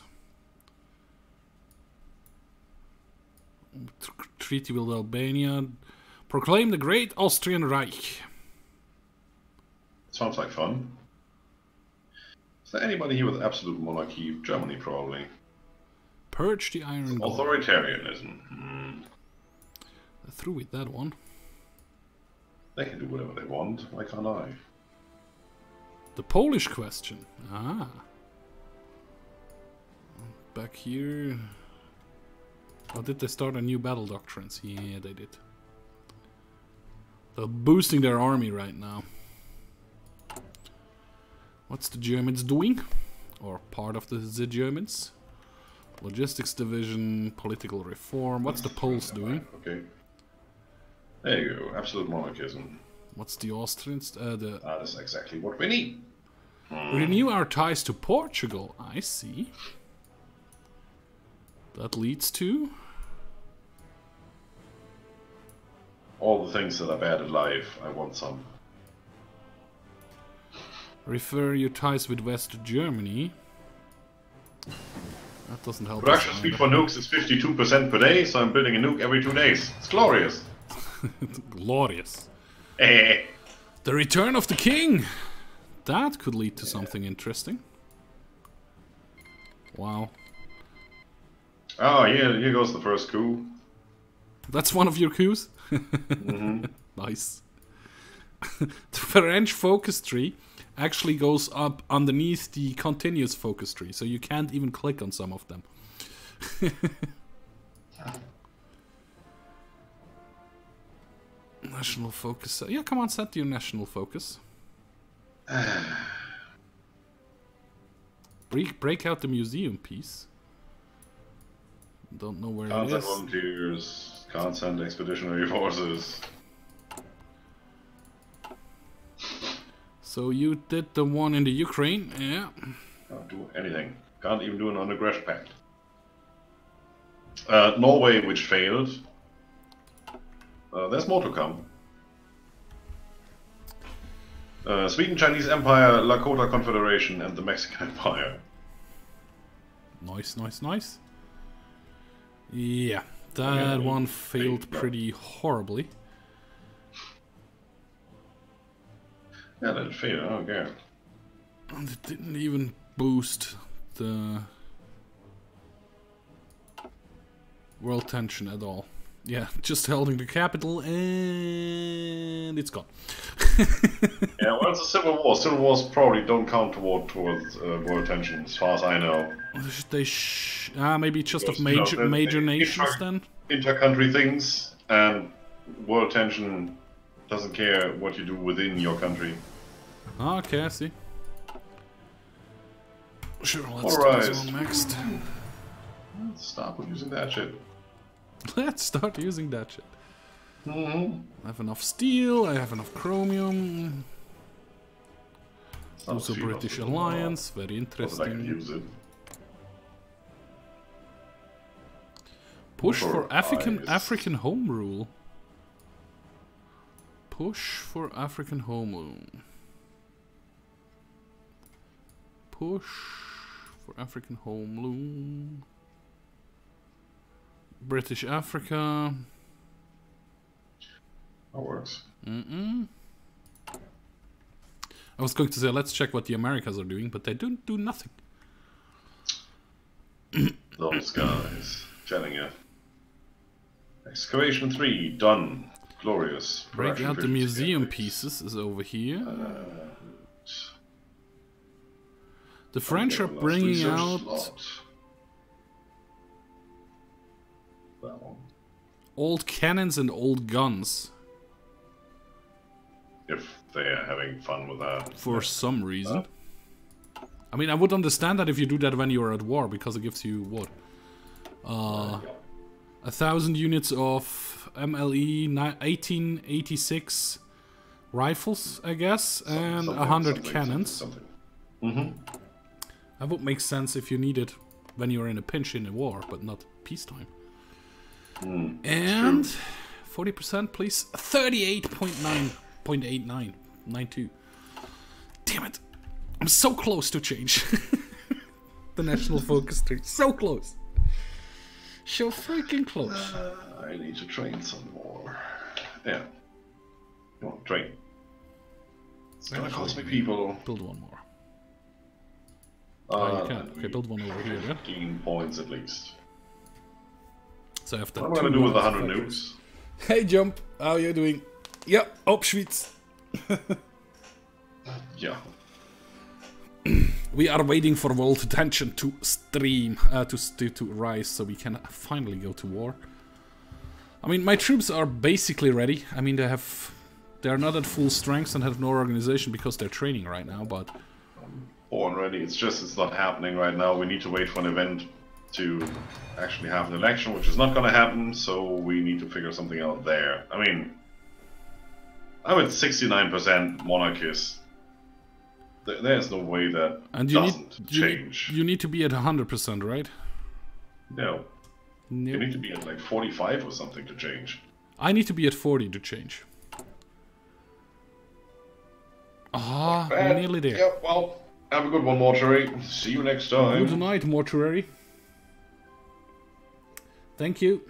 Treaty with Albania. Proclaim the Great Austrian Reich. Sounds like fun. Is there anybody here with absolute monarchy? Germany, probably. Purge the iron golem. Authoritarianism. Through with that one. They can do whatever they want. Why can't I? The Polish question. Ah. Back here. Oh, did they start a new battle doctrines? Yeah, they did. They're boosting their army right now. What's the Germans doing? Or part of the Germans? Logistics division, political reform. What's the Poles doing? Okay. There you go. Absolute monarchism. What's the Austrians? That's exactly what we need. Renew our ties to Portugal. I see. That leads to... all the things that are bad in life. I want some. Refer your ties with West Germany. That doesn't help. Production speed for nukes is 52% per day, so I'm building a nuke every 2 days. It's glorious. Glorious. The return of the king. That could lead to something interesting. Wow. Oh, yeah, here goes the first coup. That's one of your coups? Nice. The French focus tree actually goes up underneath the continuous focus tree, so you can't even click on some of them. National focus. Yeah, come on, set your national focus. Break out the museum piece. Don't know where it is. Volunteers, can't send expeditionary forces. So you did the one in the Ukraine, yeah. Can't do anything. Can't even do an non-aggression pact. Norway, which failed. There's more to come. Sweden, Chinese Empire, Lakota Confederation, and the Mexican Empire. Nice, nice, nice. Yeah, that one failed pretty horribly. Yeah, that failed, okay. And it didn't even boost the world tension at all. Yeah, just holding the capital and it's gone. Yeah, well, it's a civil war. Civil wars probably don't count towards world tension, as far as I know. They maybe just of major nations then? Inter-country things, and world tension doesn't care what you do within your country. Okay, I see. Sure, let's do this one next. Let's start with using that shit. Let's start using that shit. I have enough steel, I have enough chromium. Also British Alliance, very interesting. Use it. Push for African home rule. Push for African home rule. Push for African home rule. British Africa. That works. I was going to say, let's check what the Americas are doing, but they don't do nothing. Those guys. Telling you. Excavation 3, done. Glorious. Break out the museum pieces is over here. The French are bringing out old cannons and old guns. If they are having fun with that. For some reason. I mean, I would understand that if you do that when you're at war, because it gives you, what? 1,000 units of MLE 1886 rifles, I guess, and 100 cannons. That would make sense if you need it when you're in a pinch in a war, but not peacetime. And 40%, please. 38.9.8992. Damn it! I'm so close to change the national focus tree. So close. So freaking close. I need to train some more. Yeah. Come on, train. It's gonna cost me people. Build one more. You can. Okay, build one over here, yeah? 15 points at least. So after what am I gonna do with 100 nukes? Hey, Jump! How are you doing? Yeah, Auschwitz! Yeah. We are waiting for world attention to stream, to rise, so we can finally go to war. I mean, my troops are basically ready. I mean, they are not at full strength and have no organization because they're training right now, but... Born ready, it's not happening right now. We need to wait for an event to actually have an election, which is not gonna happen, so we need to figure something out there. I mean, I'm at 69% monarchist. There's no way that doesn't change. You need to be at 100%, right? No. You need to be at like 45 or something to change. I need to be at 40 to change. Ah, we're nearly there. Yep, well, have a good one, Mortuary. See you next time. Good night, Mortuary. Thank you.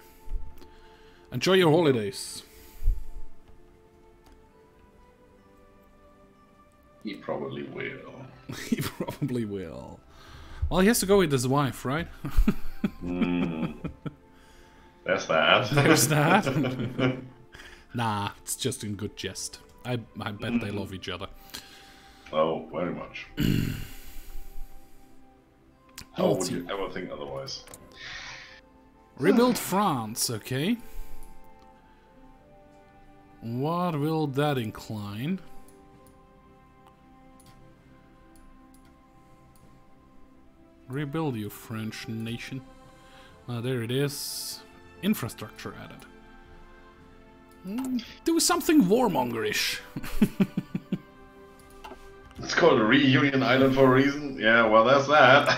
Enjoy your holidays. He probably will. He probably will. Well, he has to go with his wife, right? There's that. There's that. Nah, it's just in good jest. I bet they love each other. Oh, very much. How would you ever think otherwise? Rebuild France, okay. What will that incline? Rebuild, you French nation. There it is. Infrastructure added. Do something warmongerish. It's called a Reunion Island for a reason. Yeah, well, that's that.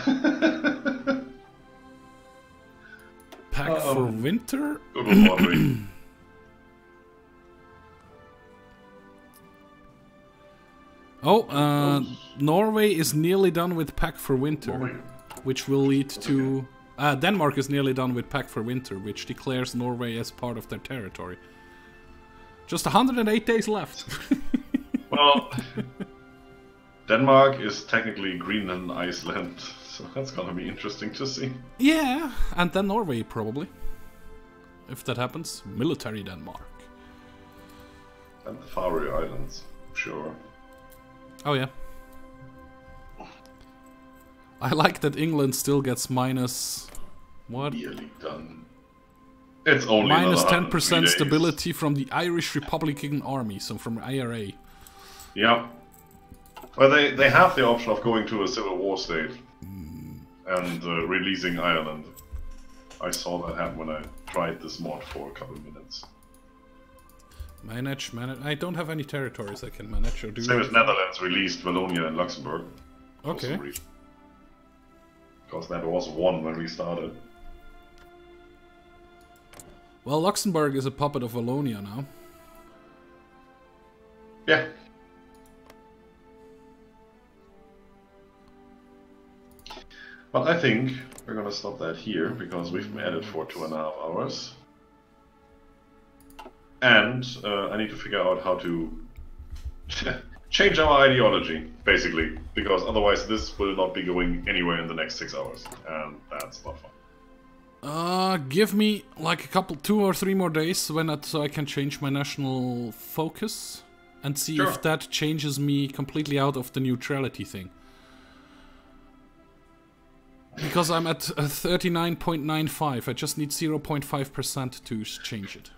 Pack for winter. Good one, Audrey. Norway is nearly done with Pack for winter, which will lead to... Denmark is nearly done with Pack for winter, which declares Norway as part of their territory. Just 108 days left. Well, Denmark is technically Greenland, Iceland, so that's gonna be interesting to see. Yeah, and then Norway probably. If that happens, military Denmark. And the Faroe Islands, sure. Oh yeah. I like that England still gets minus... What? Nearly done. It's only minus 10% stability from the Irish Republican Army, so from IRA. Yeah. Well, they have the option of going to a civil war state and releasing Ireland. I saw that happen when I tried this mod for a couple of minutes. Manage. I don't have any territories I can manage or do. Same as Netherlands released Wallonia and Luxembourg. Okay. Because that was one when we started. Well, Luxembourg is a puppet of Wallonia now. Yeah. But I think we're gonna stop that here because we've been at it for 2.5 hours. And I need to figure out how to change our ideology, basically, because otherwise this will not be going anywhere in the next 6 hours, and that's not fun. Give me like a couple, 2 or 3 more days so I can change my national focus and see if that changes me completely out of the neutrality thing. Because I'm at 39.95, I just need 0.5% to change it.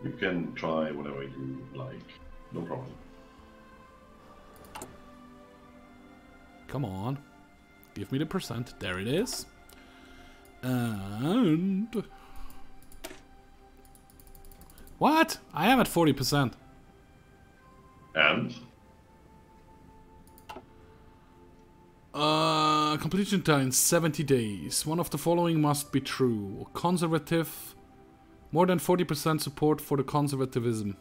You can try whatever you like, no problem. Come on, give me the percent. There it is. And what? I am at 40%. And completion time 70 days. One of the following must be true. Conservative. More than 40% support for the conservatism.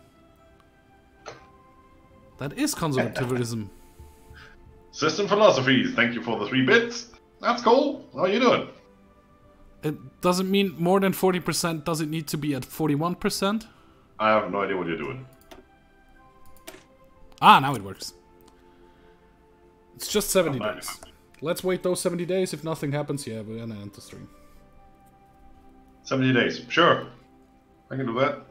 That is conservatism. System philosophies, thank you for the 3 bits. That's cool. How are you doing? It doesn't mean more than 40%. Does it need to be at 41%? I have no idea what you're doing. Ah, now it works. It's just 70 days. Let's wait those 70 days. If nothing happens, yeah, we're gonna end the stream. 70 days. Sure. I can do that.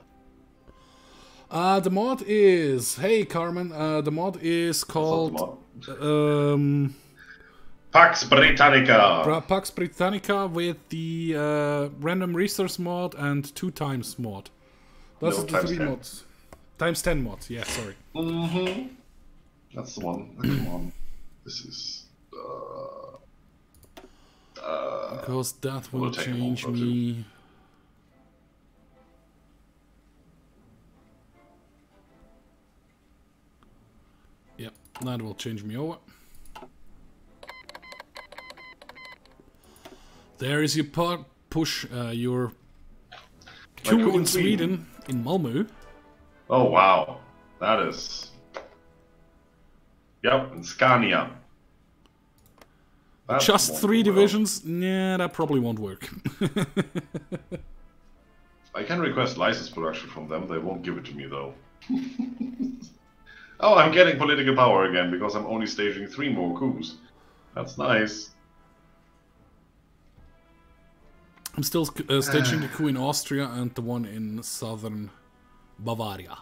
The mod is... Hey, Carmen. The mod is called... Pax Britannica. Pax Britannica with the random resource mod and 2 times mod. Those are the 3 mods. Times 10 mod. Yeah, sorry. That's the one. Come on. This is... because that will change me... Yep, that will change me over. There is your push, your coup in Sweden, in Malmö. Oh wow, that is... Yep, in Scania. That's just 3 divisions? Nah, that probably won't work. I can request license production from them, they won't give it to me though. Oh, I'm getting political power again because I'm only staging 3 more coups. That's nice. I'm still staging the coup in Austria and the one in southern Bavaria.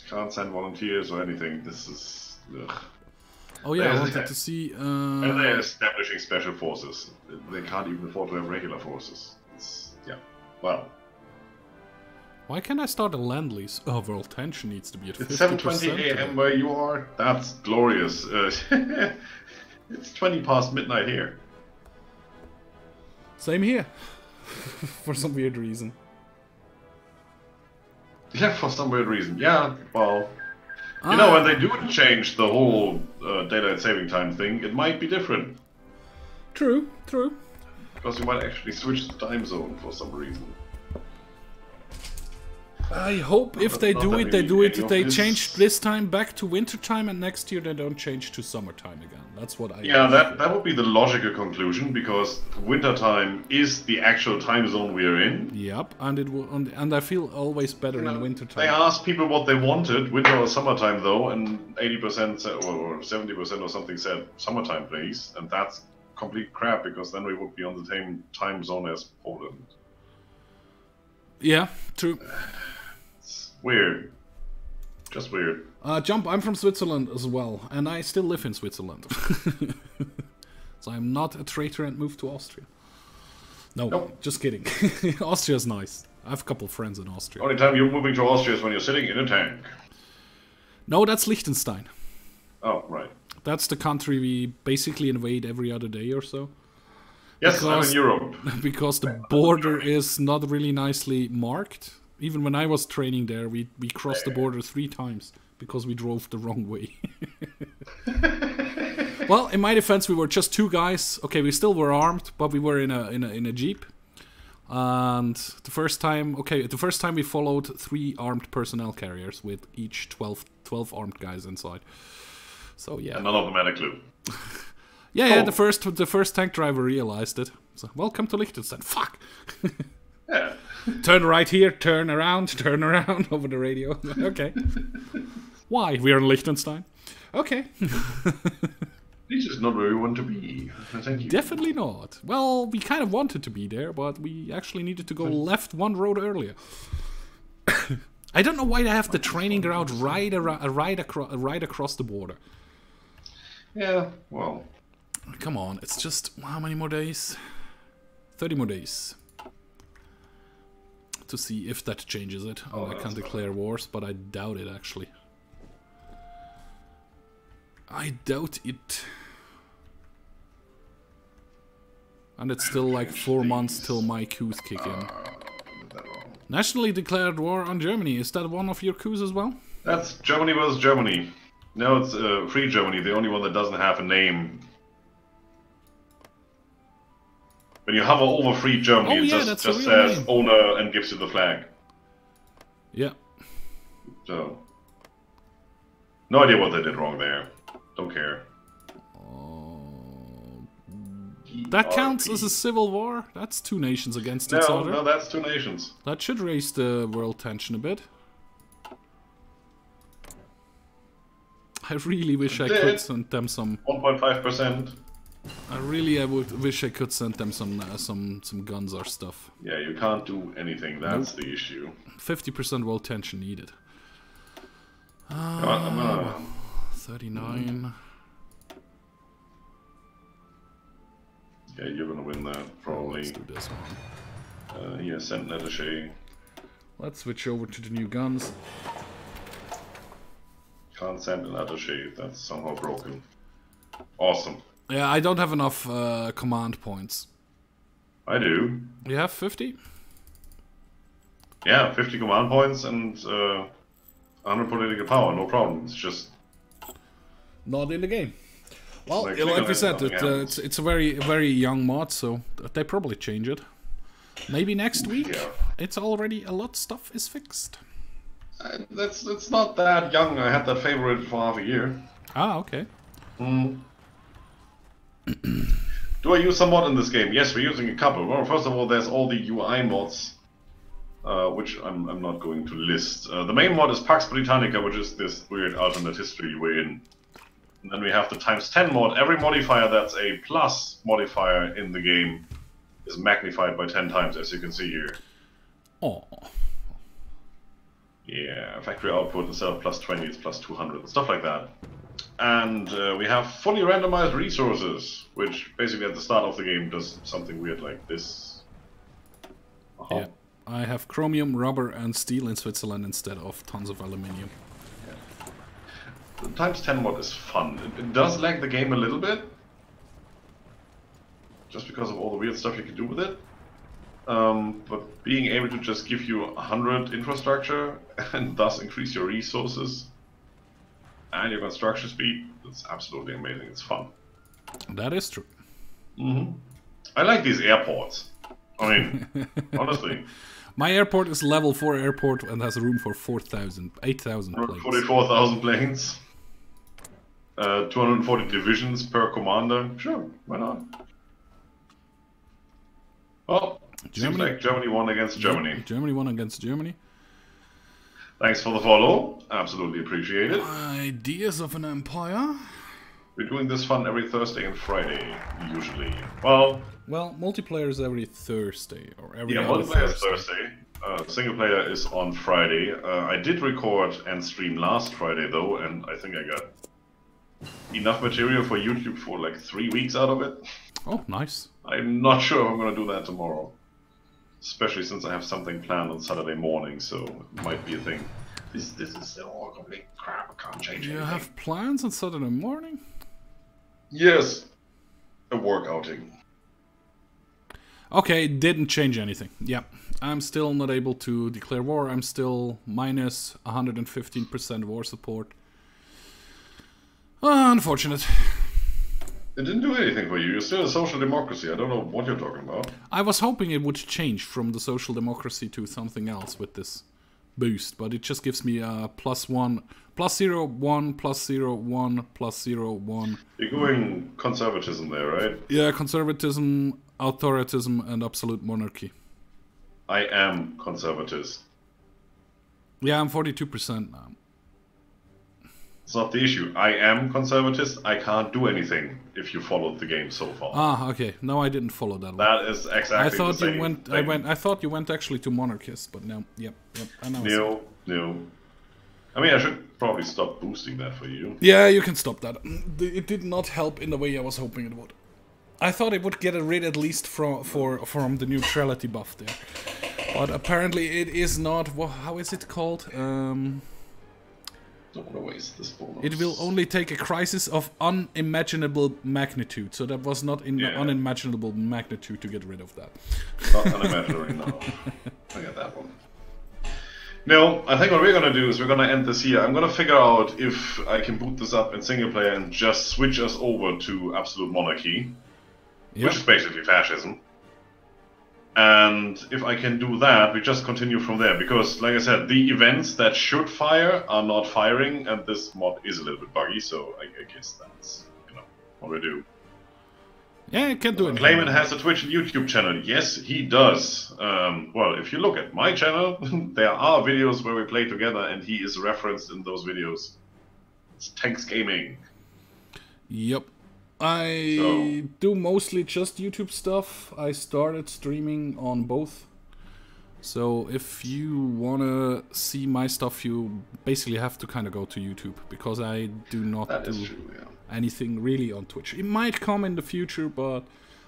Can't send volunteers or anything, this is... Ugh. Oh yeah, I wanted to see... And they're establishing special forces. They can't even afford to have regular forces. It's, yeah, well... Why can't I start a land lease? Oh, world tension needs to be at 50%. It's 7:20 AM where you are. That's glorious. It's 20 past midnight here. Same here. For some weird reason. Yeah, for some weird reason. Yeah, well... You know, when they do change the whole daylight saving time thing, it might be different. True, true. Because you might actually switch the time zone for some reason. I hope if they do it, they change this time back to winter time, and next year they don't change to summertime again. That's what I... Yeah, that would be the logical conclusion, because winter time is the actual time zone we are in. Yep, and it will, and I feel always better in winter time. They asked people what they wanted, winter or summertime though, and 80% said, or 70% or something said summertime please, and that's complete crap, because then we would be on the same time zone as Poland. Yeah, true. Weird. Just weird. Jump, I'm from Switzerland as well, and I still live in Switzerland. So I'm not a traitor and moved to Austria. No, nope. Just kidding. Austria's nice. I have a couple of friends in Austria. Only time you're moving to Austria is when you're sitting in a tank. No, that's Liechtenstein. Oh, right. That's the country we basically invade every other day or so. Yes, because, I'm in Europe. Because the border is not really nicely marked. Even when I was training there, we crossed the border 3 times because we drove the wrong way. Well, in my defense, we were just 2 guys. Okay, we still were armed, but we were in a jeep. And the first time we followed 3 armed personnel carriers with each 12 armed guys inside. So yeah. And none of them had a clue. Yeah, the first tank driver realized it. So, welcome to Liechtenstein. Fuck. Yeah. Turn right here, turn around over the radio. Okay. Why? We are in Liechtenstein. Okay. This is not where we want to be. Thank you. Definitely not. Well, we kind of wanted to be there, but we actually needed to go left 1 road earlier. I don't know why they have the training ground right across the border. Yeah, well. Come on, it's just how many more days? 30 more days. To see if that changes it. Oh, I can't declare wars, but I doubt it actually. I doubt it. And it's still like 4 months till my coups kick in. Nationally declared war on Germany. Is that one of your coups as well? That's Germany versus Germany. No, it's Free Germany, the only one that doesn't have a name. When you hover over Free Germany, it just says name. Owner and gives you the flag. Yeah. So, no idea what they did wrong there. Don't care. That counts as a civil war? That's 2 nations against each other. No, that's 2 nations. That should raise the world tension a bit. I really wish I could send them some 1.5%. I would wish I could send them some guns or stuff. Yeah, you can't do anything. That's the issue. 50% wall tension needed. 39. Yeah, you're gonna win that probably. Let's do this one. Yeah, send an attaché. Let's switch over to the new guns. Can't send an attaché. That's somehow broken. Awesome. Yeah, I don't have enough command points. I do. You have 50? Yeah, 50 command points and 100 political power, no problem. It's just... not in the game. Well, like we said, it's a very young mod, so they probably change it. Maybe next week. Yeah. It's already a lot of stuff is fixed. It's not that young. I had that favorite for half a year. Ah, okay. Do I use some mod in this game? Yes, we're using a couple. Well, first of all, there's all the UI mods, which I'm not going to list. The main mod is Pax Britannica, which is this weird alternate history we're in. And then we have the ×10 mod. Every modifier that's a plus modifier in the game is magnified by 10 times, as you can see here. Oh. Yeah, factory output instead of +20, it's +200, and stuff like that. And we have fully randomized resources, which basically at the start of the game does something weird like this. Yeah, I have chromium, rubber, and steel in Switzerland instead of tons of aluminium. The ×10 mod is fun. It does lag the game a little bit, just because of all the weird stuff you can do with it. But being able to just give you 100 infrastructure and thus increase your resources and your construction speed, that's absolutely amazing. It's fun. That is true. I like these airports. I mean, honestly. My airport is level 4 airport and has room for 8,000 planes. 44,000 planes. 240 divisions per commander. Sure, why not? Well, seems like Germany won against Germany. Germany won against Germany. Thanks for the follow. Absolutely appreciate it. Ideas of an empire. We're doing this fun every Thursday and Friday, usually. Well, multiplayer is every Thursday or every other multiplayer is Thursday. Single player is on Friday. I did record and stream last Friday though, and I think I got enough material for YouTube for like 3 weeks out of it. Oh, nice. I'm not sure if I'm gonna do that tomorrow. Especially since I have something planned on Saturday morning, so it might be a thing. This is all complete crap, I can't change anything. You have plans on Saturday morning? Yes. A work outing. Okay, didn't change anything. Yeah, I'm still not able to declare war. I'm still minus 115% war support. Unfortunate. It didn't do anything for you. You're still a social democracy. I don't know what you're talking about. I was hoping it would change from the social democracy to something else with this boost, but it just gives me a +1, +0, 1, +0, 1, +0, 1. You're going conservatism there, right? Yeah, conservatism, authoritarianism, and absolute monarchy. I am conservatist. Yeah, I'm 42% now. It's not the issue. I am conservatist. I can't do anything if you followed the game so far. Ah, okay. No, I didn't follow that one. That is exactly the same thing. I thought you went actually to monarchist, but no. Yep. I know. No. I mean, I should probably stop boosting that for you. Yeah, you can stop that. It did not help in the way I was hoping it would. I thought it would get rid at least from the neutrality buff there, but apparently it is not. How is it called? Don't want to waste this bonus. It will only take a crisis of unimaginable magnitude, so that was not in unimaginable magnitude to get rid of that. Not unimaginary, no. I got that one. No, I think what we're going to do is we're going to end this here. I'm going to figure out if I can boot this up in single player and just switch us over to absolute monarchy, which is basically fascism. And if I can do that, we just continue from there. Because, like I said, the events that should fire are not firing, and this mod is a little bit buggy, so I guess that's, what we do. Yeah, I can do it. Clayman has a Twitch and YouTube channel. Yes, he does. Well, if you look at my channel, there are videos where we play together, and he is referenced in those videos. It's Tanks Gaming. Yep. I do mostly just YouTube stuff. I started streaming on both. So if you wanna see my stuff, you basically have to kind of go to YouTube, because I do not do anything really on Twitch. It might come in the future, but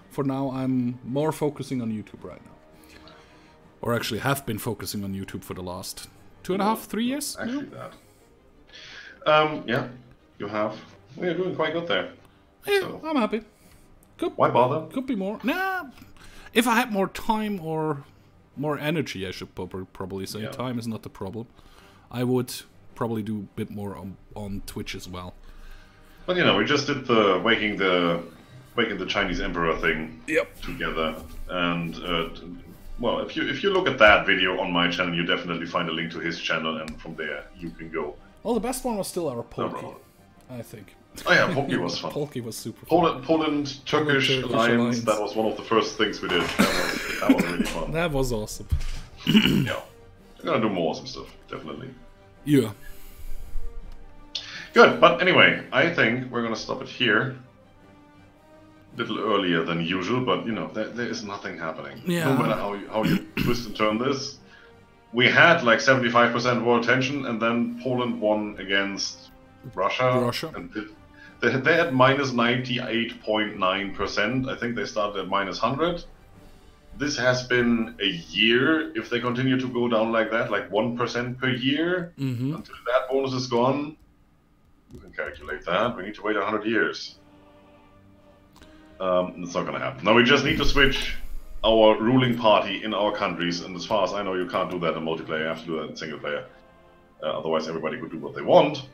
for now I'm more focusing on YouTube right now. Or actually have been focusing on YouTube for the last 2.5, 3 years. Actually yeah, you have. Well, you're doing quite good there. Yeah, so. I'm happy. Why bother? Could be more. Nah, if I had more time or more energy, I should probably say. Yeah. Time is not the problem. I would probably do a bit more on Twitch as well. But you know, we just did the waking the Chinese emperor thing together, and well, if you look at that video on my channel, you definitely find a link to his channel, and from there you can go. Well, the best one was still our Polky, I think. Oh yeah, Polky was fun. Polky was super fun. Poland-Turkish alliance, that was one of the first things we did. That was really fun. That was awesome. Yeah. We're gonna do more awesome stuff, definitely. Yeah. Good, but anyway, I think we're gonna stop it here. A little earlier than usual, but you know, there is nothing happening. Yeah. No matter how you twist and turn this. We had like 75% world tension, and then Poland won against Russia. And they had minus 98.9%. I think they started at minus 100. This has been a year. If they continue to go down like that, like 1% per year, until that bonus is gone, you can calculate that. We need to wait 100 years. It's not going to happen. Now we just need to switch our ruling party in our countries, and as far as I know, you can't do that in multiplayer. You have to do that in single player. Otherwise, everybody could do what they want.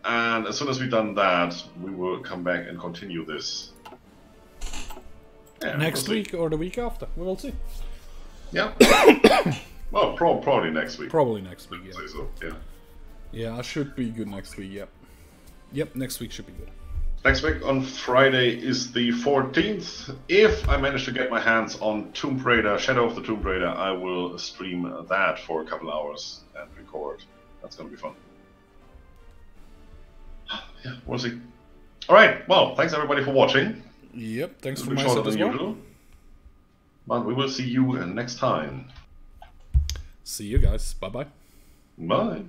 And as soon as we've done that, we will come back and continue this. Yeah, next week or the week after, we will see. Yeah. Well, probably next week. Probably next week, yeah. Say so, yeah. Yeah, I should be good next week, yep. Yep, next week should be good. Next week on Friday is the 14th. If I manage to get my hands on Tomb Raider, Shadow of the Tomb Raider, I will stream that for a couple hours and record. That's going to be fun. Yeah, we'll see. Alright, well, thanks everybody for watching. Yep, thanks for my side as well. But we will see you next time. See you guys. Bye-bye. Bye.